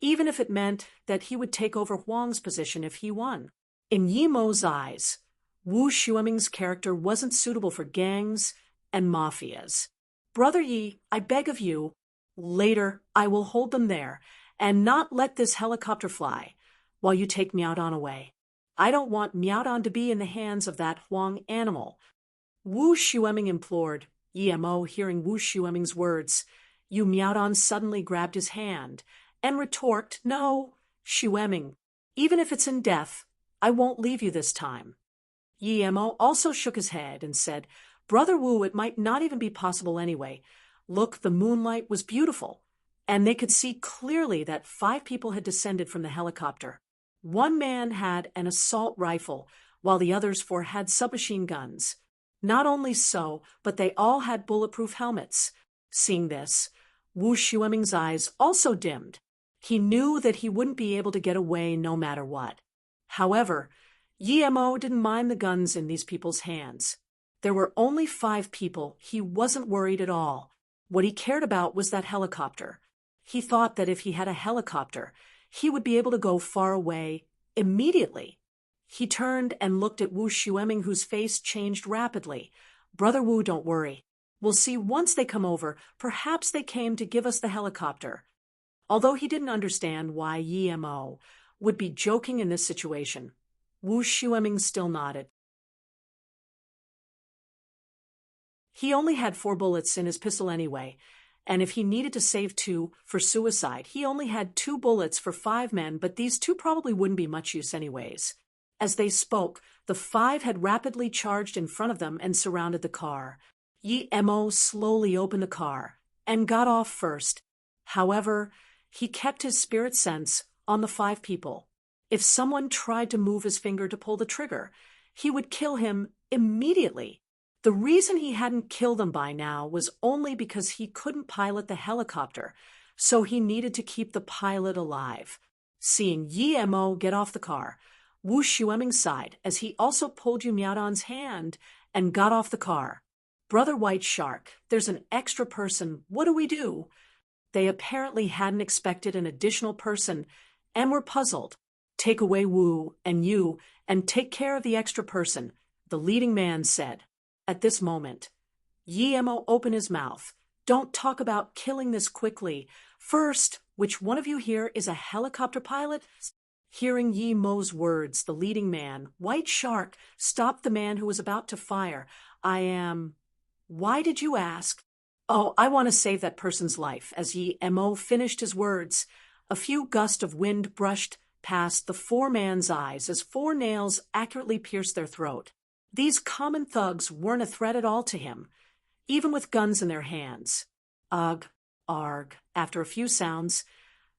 even if it meant that he would take over Huang's position if he won. In Yi Mo's eyes, Wu Xueming's character wasn't suitable for gangs and mafias. Brother Yi, I beg of you, later I will hold them there and not let this helicopter fly while you take Miaodon away. I don't want Miaodon to be in the hands of that Huang animal. Wu Xueming implored. Yi Mo, hearing Wu Xueming's words, Yu Miaodon suddenly grabbed his hand and retorted, "No, Xueming, even if it's in death, I won't leave you this time." Yi Mo also shook his head and said, "Brother Wu, it might not even be possible anyway. Look, the moonlight was beautiful, and they could see clearly that 5 people had descended from the helicopter. One man had an assault rifle, while the others 4 had submachine guns. Not only so, but they all had bulletproof helmets." Seeing this, Wu Xueming's eyes also dimmed. He knew that he wouldn't be able to get away no matter what. However, Yi Mo didn't mind the guns in these people's hands. There were only 5 people. He wasn't worried at all. What he cared about was that helicopter. He thought that if he had a helicopter, he would be able to go far away immediately. He turned and looked at Wu Xueming, whose face changed rapidly. "Brother Wu, don't worry. We'll see once they come over. Perhaps they came to give us the helicopter." Although he didn't understand why Yi Mo would be joking in this situation, Wu Xueming still nodded. He only had 4 bullets in his pistol anyway, and if he needed to save 2 for suicide, he only had 2 bullets for 5 men, but these 2 probably wouldn't be much use anyways. As they spoke, the 5 had rapidly charged in front of them and surrounded the car. Yi Mo slowly opened the car and got off first. However, he kept his spirit sense on the 5 people. If someone tried to move his finger to pull the trigger, he would kill him immediately. The reason he hadn't killed them by now was only because he couldn't pilot the helicopter, so he needed to keep the pilot alive. Seeing Yi Mo get off the car, Wu Xueming sighed as he also pulled Yu Miaodan's hand and got off the car. Brother White Shark, there's an extra person. What do we do? They apparently hadn't expected an additional person and were puzzled. Take away Wu and you and take care of the extra person, the leading man said. At this moment, Yi Mo opened his mouth. Don't talk about killing this quickly. First, which one of you here is a helicopter pilot? Hearing Yi Mo's words, the leading man, White Shark, stopped the man who was about to fire. I am. Why did you ask? Oh, I want to save that person's life. As Yi Mo finished his words, a few gusts of wind brushed past the four-man's eyes as 4 nails accurately pierced their throat. These common thugs weren't a threat at all to him, even with guns in their hands. Ugh, arg. After a few sounds,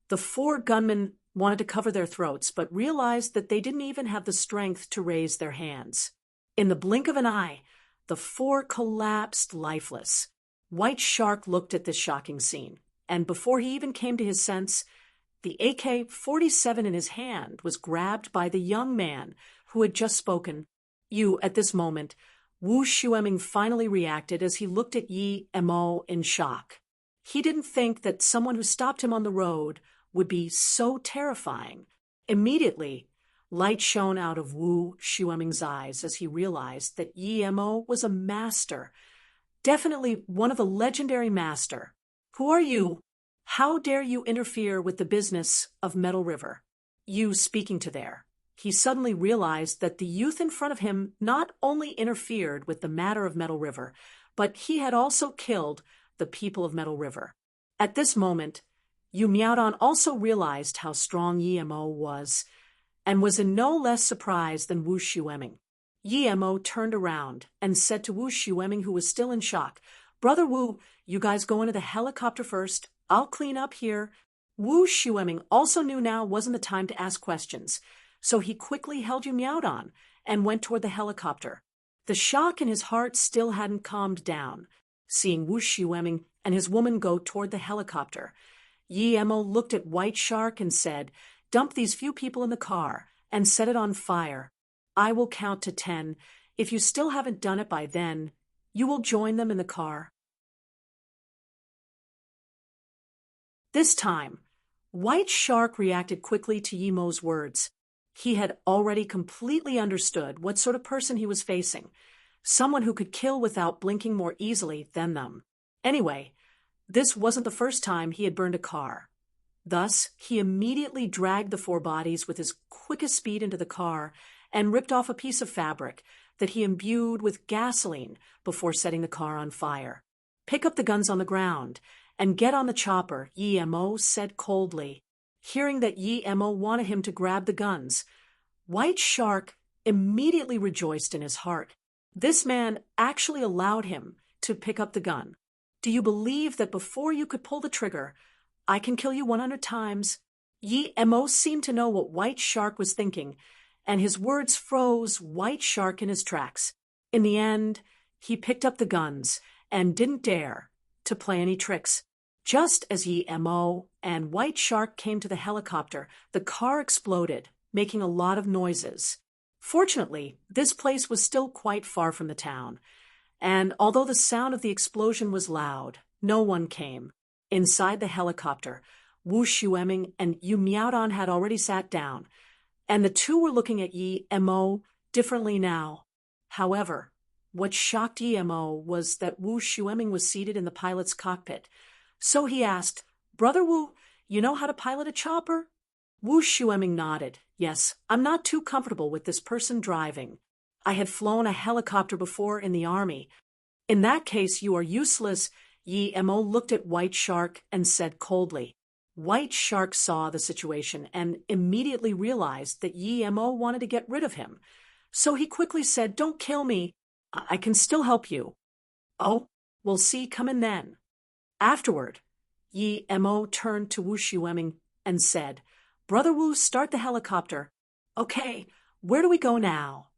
the 4 gunmen wanted to cover their throats, but realized that they didn't even have the strength to raise their hands. In the blink of an eye, the 4 collapsed lifeless. White Shark looked at this shocking scene, and before he even came to his sense, the AK-47 in his hand was grabbed by the young man who had just spoken. At this moment, Wu Xueming finally reacted as he looked at Yi Mo in shock. He didn't think that someone who stopped him on the road would be so terrifying. Immediately, light shone out of Wu Xueming's eyes as he realized that Yi Mo was a master, definitely one of the legendary master. Who are you? How dare you interfere with the business of Metal River? You speaking to there. He suddenly realized that the youth in front of him not only interfered with the matter of Metal River, but he had also killed the people of Metal River. At this moment, Yu Miaodan also realized how strong Yi Mo was, and was in no less surprise than Wu Xueming. Yi Mo turned around and said to Wu Xueming, who was still in shock, Brother Wu, you guys go into the helicopter first. I'll clean up here. Wu Xueming also knew now wasn't the time to ask questions, so he quickly held Yu Miaodan and went toward the helicopter. The shock in his heart still hadn't calmed down. Seeing Wu Xueming and his woman go toward the helicopter, Yi Mo looked at White Shark and said, Dump these few people in the car and set it on fire. I will count to 10. If you still haven't done it by then, you will join them in the car. This time, White Shark reacted quickly to Yi Mo's words. He had already completely understood what sort of person he was facing, someone who could kill without blinking more easily than them. Anyway, this wasn't the first time he had burned a car. Thus, he immediately dragged the 4 bodies with his quickest speed into the car and ripped off a piece of fabric that he imbued with gasoline before setting the car on fire. Pick up the guns on the ground and get on the chopper, Yi Mo said coldly. Hearing that Yi Mo wanted him to grab the guns, White Shark immediately rejoiced in his heart. This man actually allowed him to pick up the gun. Do you believe that before you could pull the trigger, I can kill you 100 times? Yi Mo seemed to know what White Shark was thinking, and his words froze White Shark in his tracks. In the end, he picked up the guns and didn't dare to play any tricks. Just as Yi Mo and White Shark came to the helicopter, the car exploded, making a lot of noises. Fortunately, this place was still quite far from the town, and although the sound of the explosion was loud, no one came. Inside the helicopter, Wu Xueming and Yu Miaodan had already sat down, and the two were looking at Yi Mo differently now. However, what shocked Yi Mo was that Wu Xueming was seated in the pilot's cockpit. So he asked, Brother Wu, you know how to pilot a chopper? Wu Xueming nodded. Yes, I'm not too comfortable with this person driving. I had flown a helicopter before in the army. In that case, you are useless. Yi Mo looked at White Shark and said coldly. White Shark saw the situation and immediately realized that Yi Mo wanted to get rid of him. So he quickly said, Don't kill me. I can still help you. Oh, we'll see. Come in then. Afterward, Yi Mo turned to Wu Xueming and said, Brother Wu, start the helicopter. Okay, where do we go now?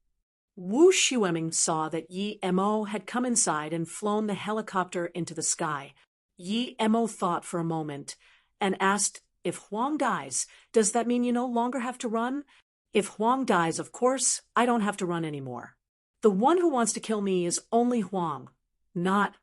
Wu Xueming saw that Yi Mo had come inside and flown the helicopter into the sky. Yi Mo thought for a moment and asked If Huang dies, does that mean you no longer have to run? If Huang dies, of course, I don't have to run anymore. The one who wants to kill me is only Huang, not.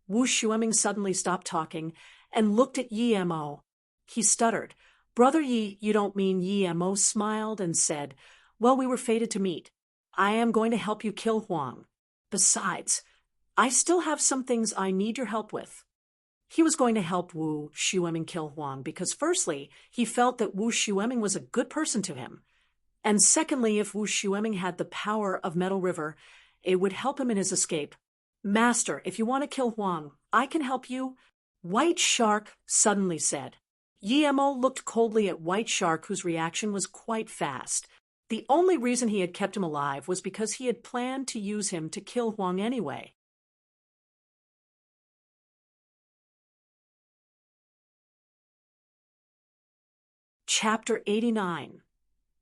Wu Xueming suddenly stopped talking and looked at Yi Mo. He stuttered. Brother Yi, you don't mean? Yi Mo smiled and said, well, we were fated to meet. I am going to help you kill Huang. Besides, I still have some things I need your help with. He was going to help Wu Xueming kill Huang because firstly, he felt that Wu Xueming was a good person to him. And secondly, if Wu Xueming had the power of Metal River, it would help him in his escape. Master, if you want to kill Huang, I can help you. White Shark suddenly said. Yi Mo looked coldly at White Shark, whose reaction was quite fast. The only reason he had kept him alive was because he had planned to use him to kill Huang anyway. Chapter 89.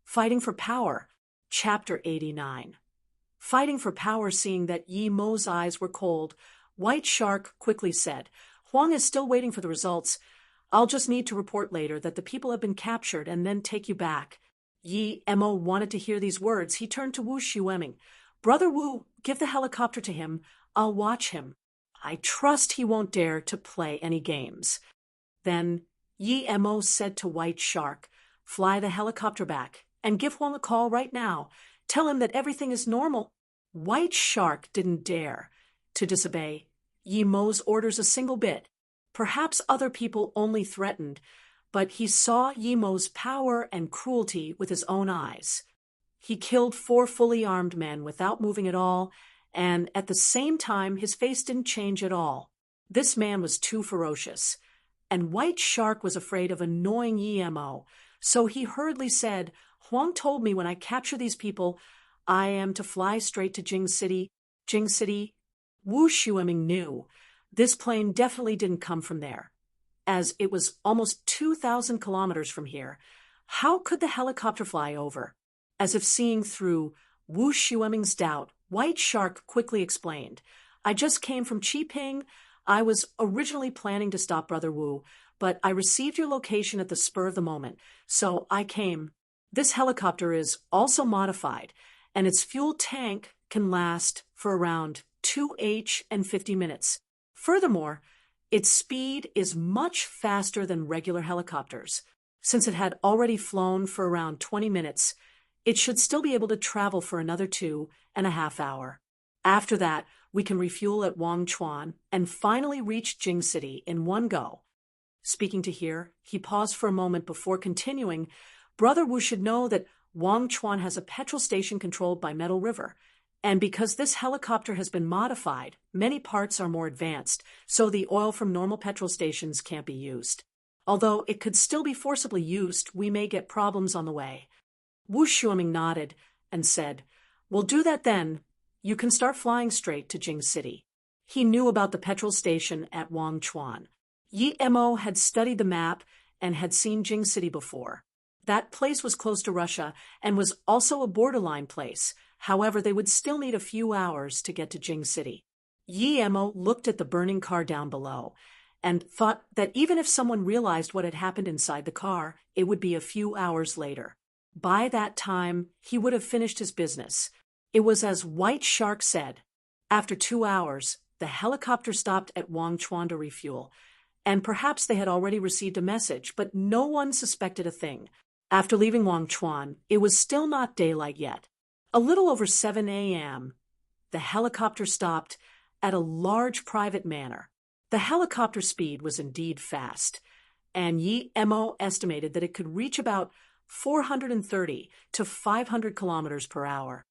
Fighting for Power. Chapter 89. Fighting for power. Seeing that Yi Mo's eyes were cold, White Shark quickly said, Huang is still waiting for the results. I'll just need to report later that the people have been captured and then take you back. Yi Mo wanted to hear these words. He turned to Wu Xueming. Brother Wu, give the helicopter to him. I'll watch him. I trust he won't dare to play any games. Then Yi Mo said to White Shark, fly the helicopter back and give Huang a call right now. Tell him that everything is normal. White Shark didn't dare to disobey Yi Mo's orders a single bit. Perhaps other people only threatened, but he saw Yi Mo's power and cruelty with his own eyes. He killed 4 fully armed men without moving at all, and at the same time his face didn't change at all. This man was too ferocious, and White Shark was afraid of annoying Yi Mo, so he hurriedly said, Huang told me when I capture these people, I am to fly straight to Jing City. Jing City? Wu Xueming knew. This plane definitely didn't come from there, as it was almost 2,000 kilometers from here. How could the helicopter fly over? As if seeing through Wu Xueming's doubt, White Shark quickly explained, I just came from Qiping. I was originally planning to stop Brother Wu, but I received your location at the spur of the moment, so I came. This helicopter is also modified, and its fuel tank can last for around 2h and 50 minutes. Furthermore, its speed is much faster than regular helicopters. Since it had already flown for around 20 minutes, it should still be able to travel for another 2.5 hours. After that, we can refuel at Wangchuan and finally reach Jing City in one go. Speaking to here, he paused for a moment before continuing, Brother Wu should know that Wangchuan has a petrol station controlled by Metal River, and because this helicopter has been modified, many parts are more advanced, so the oil from normal petrol stations can't be used. Although it could still be forcibly used, we may get problems on the way. Wu Xueming nodded and said, We'll do that then. You can start flying straight to Jing City. He knew about the petrol station at Wangchuan. Yi Mo had studied the map and had seen Jing City before. That place was close to Russia and was also a borderline place. However, they would still need a few hours to get to Jing City. Yi Mo looked at the burning car down below and thought that even if someone realized what had happened inside the car, it would be a few hours later. By that time, he would have finished his business. It was as White Shark said. After 2 hours, the helicopter stopped at Wangchuan to refuel, and perhaps they had already received a message, but no one suspected a thing. After leaving Wangchuan, it was still not daylight yet. A little over 7 a.m., the helicopter stopped at a large private manor. The helicopter speed was indeed fast, and Yi Mo estimated that it could reach about 430 to 500 kilometers per hour.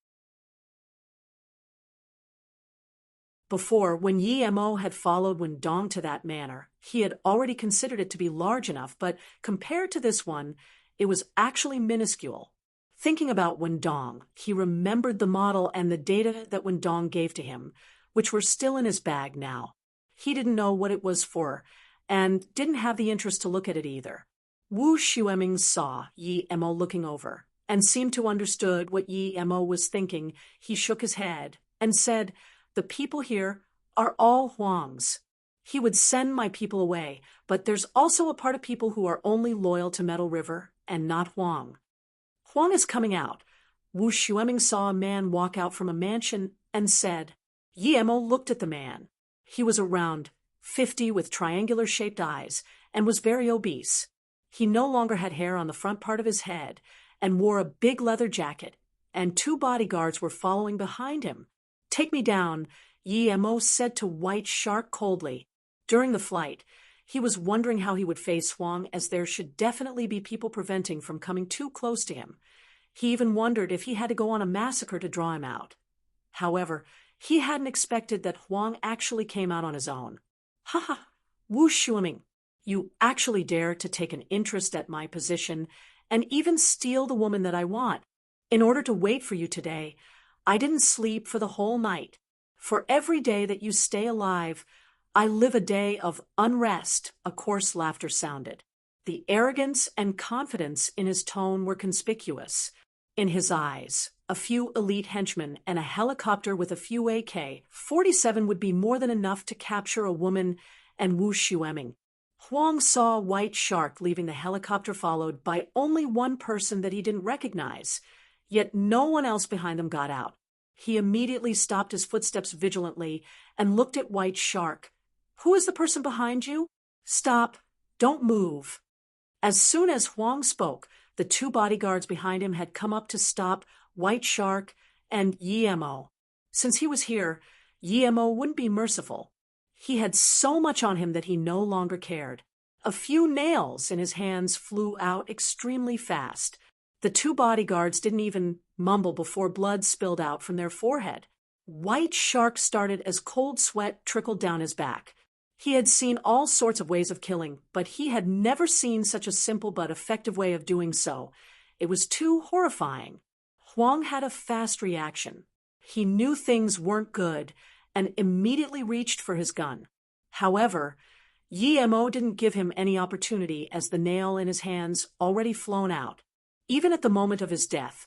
Before, when Yi Mo had followed Wendong to that manor, he had already considered it to be large enough, but compared to this one, it was actually minuscule. Thinking about Wendong, he remembered the model and the data that Wendong gave to him, which were still in his bag now. He didn't know what it was for, and didn't have the interest to look at it either. Wu Xueming saw Yi Mo looking over, and seemed to understood what Yi Mo was thinking. He shook his head and said, The people here are all Huangs. He would send my people away, but there's also a part of people who are only loyal to Metal River and not Huang. Huang is coming out. Wu Xueming saw a man walk out from a mansion and said. Yi Mo looked at the man. He was around 50 with triangular-shaped eyes and was very obese. He no longer had hair on the front part of his head and wore a big leather jacket, and 2 bodyguards were following behind him. Take me down, Yi Mo said to White Shark coldly. During the flight, he was wondering how he would face Huang, as there should definitely be people preventing from coming too close to him. He even wondered if he had to go on a massacre to draw him out. However, he hadn't expected that Huang actually came out on his own. Ha ha, Wu Xueming, you actually dare to take an interest at my position and even steal the woman that I want. In order to wait for you today, I didn't sleep for the whole night. For every day that you stay alive, I live a day of unrest, a coarse laughter sounded. The arrogance and confidence in his tone were conspicuous. In his eyes, a few elite henchmen and a helicopter with a few AK-47 would be more than enough to capture a woman and Wu Xueming. Huang saw White Shark leaving the helicopter, followed by only one person that he didn't recognize, yet no one else behind them got out. He immediately stopped his footsteps vigilantly and looked at White Shark. Who is the person behind you? Stop. Don't move. As soon as Huang spoke, the 2 bodyguards behind him had come up to stop White Shark and Yi Mo. Since he was here, Yi Mo wouldn't be merciful. He had so much on him that he no longer cared. A few nails in his hands flew out extremely fast. The 2 bodyguards didn't even mumble before blood spilled out from their forehead. White Shark started as cold sweat trickled down his back. He had seen all sorts of ways of killing, but he had never seen such a simple but effective way of doing so. It was too horrifying. Huang had a fast reaction. He knew things weren't good and immediately reached for his gun. However, Yi Mo didn't give him any opportunity, as the nail in his hands already flown out. Even at the moment of his death,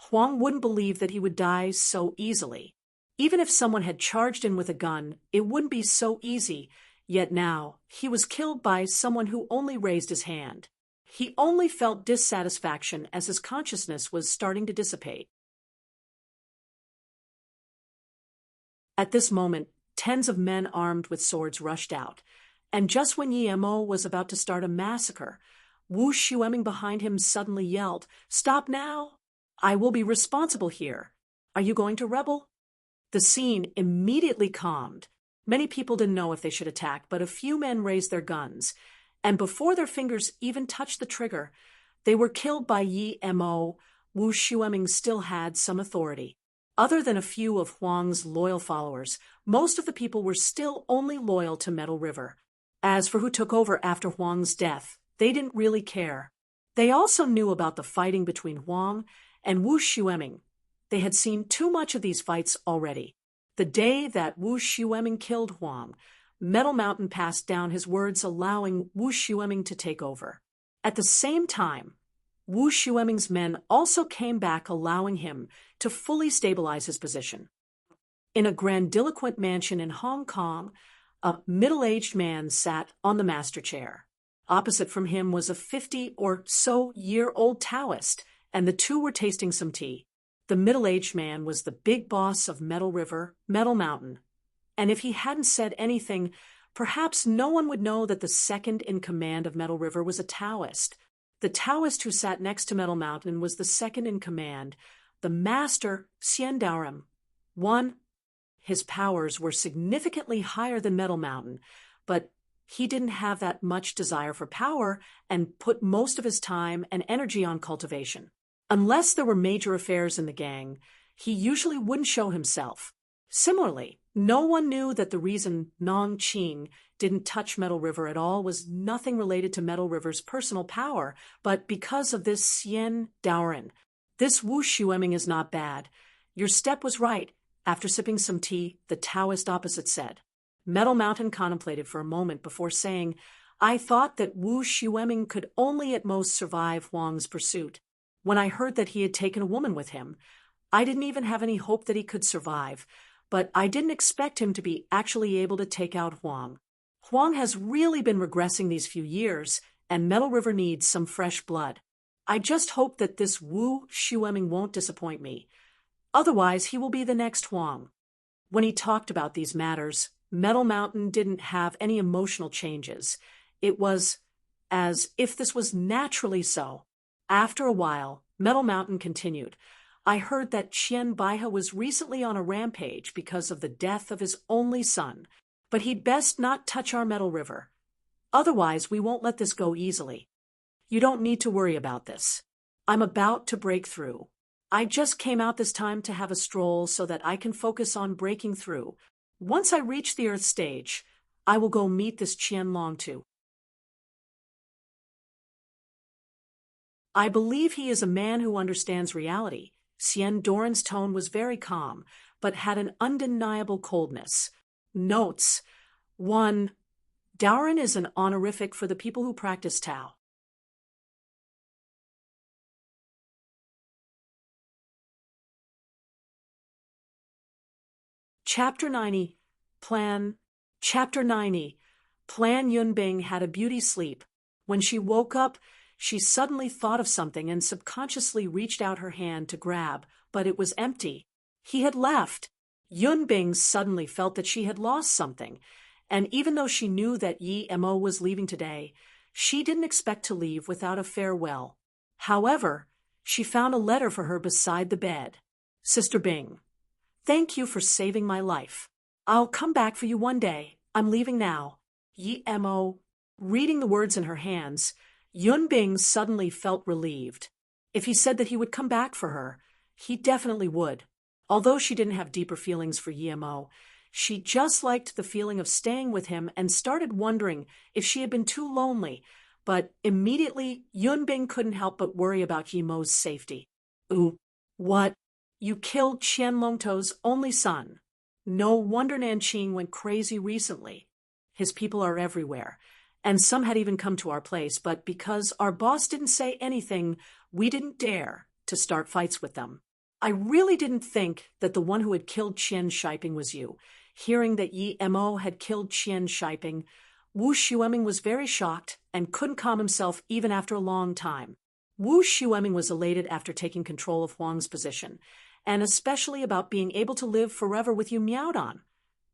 Huang wouldn't believe that he would die so easily. Even if someone had charged in with a gun, it wouldn't be so easy. Yet now, he was killed by someone who only raised his hand. He only felt dissatisfaction as his consciousness was starting to dissipate. At this moment, tens of men armed with swords rushed out, and just when Yi Mo was about to start a massacre, Wu Xueming behind him suddenly yelled, "Stop now! I will be responsible here. Are you going to rebel?" The scene immediately calmed. Many people didn't know if they should attack, but a few men raised their guns, and before their fingers even touched the trigger, they were killed by Yi Mo. Wu Xueming still had some authority. Other than a few of Huang's loyal followers, most of the people were still only loyal to Metal River. As for who took over after Huang's death, they didn't really care. They also knew about the fighting between Huang and Wu Xueming. They had seen too much of these fights already. The day that Wu Xueming killed Huang, Metal Mountain passed down his words allowing Wu Xueming to take over. At the same time, Wu Xueming's men also came back, allowing him to fully stabilize his position. In a grandiloquent mansion in Hong Kong, a middle-aged man sat on the master chair. Opposite from him was a 50-or-so-year-old Taoist, and the 2 were tasting some tea. The middle-aged man was the big boss of Metal River, Metal Mountain, and if he hadn't said anything, perhaps no one would know that the second in command of Metal River was a Taoist. The Taoist who sat next to Metal Mountain was the second in command, the master Xian Daoram. His powers were significantly higher than Metal Mountain, but he didn't have that much desire for power and put most of his time and energy on cultivation. Unless there were major affairs in the gang, he usually wouldn't show himself. Similarly, no one knew that the reason Nong Qing didn't touch Metal River at all was nothing related to Metal River's personal power, but because of this Xian Daoran. This Wu Xueming is not bad. Your step was right. After sipping some tea, the Taoist opposite said. Metal Mountain contemplated for a moment before saying, "I thought that Wu Xueming could only at most survive Huang's pursuit. When I heard that he had taken a woman with him, I didn't even have any hope that he could survive, but I didn't expect him to be actually able to take out Huang." Huang has really been regressing these few years, and Metal River needs some fresh blood. I just hope that this Wu Xueming won't disappoint me. Otherwise, he will be the next Huang. When he talked about these matters, Metal Mountain didn't have any emotional changes. It was as if this was naturally so. After a while, Metal Mountain continued. I heard that Qian Baihe was recently on a rampage because of the death of his only son, but he'd best not touch our Metal River. Otherwise, we won't let this go easily. You don't need to worry about this. I'm about to break through. I just came out this time to have a stroll so that I can focus on breaking through. Once I reach the Earth stage, I will go meet this Qian Longtu. I believe he is a man who understands reality. Xian Doran's tone was very calm, but had an undeniable coldness. Notes: 1. Daoran is an honorific for the people who practice Tao. Chapter 90. Plan. Chapter 90. Plan Yunbing had a beauty sleep. When she woke up, she suddenly thought of something and subconsciously reached out her hand to grab, but it was empty. He had left. Yunbing suddenly felt that she had lost something, and even though she knew that Yi Mo was leaving today, she didn't expect to leave without a farewell. However, she found a letter for her beside the bed. Sister Bing, thank you for saving my life. I'll come back for you one day. I'm leaving now. Yi Mo. Reading the words in her hands, Yunbing suddenly felt relieved. If he said that he would come back for her, he definitely would. Although she didn't have deeper feelings for Yi Mo, she just liked the feeling of staying with him and started wondering if she had been too lonely. But immediately, Yunbing couldn't help but worry about Yi Mo's safety. Ooh, what? You killed Qian Longtu's only son. No wonder Nanqing went crazy recently. His people are everywhere, and some had even come to our place, but because our boss didn't say anything, we didn't dare to start fights with them. I really didn't think that the one who had killed Qian Shiping was you. Hearing that Yi Mo had killed Qian Shiping, Wu Xueming was very shocked and couldn't calm himself even after a long time. Wu Xueming was elated after taking control of Huang's position, and especially about being able to live forever with you Miaodan.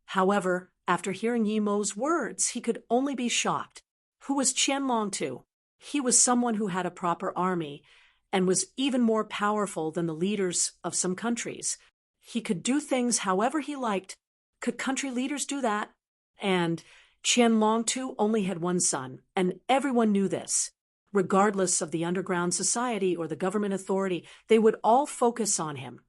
However, after hearing Yi Mo's words, he could only be shocked. Who was Qian Longtu? He was someone who had a proper army and was even more powerful than the leaders of some countries. He could do things however he liked. Could country leaders do that? And Qian Longtu only had one son, and everyone knew this. Regardless of the underground society or the government authority, they would all focus on him.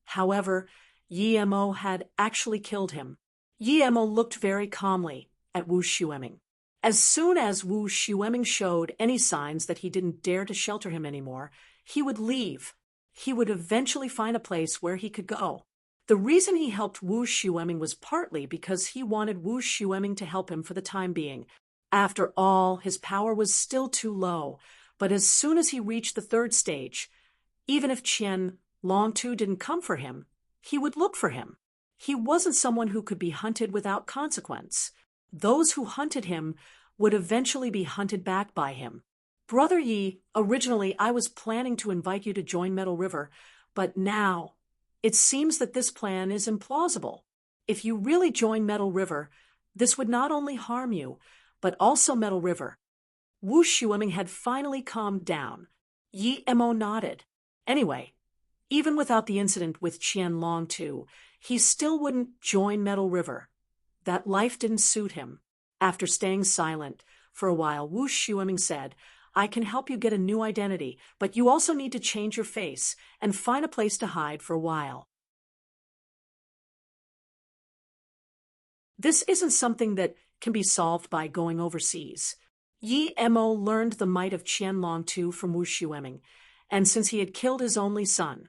However, Yi Mo had actually killed him. Yi Mo looked very calmly at Wu Xueming. As soon as Wu Xueming showed any signs that he didn't dare to shelter him anymore, he would leave. He would eventually find a place where he could go. The reason he helped Wu Xueming was partly because he wanted Wu Xueming to help him for the time being. After all, his power was still too low, but as soon as he reached the third stage, even if Qian Longtu didn't come for him, he would look for him. He wasn't someone who could be hunted without consequence. Those who hunted him would eventually be hunted back by him. Brother Yi, originally I was planning to invite you to join Metal River, but now it seems that this plan is implausible. If you really join Metal River, this would not only harm you, but also Metal River. Wu Xueming had finally calmed down. Yi Mo nodded. Anyway, even without the incident with Qian Longtu, he still wouldn't join Metal River. That life didn't suit him. After staying silent for a while, Wu Xueming said, I can help you get a new identity, but you also need to change your face and find a place to hide for a while. This isn't something that can be solved by going overseas. Yi Mo learned the might of Qian Longtu from Wu Xueming, and since he had killed his only son,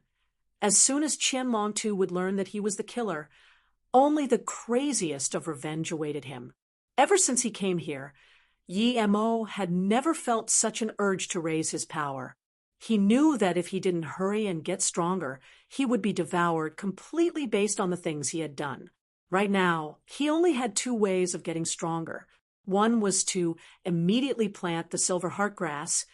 as soon as Qian Longtu would learn that he was the killer, only the craziest of revenge awaited him. Ever since he came here, Yi Mo had never felt such an urge to raise his power. He knew that if he didn't hurry and get stronger, he would be devoured completely based on the things he had done. Right now, he only had two ways of getting stronger. One was to immediately plant the silver heartgrass,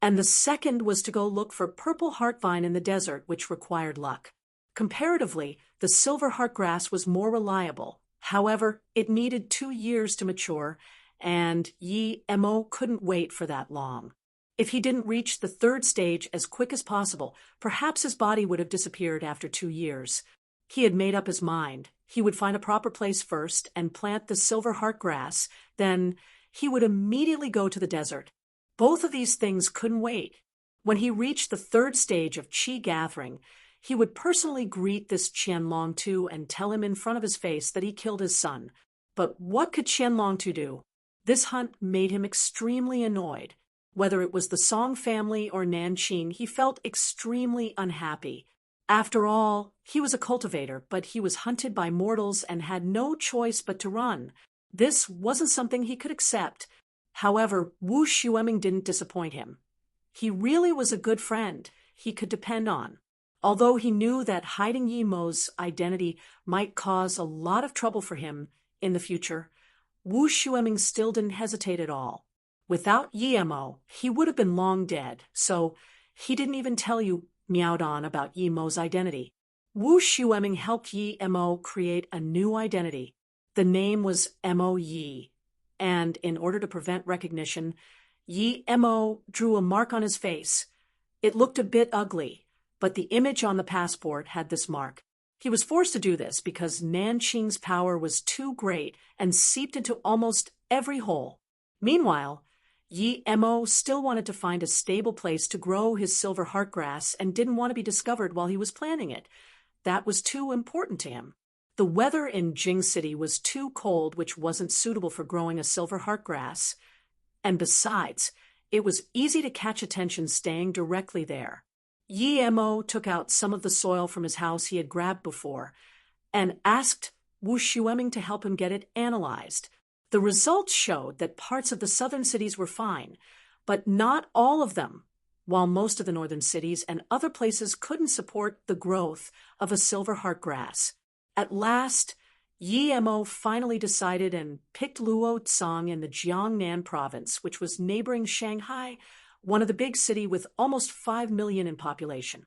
and the second was to go look for purple heartvine in the desert, which required luck. Comparatively, the silver heartgrass was more reliable. However, it needed 2 years to mature, and Yi Mo couldn't wait for that long. If he didn't reach the third stage as quick as possible, perhaps his body would have disappeared after 2 years. He had made up his mind. He would find a proper place first and plant the silver heartgrass, then he would immediately go to the desert. Both of these things couldn't wait. When he reached the third stage of qi gathering, he would personally greet this Qianlongtu and tell him in front of his face that he killed his son. But what could Qianlongtu do? This hunt made him extremely annoyed. Whether it was the Song family or Nanqing, he felt extremely unhappy. After all, he was a cultivator, but he was hunted by mortals and had no choice but to run. This wasn't something he could accept. However, Wu Xueming didn't disappoint him. He really was a good friend he could depend on. Although he knew that hiding Yi Mo's identity might cause a lot of trouble for him in the future, Wu Xueming still didn't hesitate at all. Without Yi Mo, he would have been long dead, so he didn't even tell Miao Dan about Yi Mo's identity. Wu Xueming helped Yi Mo create a new identity. The name was Mo Yi, and in order to prevent recognition, Yi Mo drew a mark on his face. It looked a bit ugly, but the image on the passport had this mark. He was forced to do this because Nanqing's power was too great and seeped into almost every hole. Meanwhile, Yi Mo still wanted to find a stable place to grow his silver heartgrass and didn't want to be discovered while he was planting it. That was too important to him. The weather in Jing City was too cold, which wasn't suitable for growing a silver heartgrass. And besides, it was easy to catch attention staying directly there. Yi Mo took out some of the soil from his house he had grabbed before and asked Wu Xueming to help him get it analyzed. The results showed that parts of the southern cities were fine, but not all of them, while most of the northern cities and other places couldn't support the growth of a silver heartgrass. At last, Yi Mo finally decided and picked Luotsang in the Jiangnan province, which was neighboring Shanghai, one of the big cities with almost 5 million in population.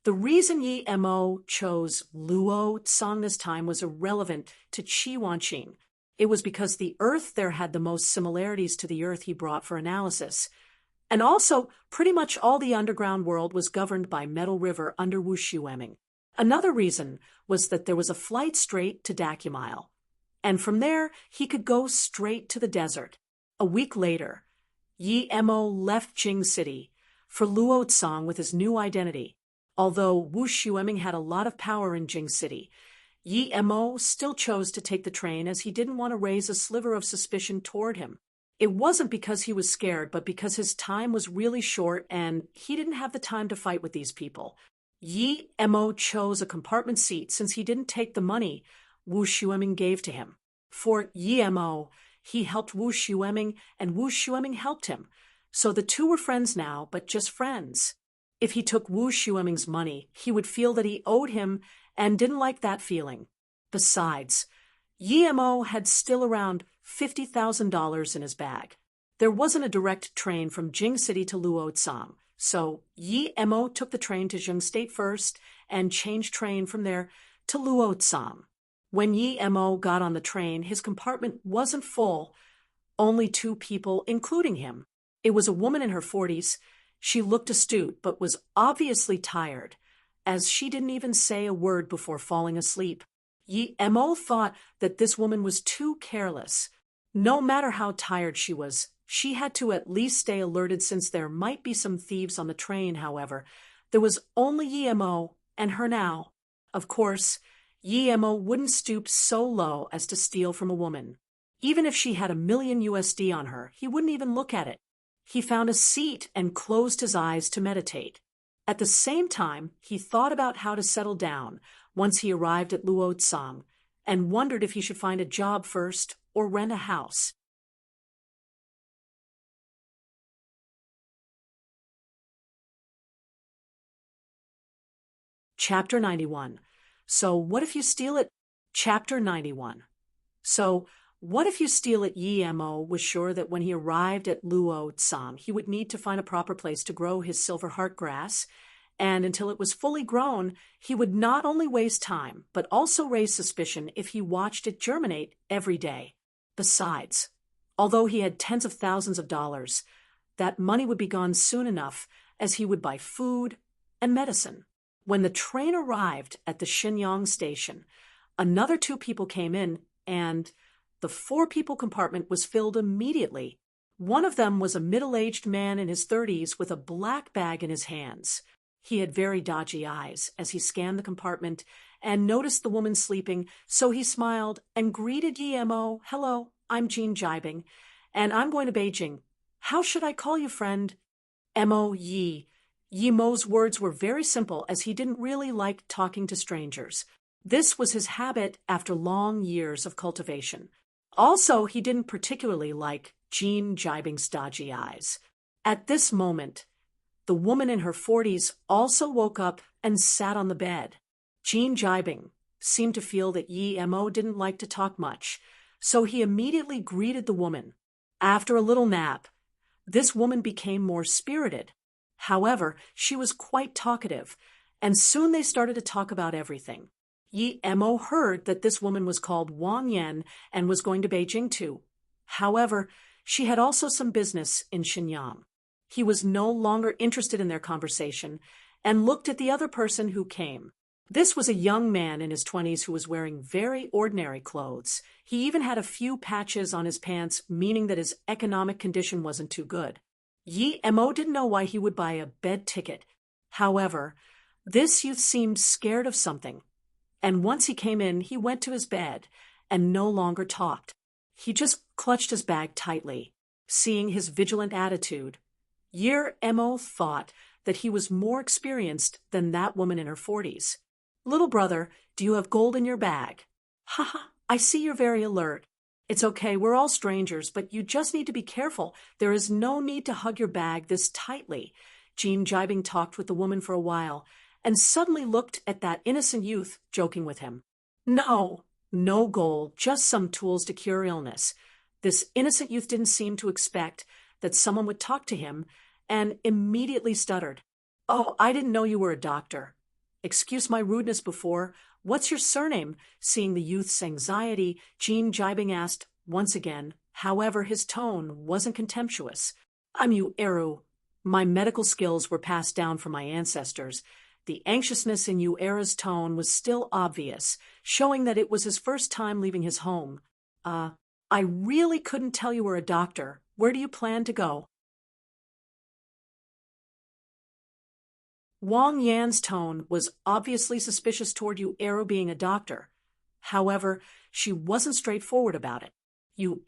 The reason Yi Mo chose Luotsang this time was irrelevant to Qi Wanqing. It was because the earth there had the most similarities to the earth he brought for analysis. And also, pretty much all the underground world was governed by Metal River under Wu Xueming. Another reason was that there was a flight straight to Dakumile. And from there, he could go straight to the desert. A week later, Yi Mo left Jing City for Luotsang with his new identity. Although Wu Xueming had a lot of power in Jing City, Yi Mo still chose to take the train as he didn't want to raise a sliver of suspicion toward him. It wasn't because he was scared, but because his time was really short and he didn't have the time to fight with these people. Yi Mo chose a compartment seat since he didn't take the money Wu Xueming gave to him. For Yi Mo, he helped Wu Xueming and Wu Xueming helped him. So the two were friends now, but just friends. If he took Wu Xueming's money, he would feel that he owed him and didn't like that feeling. Besides, Yi Mo had still around $50,000 in his bag. There wasn't a direct train from Jing City to Luotsang, so Yi Mo took the train to Jing State first and changed train from there to Luotsang. When Yi Mo got on the train, his compartment wasn't full, only 2 people, including him. It was a woman in her 40s. She looked astute, but was obviously tired, as she didn't even say a word before falling asleep. Yi Mo thought that this woman was too careless. No matter how tired she was, she had to at least stay alerted since there might be some thieves on the train. However, there was only Yi Mo and her now. Of course, Yi Mo wouldn't stoop so low as to steal from a woman. Even if she had $1 million USD on her, he wouldn't even look at it. He found a seat and closed his eyes to meditate. At the same time, he thought about how to settle down once he arrived at Luotsang and wondered if he should find a job first or rent a house. Chapter 91. So what if you steal it? Chapter 91. So, what if you steal it? Mo was sure that when he arrived at Luo Tsam, he would need to find a proper place to grow his silver heart grass, and until it was fully grown, he would not only waste time, but also raise suspicion if he watched it germinate every day. Besides, although he had tens of thousands of dollars, that money would be gone soon enough, as he would buy food and medicine. When the train arrived at the Shenyang station, another 2 people came in, and the 4-people compartment was filled immediately. One of them was a middle-aged man in his 30s with a black bag in his hands. He had very dodgy eyes as he scanned the compartment and noticed the woman sleeping, so he smiled and greeted Mo. "Hello, I'm Jean Jibing, and I'm going to Beijing. How should I call you, friend?" Mo Yi. Mo's words were very simple, as he didn't really like talking to strangers. This was his habit after long years of cultivation. Also, he didn't particularly like Jean Jibing's dodgy eyes. At this moment, the woman in her 40s also woke up and sat on the bed. Jean Jibing seemed to feel that Mo didn't like to talk much, so he immediately greeted the woman. After a little nap, this woman became more spirited. However, she was quite talkative, and soon they started to talk about everything. Mo heard that this woman was called Wang Yan and was going to Beijing too. However, she had also some business in Shenyang. He was no longer interested in their conversation and looked at the other person who came. This was a young man in his 20s who was wearing very ordinary clothes. He even had a few patches on his pants, meaning that his economic condition wasn't too good. Mo didn't know why he would buy a bed ticket. However, this youth seemed scared of something, and once he came in, he went to his bed and no longer talked. He just clutched his bag tightly. Seeing his vigilant attitude, Mo thought that he was more experienced than that woman in her 40s. "Little brother, do you have gold in your bag?" "Haha, I see you're very alert. It's okay, we're all strangers, but you just need to be careful. There is no need to hug your bag this tightly." Jean Jibing talked with the woman for a while, and suddenly looked at that innocent youth, joking with him. "No gold, just some tools to cure illness." This innocent youth didn't seem to expect that someone would talk to him, and immediately stuttered. "Oh, I didn't know you were a doctor." "Excuse my rudeness before. What's your surname?" Seeing the youth's anxiety, Jean Jibing asked once again. However, his tone wasn't contemptuous. "I'm Eru. My medical skills were passed down from my ancestors." The anxiousness in Era's tone was still obvious, showing that it was his first time leaving his home. I really couldn't tell you were a doctor. Where do you plan to go?" Wang Yan's tone was obviously suspicious toward Eru being a doctor. However, she wasn't straightforward about it.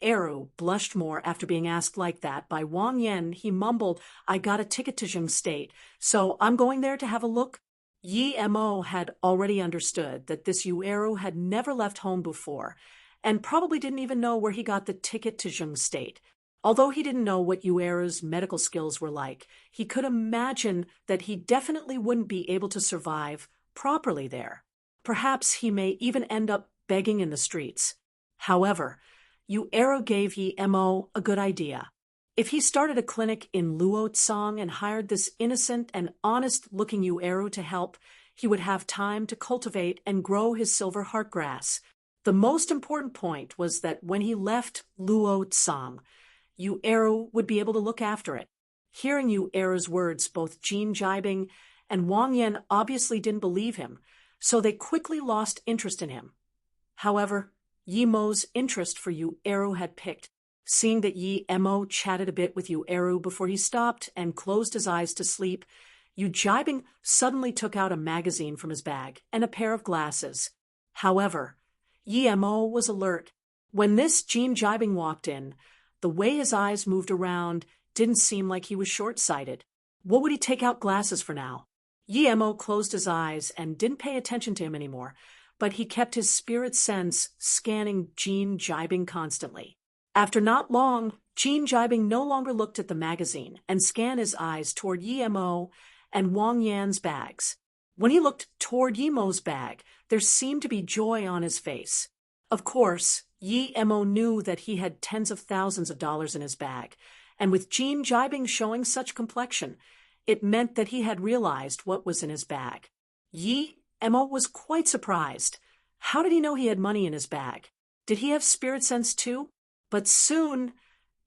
Eru blushed more after being asked like that by Wang Yan. He mumbled, "I got a ticket to Zheng State, so I'm going there to have a look." Mo had already understood that this Eru had never left home before, and probably didn't even know where he got the ticket to Zheng State. Although he didn't know what Eru's medical skills were like, he could imagine that he definitely wouldn't be able to survive properly there. Perhaps he may even end up begging in the streets. However, Eru gave Mo a good idea. If he started a clinic in Luotsang and hired this innocent and honest-looking Eru to help, he would have time to cultivate and grow his silver heart grass. The most important point was that when he left Luotsang, Eru would be able to look after it. Hearing Eru's words, both Jean Jibing and Wang Yan obviously didn't believe him, so they quickly lost interest in him. However, Mo's interest for Eru had picked. Seeing that Mo chatted a bit with Eru before he stopped and closed his eyes to sleep, Jibing suddenly took out a magazine from his bag and a pair of glasses. However, Mo was alert. When this Jean Jibing walked in, the way his eyes moved around didn't seem like he was short-sighted. What would he take out glasses for now? Mo closed his eyes and didn't pay attention to him anymore, but he kept his spirit sense scanning Jean Jibing constantly. After not long, Jean Jibing no longer looked at the magazine and scanned his eyes toward Mo and Wang Yan's bags. When he looked toward Mo's bag, There seemed to be joy on his face. Of course, Yi Mo knew that he had tens of thousands of dollars in his bag, and with Jean Jibing showing such complexion, it meant that he had realized what was in his bag. Yi Mo was quite surprised. How did he know he had money in his bag? Did he have spirit sense too? But soon,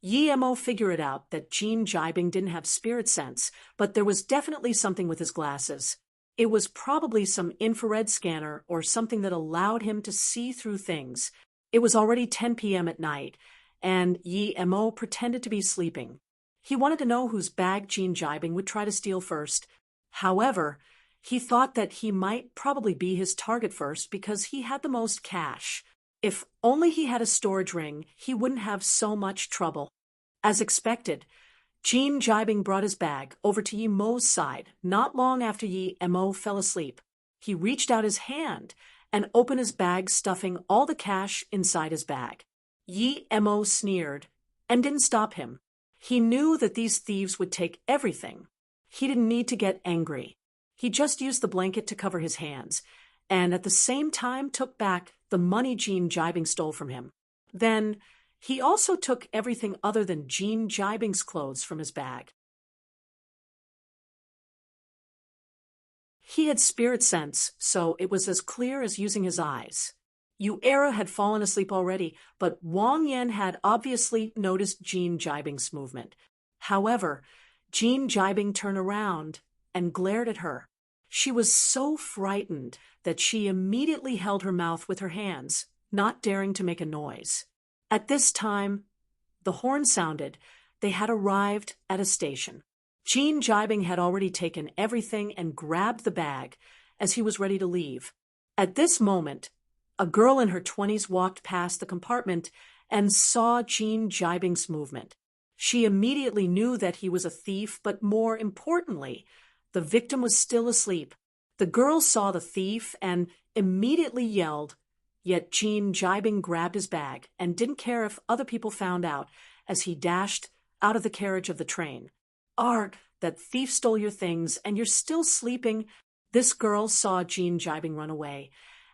Yi Mo figured out that Jean Jibing didn't have spirit sense, but there was definitely something with his glasses. It was probably some infrared scanner or something that allowed him to see through things. It was already 10 p.m. at night, and Yi Mo pretended to be sleeping. He wanted to know whose bag Jean Jibing would try to steal first. However, he thought that he might probably be his target first because he had the most cash. If only he had a storage ring, he wouldn't have so much trouble. As expected, Jean Jibing brought his bag over to Yi Mo's side not long after Yi Mo fell asleep. He reached out his hand and opened his bag, stuffing all the cash inside his bag. Yi Mo sneered and didn't stop him. He knew that these thieves would take everything. He didn't need to get angry. He just used the blanket to cover his hands, and at the same time took back the money Jean Jibing stole from him. Then, he also took everything other than Jean Jibing's clothes from his bag. He had spirit sense, so it was as clear as using his eyes. Era had fallen asleep already, but Wang Yan had obviously noticed Jean Jibing's movement. However, Jean Jibing turned around and glared at her. She was so frightened that she immediately held her mouth with her hands, not daring to make a noise. At this time, the horn sounded. They had arrived at a station. Jean Jibing had already taken everything and grabbed the bag as he was ready to leave. At this moment, a girl in her 20s walked past the compartment and saw Jean Jibing's movement. She immediately knew that he was a thief, but more importantly, the victim was still asleep. The girl saw the thief and immediately yelled, yet Jean Jibing grabbed his bag and didn't care if other people found out as he dashed out of the carriage of the train. "Art, that thief stole your things and you're still sleeping." This girl saw Jean Jibing run away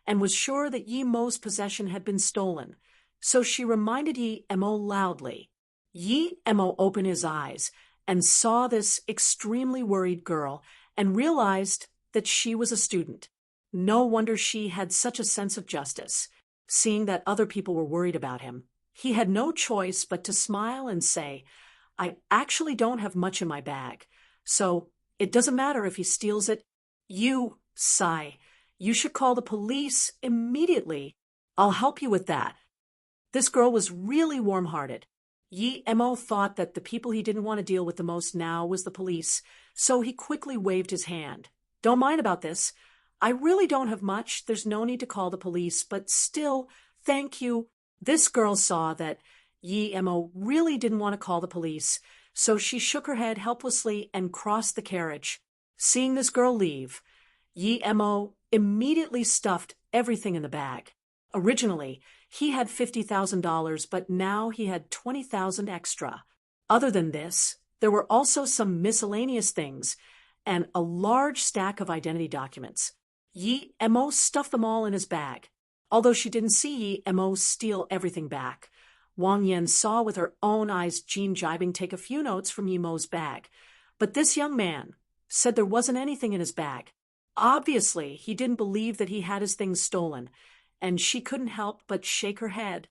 and was sure that Yi Mo's possession had been stolen, so she reminded Yi Mo loudly. Yi Mo opened his eyes and saw this extremely worried girl and realized that she was a student. No wonder she had such a sense of justice, seeing that other people were worried about him. He had no choice but to smile and say, "I actually don't have much in my bag, so it doesn't matter if he steals it. Sigh. You should call the police immediately. I'll help you with that." This girl was really warm-hearted. Yi Mo thought that the people he didn't want to deal with the most now was the police, so he quickly waved his hand. "Don't mind about this. I really don't have much. There's no need to call the police, but still, thank you." This girl saw that Yi Mo really didn't want to call the police, so she shook her head helplessly and crossed the carriage. Seeing this girl leave, Yi Mo immediately stuffed everything in the bag. Originally, he had $50,000, but now he had $20,000 extra. Other than this, there were also some miscellaneous things and a large stack of identity documents. Yi Mo stuffed them all in his bag. Although she didn't see Yi Mo steal everything back, Wang Yan saw with her own eyes Jean Jibing take a few notes from Yi Mo's bag. But this young man said there wasn't anything in his bag. Obviously, he didn't believe that he had his things stolen, and she couldn't help but shake her head.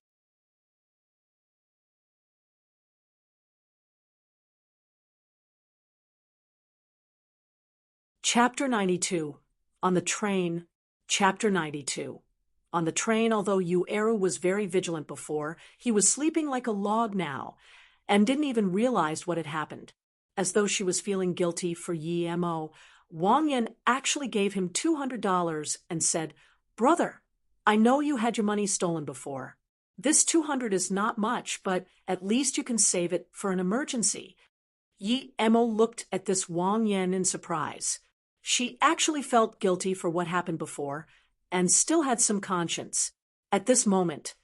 Chapter 92. On the train. Chapter 92. On the train, although Era was very vigilant before, he was sleeping like a log now, and didn't even realize what had happened. As though she was feeling guilty for Yi Mo, Wang Yan actually gave him $200 and said, "Brother, I know you had your money stolen before. This $200 is not much, but at least you can save it for an emergency." Yi Mo looked at this Wang Yan in surprise. She actually felt guilty for what happened before, and still had some conscience. At this moment,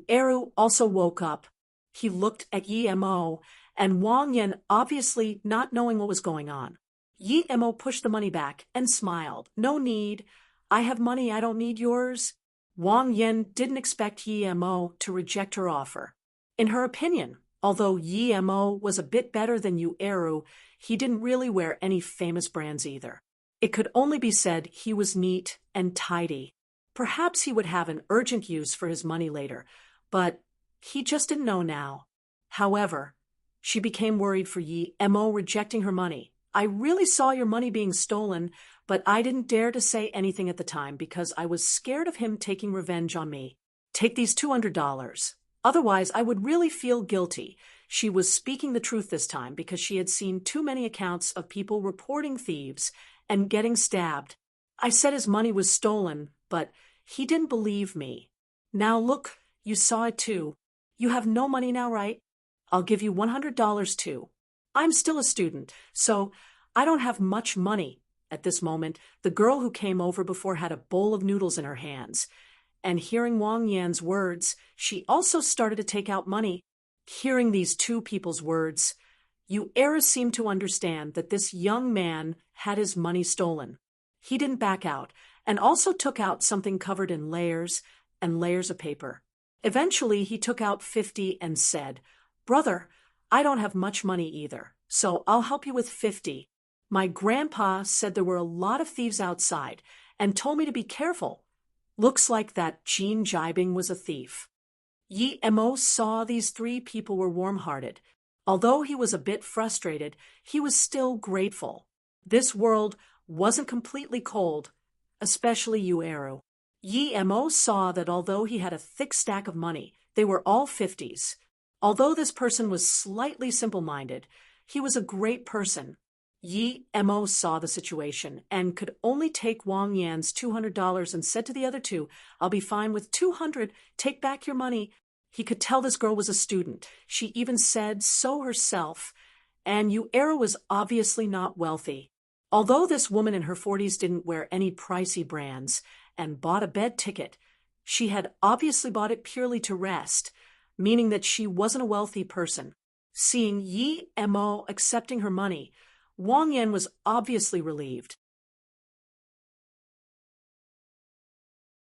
Eru also woke up. He looked at Yi Mo, and Wang Yan obviously not knowing what was going on. Yi Mo pushed the money back and smiled. "No need. I have money, I don't need yours. Wang Yan didn't expect Yi Mo to reject her offer. In her opinion, although Yi Mo was a bit better than Yu Eru, he didn't really wear any famous brands either. It could only be said he was neat and tidy. Perhaps he would have an urgent use for his money later, but he just didn't know now. However, she became worried for Yi Mo rejecting her money. I really saw your money being stolen, but I didn't dare to say anything at the time because I was scared of him taking revenge on me. Take these $200. Otherwise, I would really feel guilty. She was speaking the truth this time because she had seen too many accounts of people reporting thieves and getting stabbed. I said his money was stolen, but he didn't believe me. Now look, you saw it too. You have no money now, right? I'll give you $100 too. I'm still a student, so I don't have much money. At this moment, the girl who came over before had a bowl of noodles in her hands. And hearing Wang Yan's words, she also started to take out money. Hearing these two people's words, Yu Era seemed to understand that this young man had his money stolen. He didn't back out, and also took out something covered in layers and layers of paper. Eventually, he took out 50 and said, "Brother, I don't have much money either, so I'll help you with 50. My grandpa said there were a lot of thieves outside and told me to be careful. Looks like that Jean Jibing was a thief." Yi Mo saw these three people were warm-hearted. Although he was a bit frustrated, he was still grateful. This world wasn't completely cold, especially Yu Eru. Yi Mo saw that although he had a thick stack of money, they were all 50s. Although this person was slightly simple-minded, he was a great person. Yi Mo saw the situation and could only take Wang Yan's $200 and said to the other two, "I'll be fine with 200, take back your money." He could tell this girl was a student. She even said so herself. And Yu Era was obviously not wealthy. Although this woman in her 40s didn't wear any pricey brands and bought a bed ticket, she had obviously bought it purely to rest, meaning that she wasn't a wealthy person. Seeing Yi Mo accepting her money, Wang Yan was obviously relieved.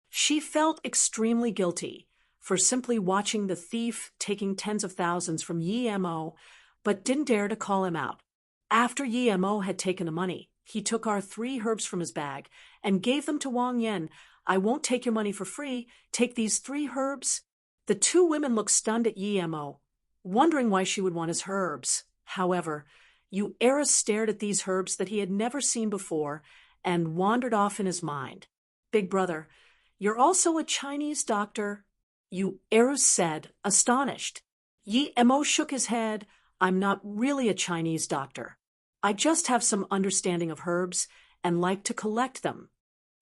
She felt extremely guilty for simply watching the thief taking tens of thousands from Yi Mo, but didn't dare to call him out. After Yi Mo had taken the money, he took our 3 herbs from his bag and gave them to Wang Yan. "I won't take your money for free. Take these 3 herbs." The 2 women looked stunned at Yi Mo, wondering why she would want his herbs. However, Yu Era stared at these herbs that he had never seen before and wandered off in his mind. "Big brother, you're also a Chinese doctor?" Yu Era said, astonished. Yi Mo shook his head. "I'm not really a Chinese doctor. I just have some understanding of herbs and like to collect them."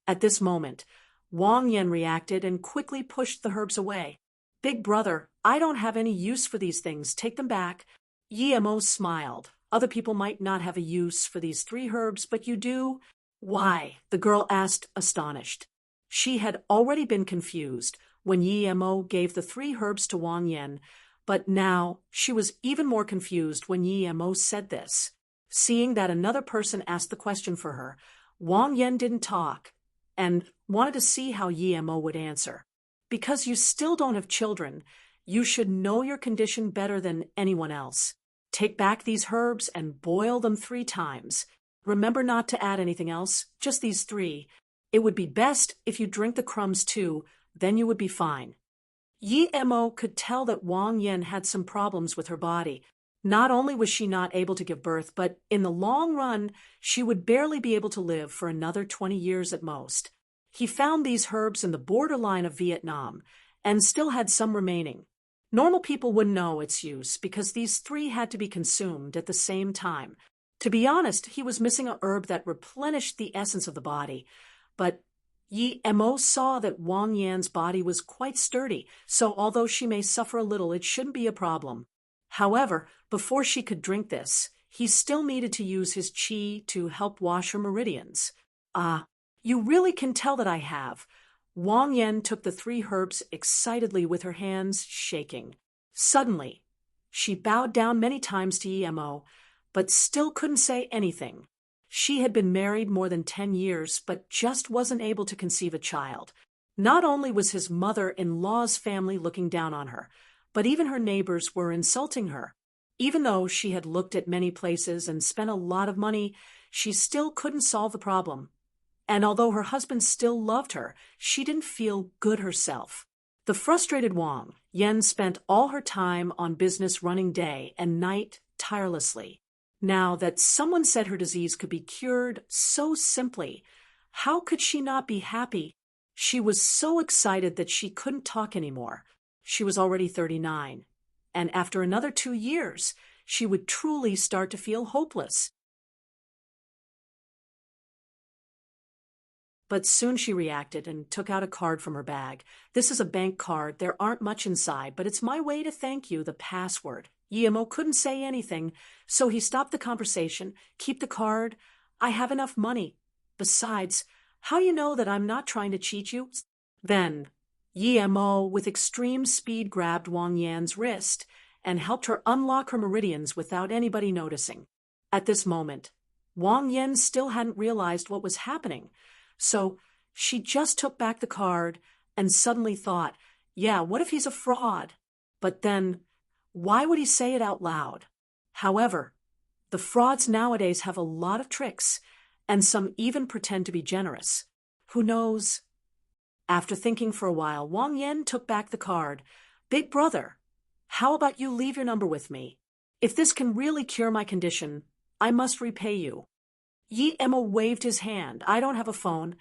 At this moment, Wang Yan reacted and quickly pushed the herbs away. "Big brother, I don't have any use for these things. Take them back." Yi Mo smiled. "Other people might not have a use for these 3 herbs, but you do." "Why?" the girl asked, astonished. She had already been confused when Yi Mo gave the 3 herbs to Wang Yan, but now she was even more confused when Yi Mo said this. Seeing that another person asked the question for her, Wang Yan didn't talk and wanted to see how Yi Mo would answer. "Because you still don't have children, you should know your condition better than anyone else. Take back these herbs and boil them 3 times. Remember not to add anything else, just these 3. It would be best if you drink the crumbs too, then you would be fine." Yi Mo could tell that Wang Yan had some problems with her body. Not only was she not able to give birth, but in the long run, she would barely be able to live for another 20 years at most. He found these herbs in the borderline of Vietnam and still had some remaining. Normal people wouldn't know its use because these 3 had to be consumed at the same time. To be honest, he was missing a herb that replenished the essence of the body. But Yi Mo saw that Wang Yan's body was quite sturdy, so although she may suffer a little, it shouldn't be a problem. However, before she could drink this, he still needed to use his qi to help wash her meridians. "Ah, you really can tell that I have." Wang Yan took the 3 herbs excitedly with her hands shaking. Suddenly, she bowed down many times to Yi Mo, but still couldn't say anything. She had been married more than 10 years, but just wasn't able to conceive a child. Not only was his mother-in-law's family looking down on her, but even her neighbors were insulting her. Even though she had looked at many places and spent a lot of money, she still couldn't solve the problem. And although her husband still loved her, she didn't feel good herself. The frustrated Wang Yan spent all her time on business, running day and night tirelessly. Now that someone said her disease could be cured so simply, how could she not be happy? She was so excited that she couldn't talk anymore. She was already 39, and after another 2 years, she would truly start to feel hopeless. But soon she reacted and took out a card from her bag. "This is a bank card. There aren't much inside, but it's my way to thank you, the password." Yemo couldn't say anything, so he stopped the conversation. "Keep the card. I have enough money. Besides, how you know that I'm not trying to cheat you?" Then Yemo, with extreme speed, grabbed Wang Yan's wrist and helped her unlock her meridians without anybody noticing. At this moment, Wang Yan still hadn't realized what was happening, so she just took back the card and suddenly thought, yeah, what if he's a fraud? But then, why would he say it out loud? However, the frauds nowadays have a lot of tricks, and some even pretend to be generous. Who knows? After thinking for a while, Wang Yan took back the card. "Big brother, how about you leave your number with me? If this can really cure my condition, I must repay you." Yi Emma waved his hand. "I don't have a phone,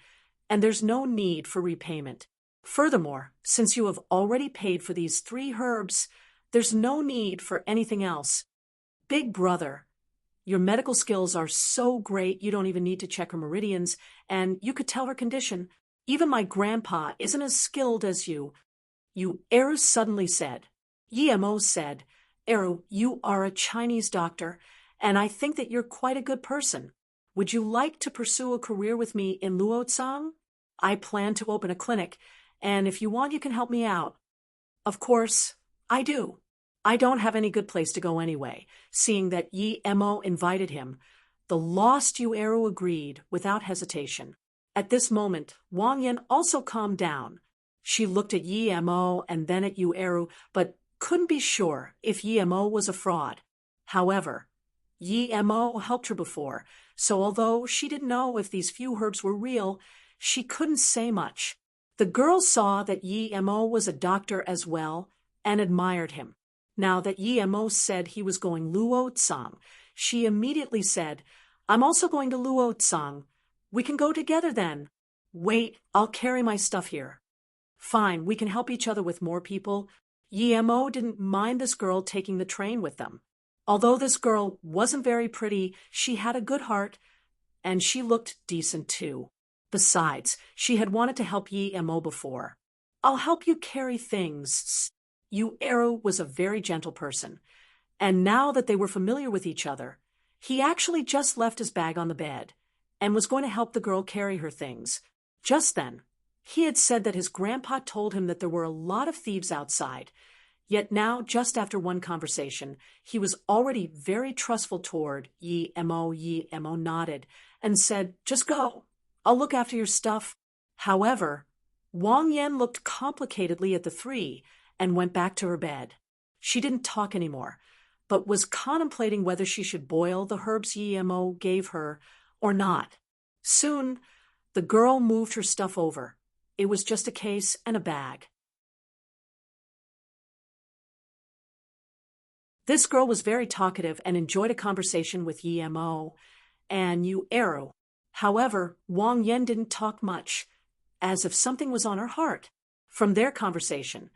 and there's no need for repayment. Furthermore, since you have already paid for these 3 herbs, there's no need for anything else. Big brother, your medical skills are so great you don't even need to check her meridians, and you could tell her condition. Even my grandpa isn't as skilled as you." Eru suddenly said. Yemo said, "Eru, you are a Chinese doctor, and I think that you're quite a good person. Would you like to pursue a career with me in Luotsang? I plan to open a clinic, and if you want, you can help me out." "Of course, I do. I don't have any good place to go anyway." Seeing that Yi Emo invited him, the lost Eru agreed without hesitation. At this moment, Wang Yan also calmed down. She looked at Yi Emo and then at Eru, but couldn't be sure if Yi Emo was a fraud. However, Yi Emo helped her before, so although she didn't know if these few herbs were real, she couldn't say much. The girl saw that Yi Emo was a doctor as well and admired him. Now that Yi Emo said he was going Luotsang, she immediately said, "I'm also going to Luotsang. We can go together then." "Wait, I'll carry my stuff here." "Fine, we can help each other with more people." Yi Emo didn't mind this girl taking the train with them. Although this girl wasn't very pretty, she had a good heart, and she looked decent too. Besides, she had wanted to help Yi Emo before. "I'll help you carry things." Eru was a very gentle person, and now that they were familiar with each other, he actually just left his bag on the bed and was going to help the girl carry her things. Just then, he had said that his grandpa told him that there were a lot of thieves outside. Yet now, just after one conversation, he was already very trustful toward Yi Emo. Yi Emo nodded and said, "Just go. I'll look after your stuff." However, Wang Yan looked complicatedly at the 3 and went back to her bed. She didn't talk anymore, but was contemplating whether she should boil the herbs Yi Emo gave her or not. Soon, the girl moved her stuff over. It was just a case and a bag. This girl was very talkative and enjoyed a conversation with Yi Emo and Eru. However, Wang Yan didn't talk much, as if something was on her heart. From their conversation,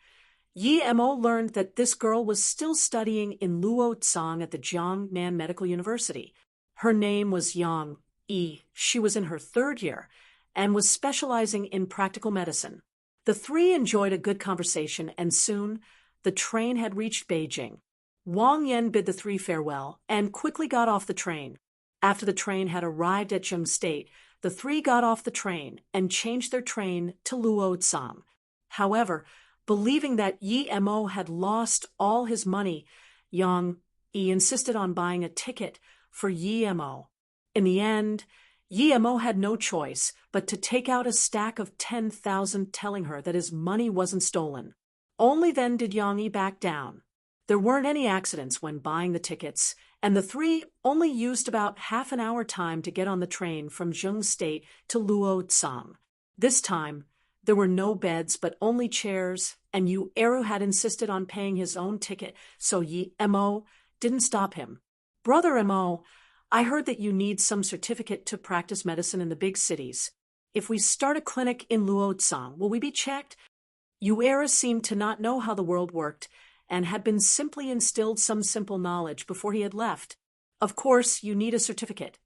Yi Emo learned that this girl was still studying in Luotsang at the Jiangnan Medical University. Her name was Yang Yi. She was in her 3rd year and was specializing in practical medicine. The 3 enjoyed a good conversation, and soon the train had reached Beijing. Wang Yan bid the 3 farewell and quickly got off the train. After the train had arrived at Zheng State, the 3 got off the train and changed their train to Luotsang. However, believing that Yi Emo had lost all his money, Yang Yi insisted on buying a ticket for Yi Emo. In the end, Yemo had no choice but to take out a stack of 10,000, telling her that his money wasn't stolen. Only then did Yang Yi back down. There weren't any accidents when buying the tickets, and the three only used about half an hour time to get on the train from Zheng State to Luotsang. This time, there were no beds but only chairs, and Yu Eru had insisted on paying his own ticket, so Yi Mo didn't stop him. "Brother Mo, I heard that you need some certificate to practice medicine in the big cities. If we start a clinic in Luotsang, will we be checked?" Yu Eru seemed to not know how the world worked, and had been simply instilled some simple knowledge before he had left. "Of course, you need a certificate.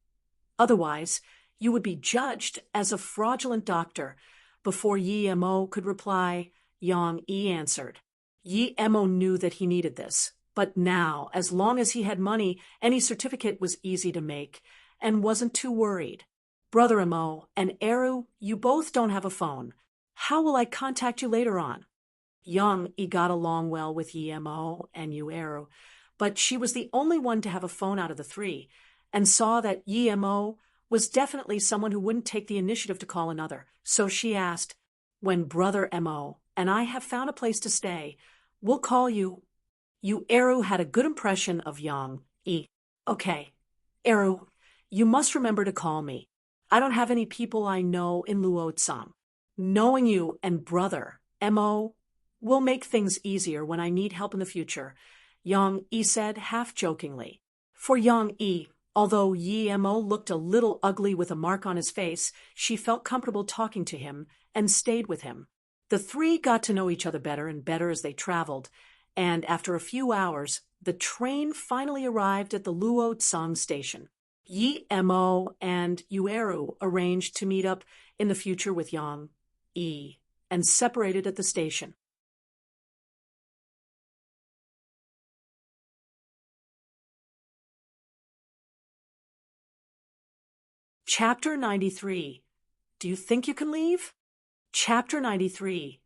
Otherwise, you would be judged as a fraudulent doctor." Before Yi Mo could reply, Yang Yi answered. Yi Mo knew that he needed this, but now, as long as he had money, any certificate was easy to make, and wasn't too worried. "Brother Mo and Eru, you both don't have a phone. How will I contact you later on?" Yang Yi got along well with Yi Mo and Yu Eru, but she was the only one to have a phone out of the three, and saw that Yi Mo was definitely someone who wouldn't take the initiative to call another. So she asked, "When Brother Mo and I have found a place to stay, we'll call you." Yu Eru had a good impression of Yang Yi. "Okay, Eru, you must remember to call me. I don't have any people I know in Luotsang. Knowing you and Brother Mo will make things easier when I need help in the future," Yang Yi said half-jokingly. For Yang Yi, although Yi Mo looked a little ugly with a mark on his face, she felt comfortable talking to him and stayed with him. The three got to know each other better and better as they traveled, and after a few hours, the train finally arrived at the Luotsang station. Yi Mo and Yu Eru arranged to meet up in the future with Yang Yi and separated at the station. Chapter 93. Do you think you can leave? Chapter 93.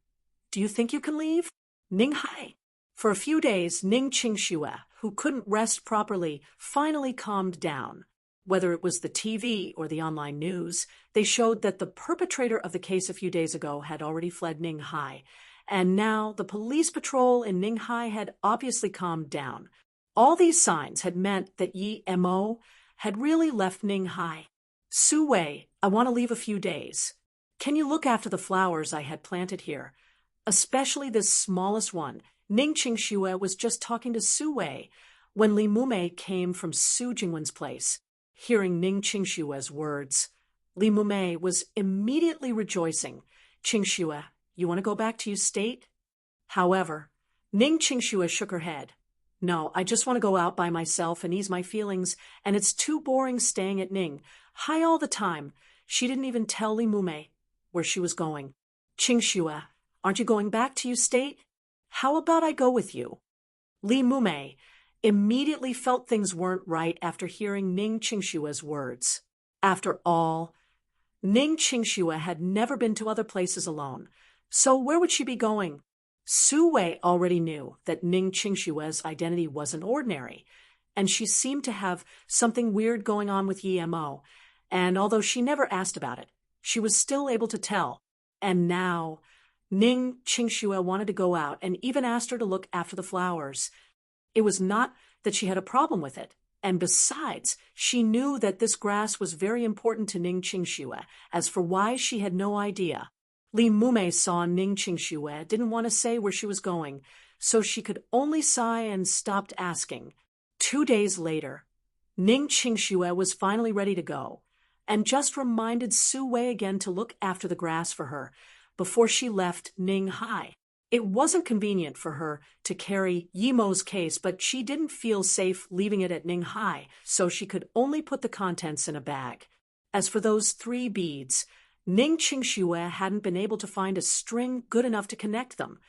Do you think you can leave? Ninghai. For a few days, Ning Qingxue, who couldn't rest properly, finally calmed down. Whether it was the TV or the online news, they showed that the perpetrator of the case a few days ago had already fled Ninghai, and now the police patrol in Ninghai had obviously calmed down. All these signs had meant that Yi Mo had really left Ninghai. "Su Wei, I want to leave a few days. Can you look after the flowers I had planted here? Especially this smallest one." Ning Qingxue was just talking to Su Wei when Li Mumei came from Su Jingwen's place. Hearing Ning Qingxue's words, Li Mumei was immediately rejoicing. "Qingxue, you want to go back to your state?" However, Ning Qingxue shook her head. "No, I just want to go out by myself and ease my feelings, and it's too boring staying at Ning Hai all the time." She didn't even tell Li Mumei where she was going. "Qingxue, aren't you going back to your state? How about I go with you?" Li Mumei immediately felt things weren't right after hearing Ning Qingxue's words. After all, Ning Qingxue had never been to other places alone, so where would she be going? Su Wei already knew that Ning Qingxue's identity wasn't ordinary, and she seemed to have something weird going on with Yi Mo, and although she never asked about it, she was still able to tell. And now Ning Qingxue wanted to go out and even asked her to look after the flowers. It was not that she had a problem with it, and besides, she knew that this grass was very important to Ning Qingxue. As for why, she had no idea. Li Mumei saw Ning Qingxue didn't want to say where she was going, so she could only sigh and stopped asking. 2 days later, Ning Qingxue was finally ready to go, and just reminded Su Wei again to look after the grass for her before she left Ning Hai. It wasn't convenient for her to carry Yi Mo's case, but she didn't feel safe leaving it at Ning Hai, so she could only put the contents in a bag. As for those 3 beads, Ning Qingxue hadn't been able to find a string good enough to connect them,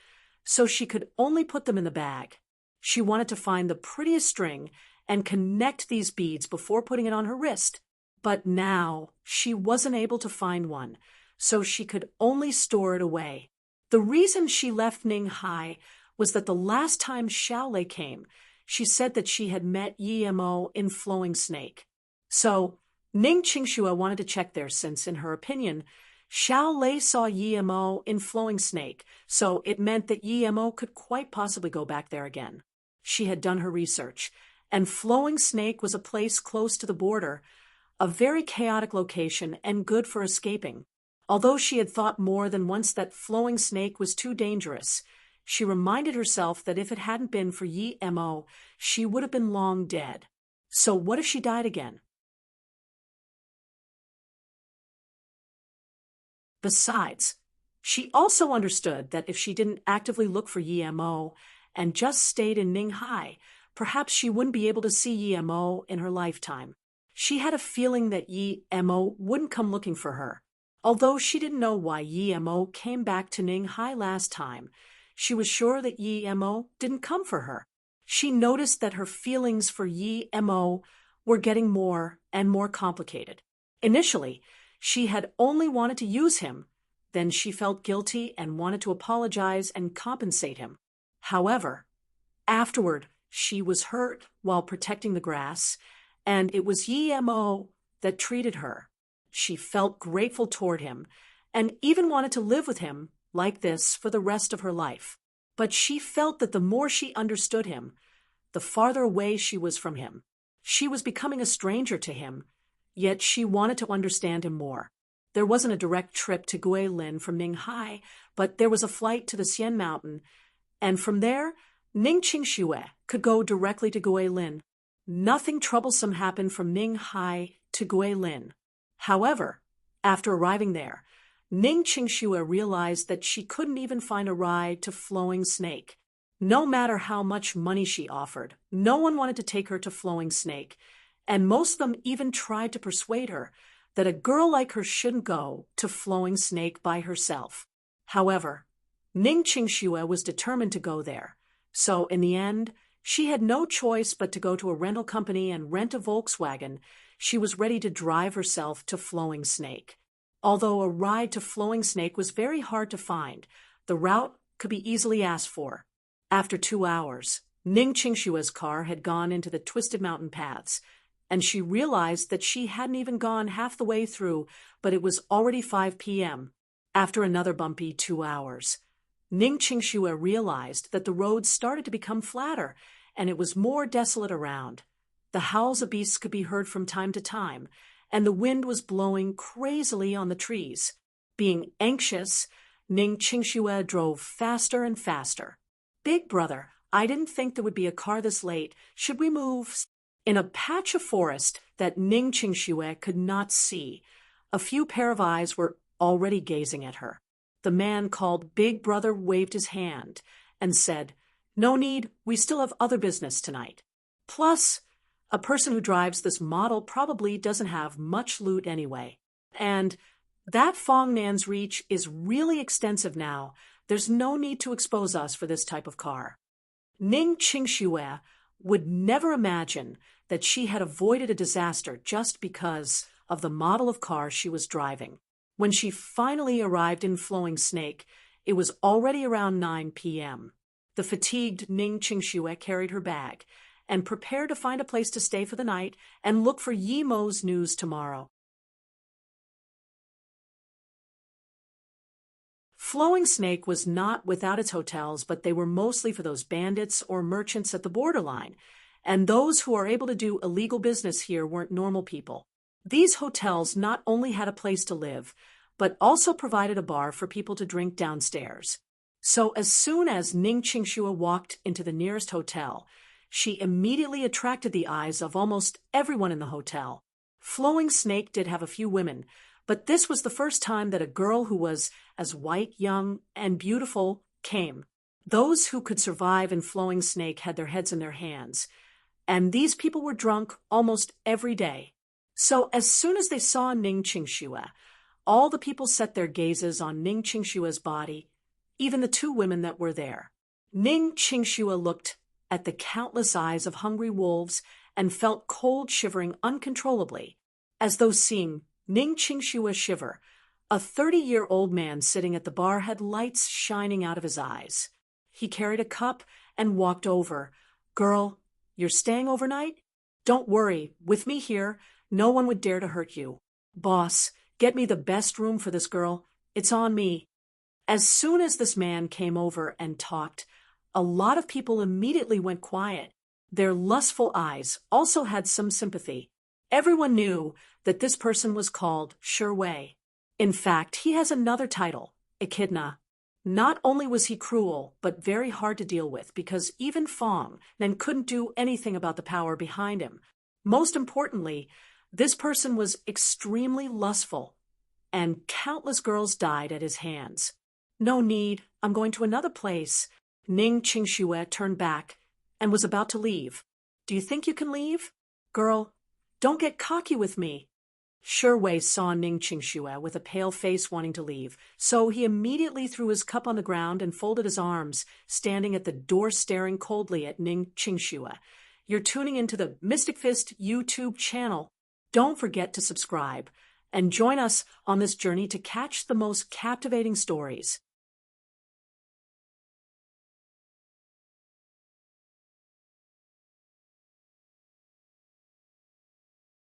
so she could only put them in the bag. She wanted to find the prettiest string and connect these beads before putting it on her wrist, but now she wasn't able to find one, so she could only store it away. The reason she left Ning Hai was that the last time Xiaolei came, she said that she had met Yi Mo in Flowing Snake. So Ning Qingxue wanted to check there since, in her opinion, Xiao Lei saw Yi Mo in Flowing Snake, so it meant that Yi Mo could quite possibly go back there again. She had done her research, and Flowing Snake was a place close to the border, a very chaotic location and good for escaping. Although she had thought more than once that Flowing Snake was too dangerous, she reminded herself that if it hadn't been for Yi Mo, she would have been long dead. So what if she died again? Besides, she also understood that if she didn't actively look for Yi Mo and just stayed in Ninghai, perhaps she wouldn't be able to see Yi Mo in her lifetime. She had a feeling that Yi Mo wouldn't come looking for her. Although she didn't know why Yi Mo came back to Ninghai last time, she was sure that Yi Mo didn't come for her. She noticed that her feelings for Yi Mo were getting more and more complicated. Initially, she had only wanted to use him. Then she felt guilty and wanted to apologize and compensate him. However, afterward, she was hurt while protecting the grass, and it was Yi Mo that treated her. She felt grateful toward him and even wanted to live with him like this for the rest of her life. But she felt that the more she understood him, the farther away she was from him. She was becoming a stranger to him, yet she wanted to understand him more. There wasn't a direct trip to Guilin from Ninghai, but there was a flight to the Xian Mountain, and from there, Ning Qingxue could go directly to Guilin. Nothing troublesome happened from Ninghai to Guilin. However, after arriving there, Ning Qingxue realized that she couldn't even find a ride to Flowing Snake. No matter how much money she offered, no one wanted to take her to Flowing Snake, and most of them even tried to persuade her that a girl like her shouldn't go to Flowing Snake by herself. However, Ning Qingxue was determined to go there, so in the end, she had no choice but to go to a rental company and rent a Volkswagen. She was ready to drive herself to Flowing Snake. Although a ride to Flowing Snake was very hard to find, the route could be easily asked for. After 2 hours, Ning Qingxue's car had gone into the twisted mountain paths, and she realized that she hadn't even gone half the way through, but it was already 5 p.m. After another bumpy 2 hours, Ning Qingxue realized that the roads started to become flatter, and it was more desolate around. The howls of beasts could be heard from time to time, and the wind was blowing crazily on the trees. Being anxious, Ning Qingxue drove faster and faster. "Big brother, I didn't think there would be a car this late. Should we move?" In a patch of forest that Ning Qingxue could not see, a few pair of eyes were already gazing at her. The man called Big Brother waved his hand and said, "No need, we still have other business tonight. Plus, a person who drives this model probably doesn't have much loot anyway. And that Fongnan's reach is really extensive now. There's no need to expose us for this type of car." Ning Qingxue would never imagine that she had avoided a disaster just because of the model of car she was driving. When she finally arrived in Flowing Snake, it was already around 9 p.m. The fatigued Ning Qingxue carried her bag and prepared to find a place to stay for the night and look for Yi Mo's news tomorrow. Flowing Snake was not without its hotels, but they were mostly for those bandits or merchants at the borderline, and those who are able to do illegal business here weren't normal people. These hotels not only had a place to live, but also provided a bar for people to drink downstairs. So as soon as Ning Qingxue walked into the nearest hotel, she immediately attracted the eyes of almost everyone in the hotel. Flowing Snake did have a few women, but this was the first time that a girl who was as white, young, and beautiful came. Those who could survive in Flowing Snake had their heads in their hands, and these people were drunk almost every day. So as soon as they saw Ning Qingxue, all the people set their gazes on Ning Qingxue's body, even the 2 women that were there. Ning Qingxue looked at the countless eyes of hungry wolves and felt cold shivering uncontrollably. As though seeing Ning Qingxue shiver, a 30-year-old man sitting at the bar had lights shining out of his eyes. He carried a cup and walked over. "Girl, you're staying overnight? Don't worry, with me here, No one would dare to hurt you. Boss, get me the best room for this girl. It's on me. As soon as this man came over and talked, a lot of people immediately went quiet. Their lustful eyes also had some sympathy. Everyone knew that this person was called Sherway. In fact, he has another title, Echidna. Not only was he cruel, but very hard to deal with because even Fong then couldn't do anything about the power behind him. Most importantly, this person was extremely lustful, and countless girls died at his hands. No need, I'm going to another place. Ning Qingxue turned back and was about to leave. Do you think you can leave? Girl, don't get cocky with me. Sherway saw Ning Qingxue with a pale face wanting to leave, so he immediately threw his cup on the ground and folded his arms, standing at the door staring coldly at Ning Qingxue. You're tuning into the Mystic Fist YouTube channel. Don't forget to subscribe and join us on this journey to catch the most captivating stories.